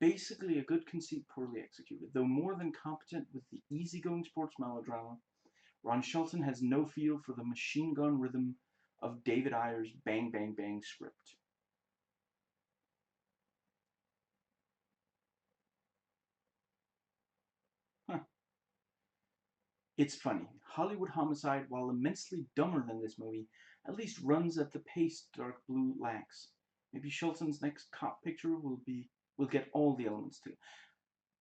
basically a good conceit poorly executed. Though more than competent with the easygoing sports melodrama, Ron Shelton has no feel for the machine gun rhythm of David Ayer's Bang Bang Bang script. Huh. It's funny. Hollywood Homicide, while immensely dumber than this movie, at least runs at the pace Dark Blue lacks. Maybe Shelton's next cop picture will get all the elements too.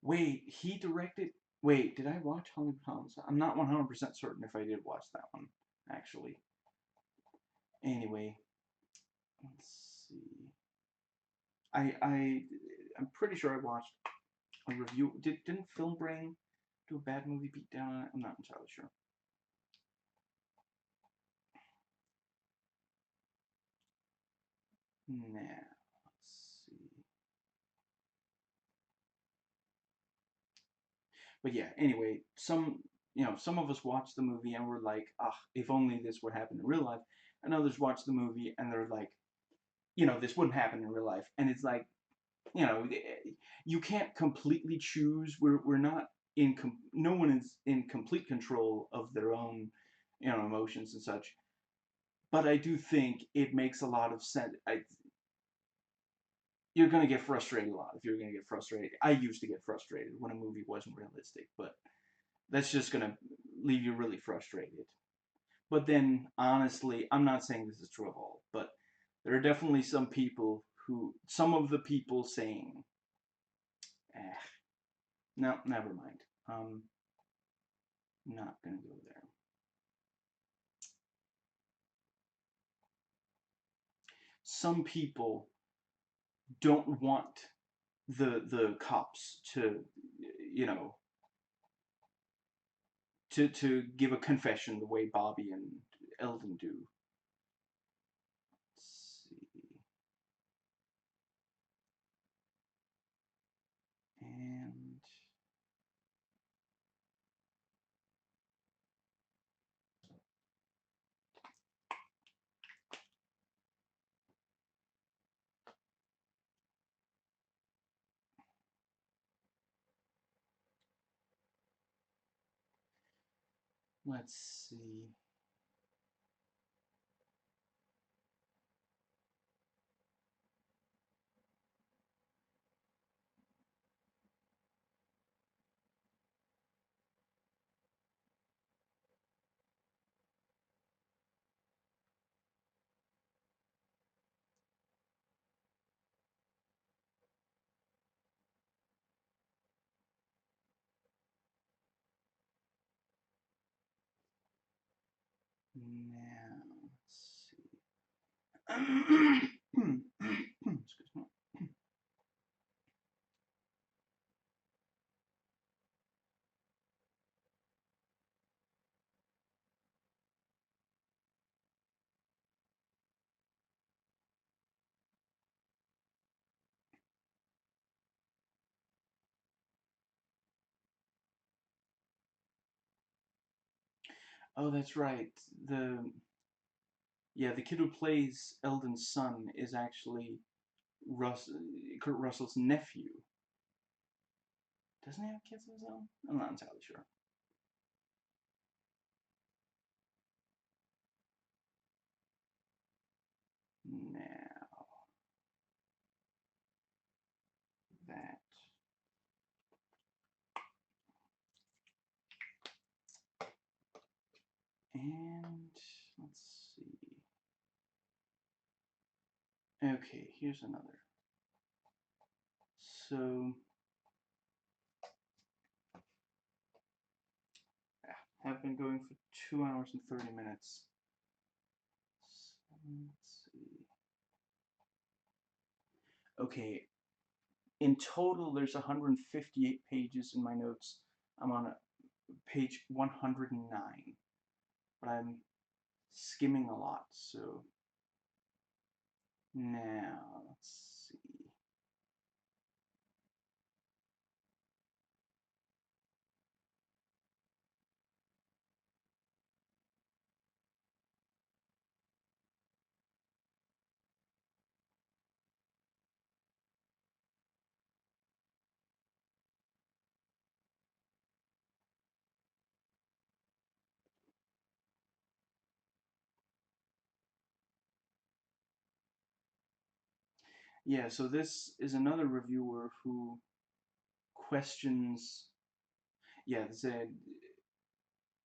Wait, he directed. Wait, did I watch Hollywood Homicide? I'm not 100% certain if I did watch that one, actually. Anyway, let's see. I'm pretty sure I watched a review. Didn't Film Brain do a bad movie beat down on it? I'm not entirely sure. Now, let's see. But yeah, anyway, some of us watch the movie and we're like, ah, if only this would happen in real life. And others watch the movie and they're like, this wouldn't happen in real life. And it's like, you can't completely choose. We're not no one is in complete control of their own, emotions and such. But I do think it makes a lot of sense. You're gonna get frustrated a lot if you're gonna get frustrated. I used to get frustrated when a movie wasn't realistic, but that's just gonna leave you really frustrated. But then, honestly, I'm not saying this is true of all, but there are definitely some of the people saying, eh, no, never mind. Not gonna go there. Some people don't want the cops to, you know, to give a confession the way Bobby and Eldon do. Let's see. And let's see. Now, let's see. Excuse me. Oh, that's right. The kid who plays Eldon's son is actually Kurt Russell's nephew. Doesn't he have kids of his own? I'm not entirely sure. Now that and let's see. Okay, here's another. So have been going for 2 hours and 30 minutes. So, let's see. Okay, in total there's 158 pages in my notes. I'm on page 109, but I'm skimming a lot, so now let's see. Yeah, so this is another reviewer who questions, yeah, said,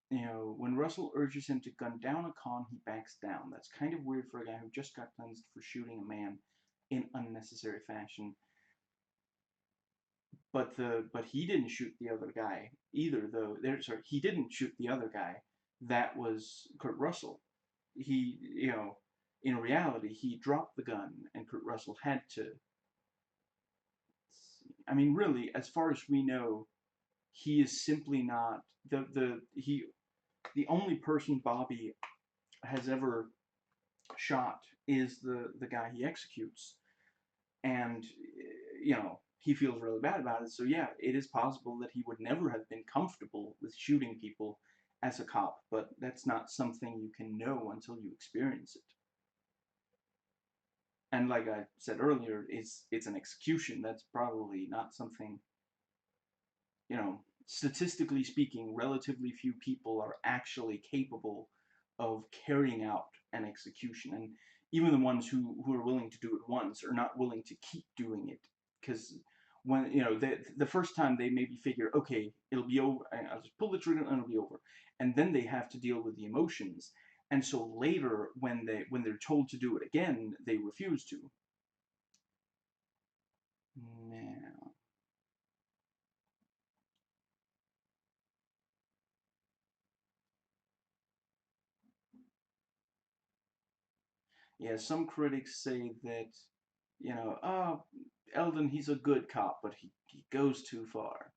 you know, when Russell urges him to gun down a con, he backs down. That's kind of weird for a guy who just got cleansed for shooting a man in unnecessary fashion. But he didn't shoot the other guy either, though. Sorry, he didn't shoot the other guy. That was Kurt Russell. He, you know, in reality, he dropped the gun, and Kurt Russell had to. I mean, really, as far as we know, he is simply not the only person Bobby has ever shot is the guy he executes, and you know, he feels really bad about it. So yeah, it is possible that he would never have been comfortable with shooting people as a cop, but that's not something you can know until you experience it. And like I said earlier, it's an execution. That's probably not something, you know, statistically speaking, relatively few people are actually capable of carrying out an execution. And even the ones who are willing to do it once are not willing to keep doing it. Because when, you know, the first time they maybe figure, okay, it'll be over, I'll just pull the trigger and it'll be over. And then they have to deal with the emotions. And so later, when they're told to do it again, they refuse to. Now, yeah, some critics say that, you know, oh, Eldon, he's a good cop, but he goes too far.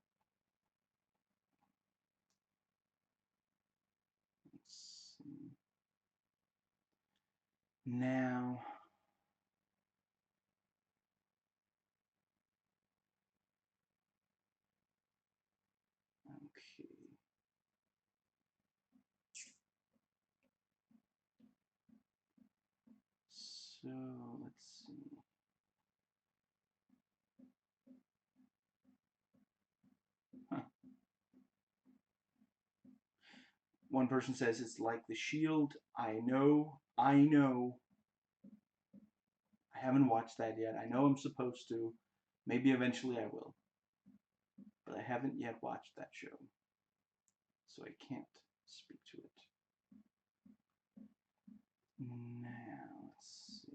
Let's see. Now, okay. So, let's see. Huh. One person says it's like The Shield. I know. I haven't watched that yet. I know I'm supposed to. Maybe eventually I will. But I haven't yet watched that show. So I can't speak to it. Now, let's see.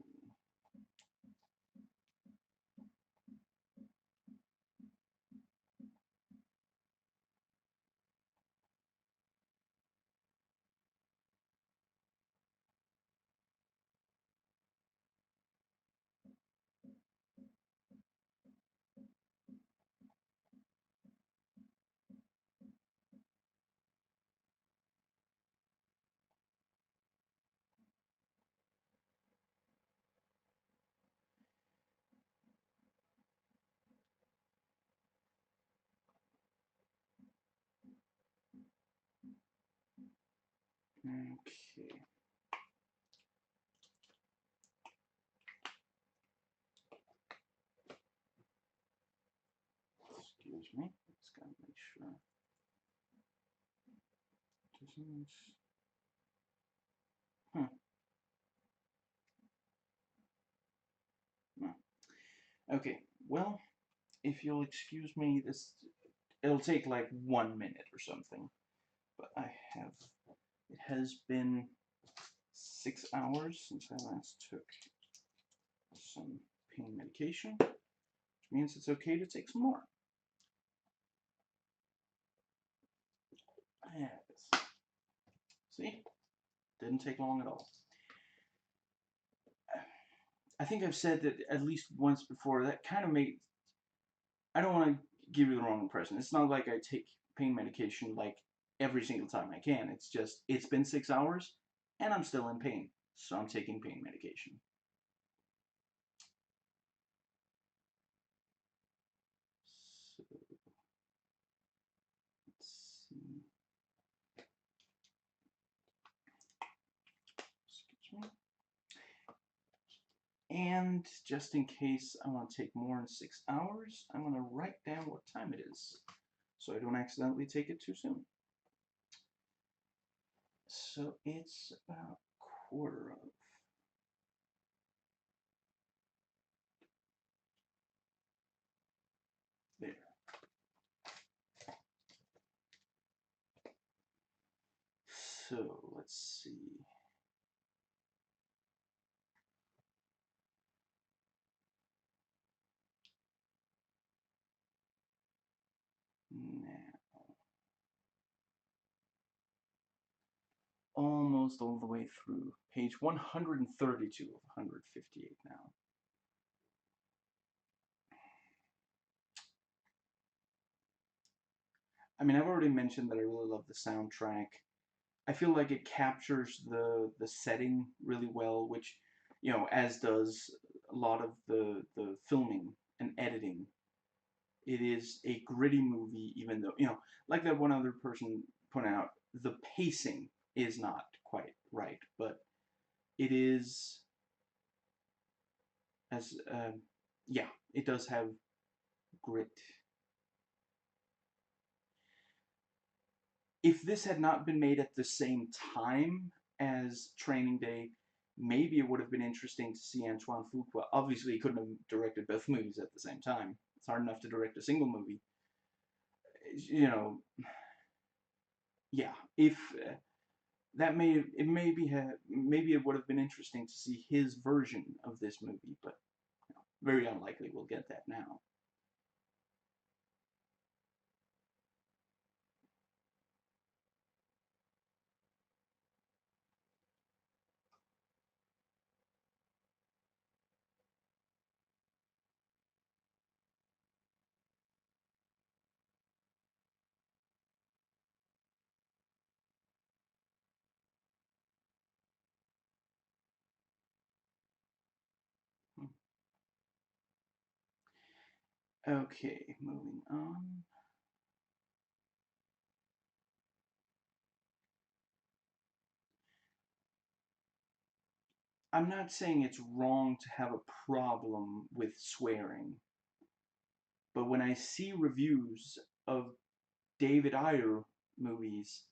Okay. Excuse me. Just gotta make sure. Doesn't. Huh. Okay, well, if you'll excuse me, it'll take like 1 minute or something. But it has been 6 hours since I last took some pain medication, which means it's okay to take some more. Yes. See? Didn't take long at all. I think I've said that at least once before. That kind of made... I don't want to give you the wrong impression. It's not like I take pain medication like every single time I can. It's just, it's been 6 hours and I'm still in pain. So I'm taking pain medication. So, let's see. Excuse me. And just in case I want to take more than 6 hours, I'm going to write down what time it is so I don't accidentally take it too soon. So it's about quarter of. There. So let's see. Now, almost all the way through. Page 132 of 158 now. I mean, I've already mentioned that I really love the soundtrack. I feel like it captures the setting really well, which, you know, as does a lot of the filming and editing. It is a gritty movie, even though, you know, like that one other person pointed out, the pacing is not quite right, but it is as yeah, it does have grit. If this had not been made at the same time as Training Day, maybe it would have been interesting to see Antoine Fuqua. Obviously, he couldn't have directed both movies at the same time. It's hard enough to direct a single movie. You know, yeah. If that may it maybe have maybe it would have been interesting to see his version of this movie, but you know, very unlikely we'll get that now. Okay, moving on. I'm not saying it's wrong to have a problem with swearing, but when I see reviews of David Ayer movies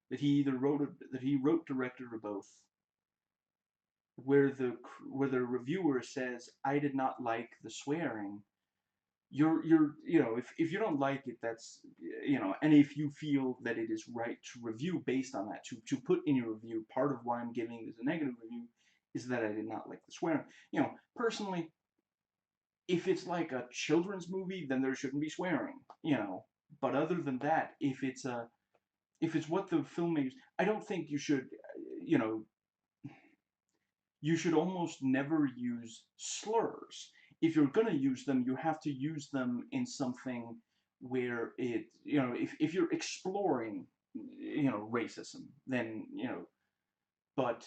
that he wrote, directed, or both, where the reviewer says I did not like the swearing, you're you know, if you don't like it, that's, you know, and if you feel that it is right to review based on that, to put in your review, part of why I'm giving this a negative review is that I did not like the swearing. You know, personally, if it's like a children's movie, then there shouldn't be swearing, you know. But other than that, if it's what the filmmakers, I don't think you should, you know, you should almost never use slurs. If you're gonna use them, you have to use them in something where it, you know, if you're exploring, you know, racism, then, you know, but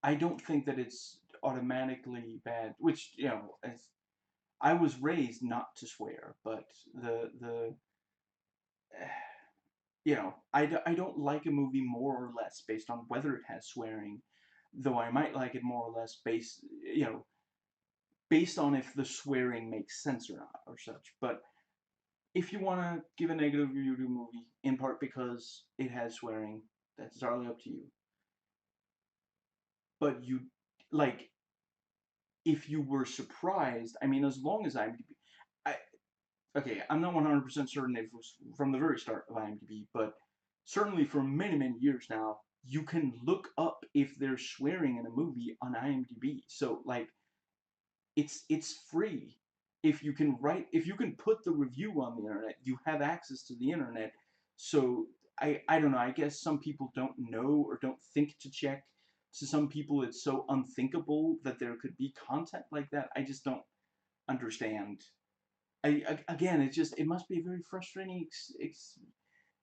I don't think that it's automatically bad, which, you know, as I was raised not to swear, but the you know, I don't like a movie more or less based on whether it has swearing, though I might like it more or less based, you know, based on if the swearing makes sense or not, or such. But if you want to give a negative review to a movie, in part because it has swearing, that's entirely up to you. But you, like, if you were surprised, I mean, as long as IMDb, I, okay, I'm not 100% certain if it was from the very start of IMDb, but certainly for many, many years now, you can look up if there's swearing in a movie on IMDb. So, like, it's free. If you can put the review on the internet, you have access to the internet. So I don't know, I guess some people don't know or don't think to check. To some people it's so unthinkable that there could be content like that. I just don't understand. Again, it must be a very frustrating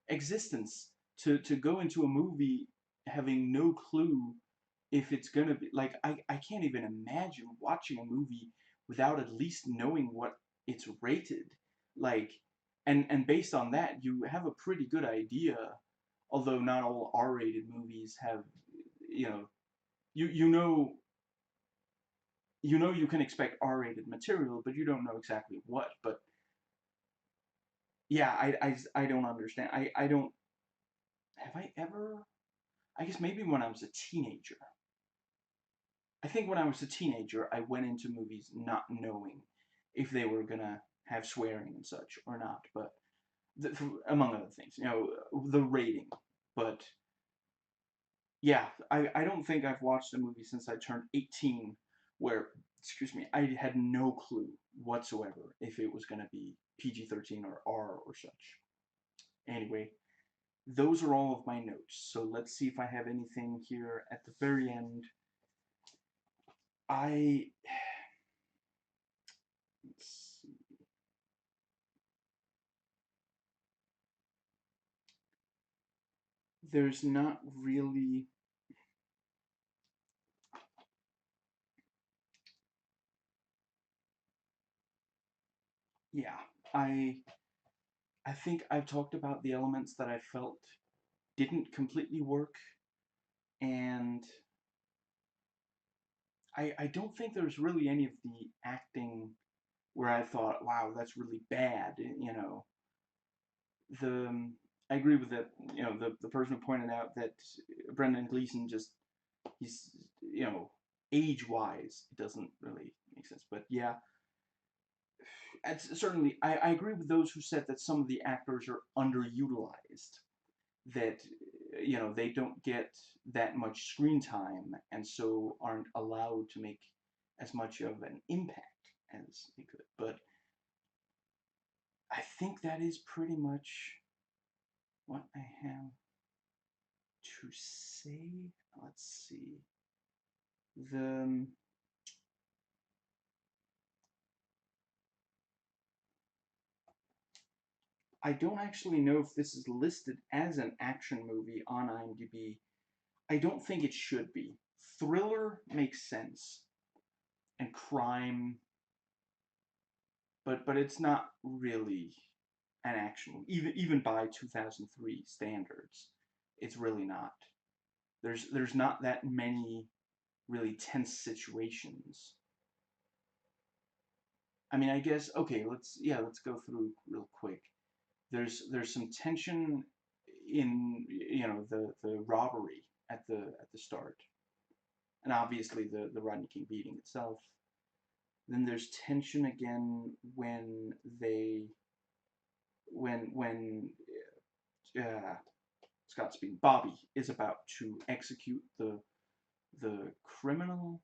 existence to go into a movie having no clue if it's gonna be like I can't even imagine watching a movie without at least knowing what it's rated. Like and based on that you have a pretty good idea, although not all R-rated movies have, you know, you you know you can expect R-rated material, but you don't know exactly what. But yeah, I don't understand. I don't have I ever I guess maybe when I was a teenager. I think when I was a teenager, I went into movies not knowing if they were gonna have swearing and such or not, but among other things, you know, the rating. But yeah, I don't think I've watched a movie since I turned 18 where, excuse me, I had no clue whatsoever if it was gonna be PG-13 or R or such. Anyway, those are all of my notes. So let's see if I have anything here at the very end. I let's see. There's not really, yeah, I I think I've talked about the elements that I felt didn't completely work, and I don't think there's really any of the acting where I thought, wow, that's really bad, you know. I agree with that, you know, the person who pointed out that Brendan Gleeson just, he's, you know, age-wise, it doesn't really make sense, but yeah, certainly, I agree with those who said that some of the actors are underutilized, that you know they don't get that much screen time and so aren't allowed to make as much of an impact as they could. But I think that is pretty much what I have to say. Let's see. The I don't actually know if this is listed as an action movie on IMDb. I don't think it should be. Thriller makes sense, and crime, but it's not really an action movie. Even by 2003 standards, it's really not. There's not that many really tense situations. I mean, I guess okay. Let's go through real quick. There's some tension in, you know, the robbery at the start, and obviously the Rodney King beating itself. Then there's tension again when they when uh, Scott Speed Bobby is about to execute the criminal.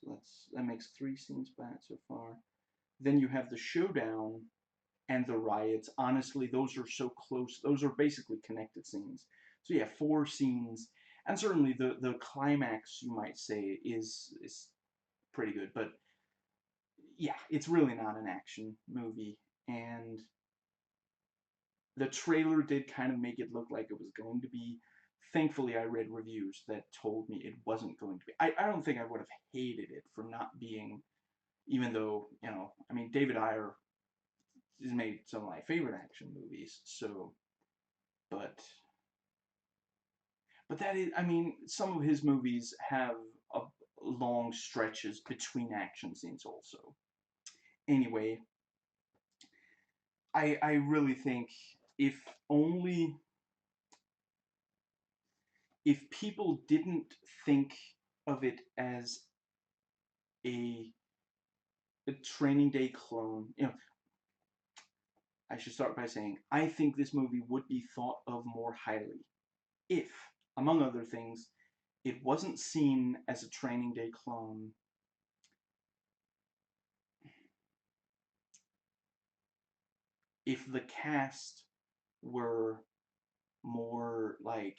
So that makes 3 scenes back so far. Then you have the showdown and the riots. Honestly, those are so close. Those are basically connected scenes. So yeah, 4 scenes, and certainly the climax, you might say, is pretty good. But yeah, it's really not an action movie, and the trailer did kind of make it look like it was going to be. Thankfully, I read reviews that told me it wasn't going to be. I don't think I would have hated it for not being, even though, you know, I mean, David Ayer has made some of my favorite action movies, so, but, that is, I mean, some of his movies have a, long stretches between action scenes also. Anyway, I really think if only if people didn't think of it as a Training Day clone. I should start by saying I think this movie would be thought of more highly if, among other things, it wasn't seen as a Training Day clone. If the cast were more like,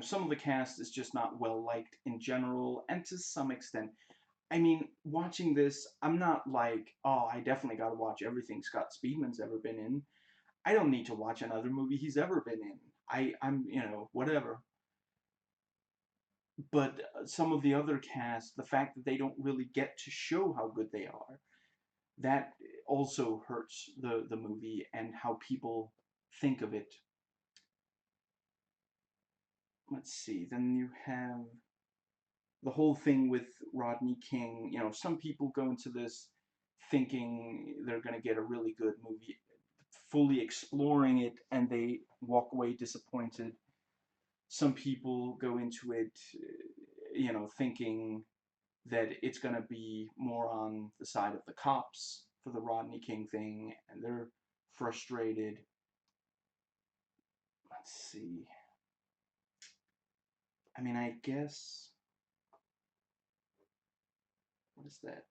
some of the cast is just not well liked in general, and to some extent, I mean, watching this, I'm not like, oh, I definitely gotta watch everything Scott Speedman's ever been in. I don't need to watch another movie he's ever been in. I'm, whatever. But some of the other cast, the fact that they don't really get to show how good they are, that also hurts the movie and how people think of it. Let's see, then you have the whole thing with Rodney King. Some people go into this thinking they're going to get a really good movie, fully exploring it, and they walk away disappointed. Some people go into it, thinking that it's going to be more on the side of the cops for the Rodney King thing, and they're frustrated. Let's see. I mean, I guess, what is that?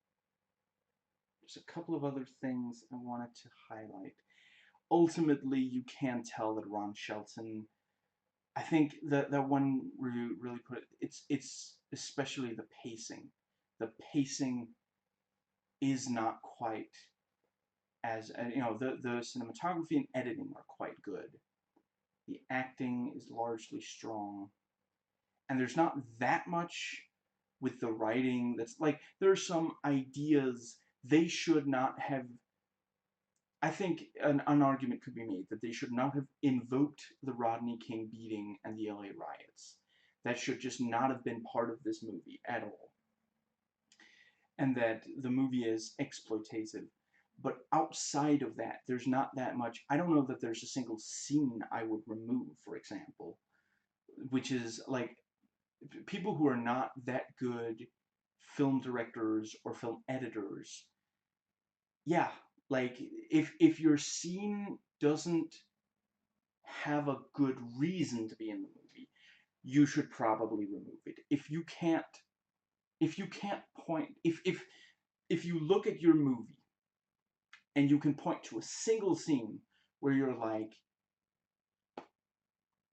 There's a couple of other things I wanted to highlight. Ultimately, you can tell that Ron Shelton, I think that one really put it, it's especially the pacing. The pacing is not quite as, the cinematography and editing are quite good. The acting is largely strong. And there's not that much with the writing that's like, there are some ideas they should not have. I think an argument could be made that they should not have invoked the Rodney King beating and the LA riots. That should just not have been part of this movie at all. And that the movie is exploitative. But outside of that, there's not that much. I don't know that there's a single scene I would remove, for example, which is like, people who are not that good film directors or film editors, yeah, like, if your scene doesn't have a good reason to be in the movie, you should probably remove it. If you can't point, if you look at your movie and you can point to a single scene where you're like,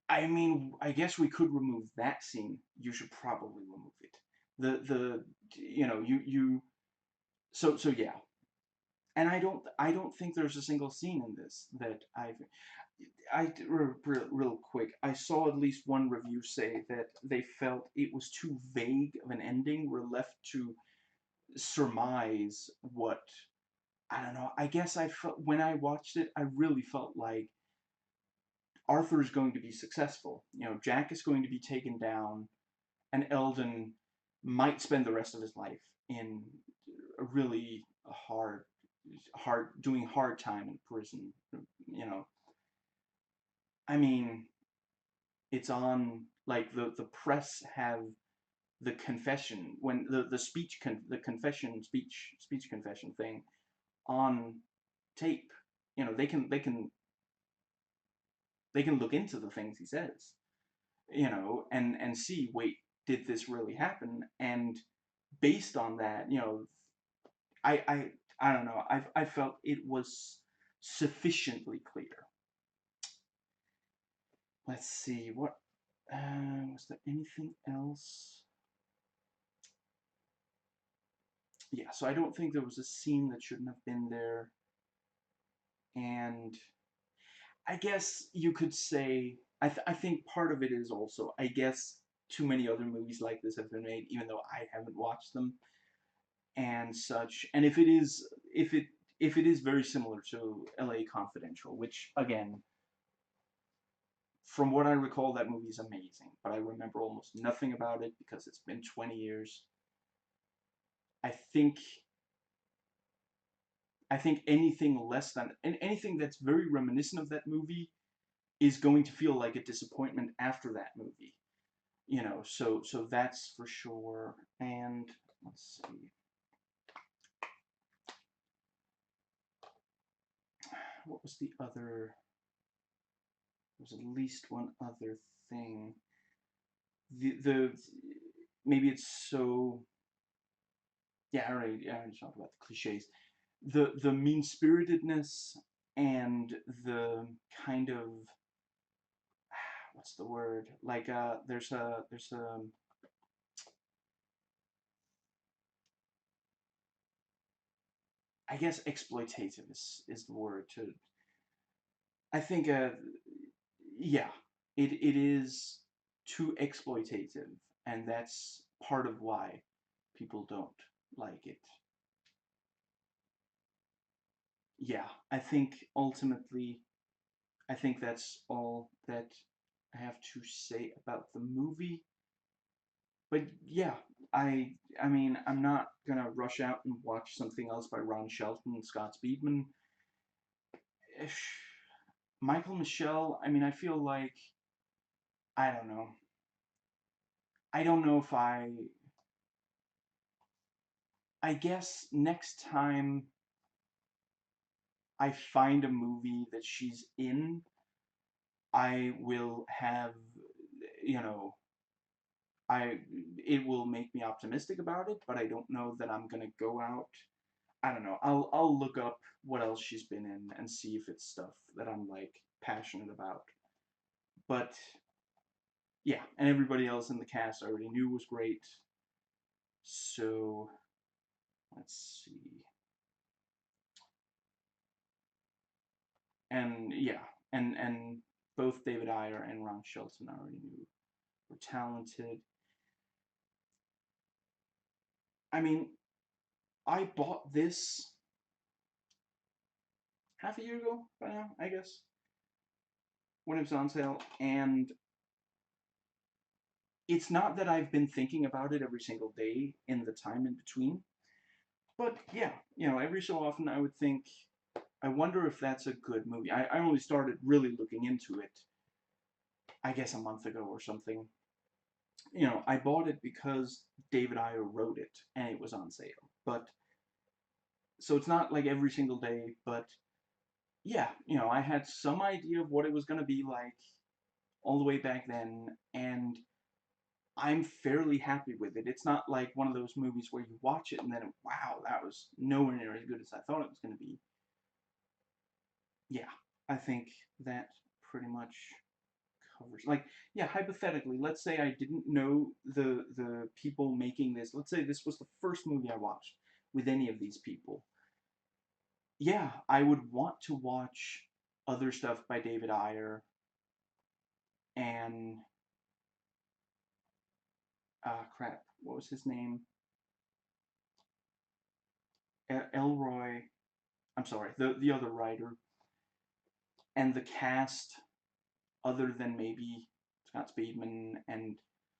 I mean, I guess we could remove that scene, you should probably remove it. The you so yeah. And I don't think there's a single scene in this that real quick, I saw at least one review say that they felt it was too vague of an ending. We're left to surmise what, I don't know. I guess I felt, when I watched it, I really felt like Arthur's going to be successful. Jack is going to be taken down, and Eldon might spend the rest of his life in a really doing hard time in prison. You know, I mean, it's on, like, the press have the confession, when the the confession speech confession thing on tape. They can look into the things he says, and see, wait, did this really happen? And based on that, I I I don't know. I felt it was sufficiently clear. Let's see, what was there anything else? Yeah, so I don't think there was a scene that shouldn't have been there, and I guess you could say, I think part of it is also, I guess, too many other movies like this have been made, even though I haven't watched them and such. And if it is very similar to L.A. Confidential, which, again, from what I recall, that movie is amazing, but I remember almost nothing about it because it's been 20 years. I think I think anything less than, anything that's very reminiscent of that movie is going to feel like a disappointment after that movie. So that's for sure. And let's see. What was the other? There's at least one other thing. The maybe it's so. Yeah, I already talked about the cliches. The mean-spiritedness and the kind of, what's the word? Like there's a I guess exploitative is the word to. I think yeah, it is too exploitative, and that's part of why people don't like it. Yeah, I think ultimately, I think that's all that I have to say about the movie. But yeah, I mean, I'm not gonna rush out and watch something else by Ron Shelton and Scott Speedman. Michael Michelle, I mean, I feel like, I don't know. I don't know if I guess next time I find a movie that she's in, I will have, you know, I it will make me optimistic about it, but I don't know that I'm gonna go out. I don't know. I'll look up what else she's been in and see if it's stuff that I'm like passionate about. But yeah, and everybody else in the cast I already knew was great. So let's see. And yeah, and both David Ayer and Ron Shelton I already knew were talented. I mean, I bought this half a year ago by now, I guess, when it was on sale, and it's not that I've been thinking about it every single day in the time in between, but yeah, every so often I would think, I wonder if that's a good movie. I only started really looking into it, I guess, a month ago or something. I bought it because David Ayer wrote it, and it was on sale. But, so it's not like every single day, but yeah, I had some idea of what it was going to be like all the way back then, and I'm fairly happy with it. It's not like one of those movies where you watch it and then, wow, that was nowhere near as good as I thought it was going to be. Yeah, I think that pretty much covers. Like, yeah, hypothetically, let's say I didn't know the people making this. Let's say this was the first movie I watched with any of these people. Yeah, I would want to watch other stuff by David Ayer and crap, what was his name? Elroy. I'm sorry, the other writer, and the cast, other than maybe Scott Speedman and,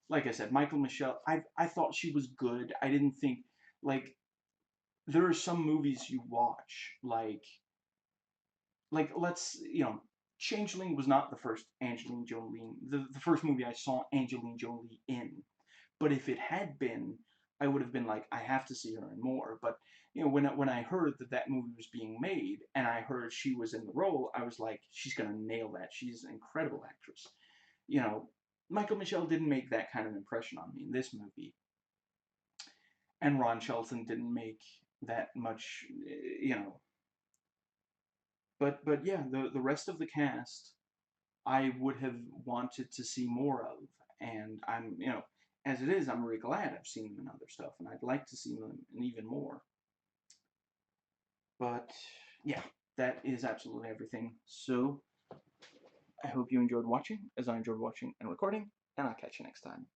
like I said, Michael Michelle. I thought she was good. I didn't think, like, there are some movies you watch, let's, Changeling was not the first Angelina Jolie, the first movie I saw Angelina Jolie in. But if it had been, I would have been like, I have to see her in more. But when I heard that that movie was being made and I heard she was in the role, I was like, she's gonna nail that. She's an incredible actress. You know, Michael Michelle didn't make that kind of impression on me in this movie, and Ron Shelton didn't make that much. But yeah, the rest of the cast I would have wanted to see more of, and I'm as it is, I'm really glad I've seen them in other stuff, and I'd like to see them in even more. But yeah, that is absolutely everything. So I hope you enjoyed watching, as I enjoyed watching and recording, and I'll catch you next time.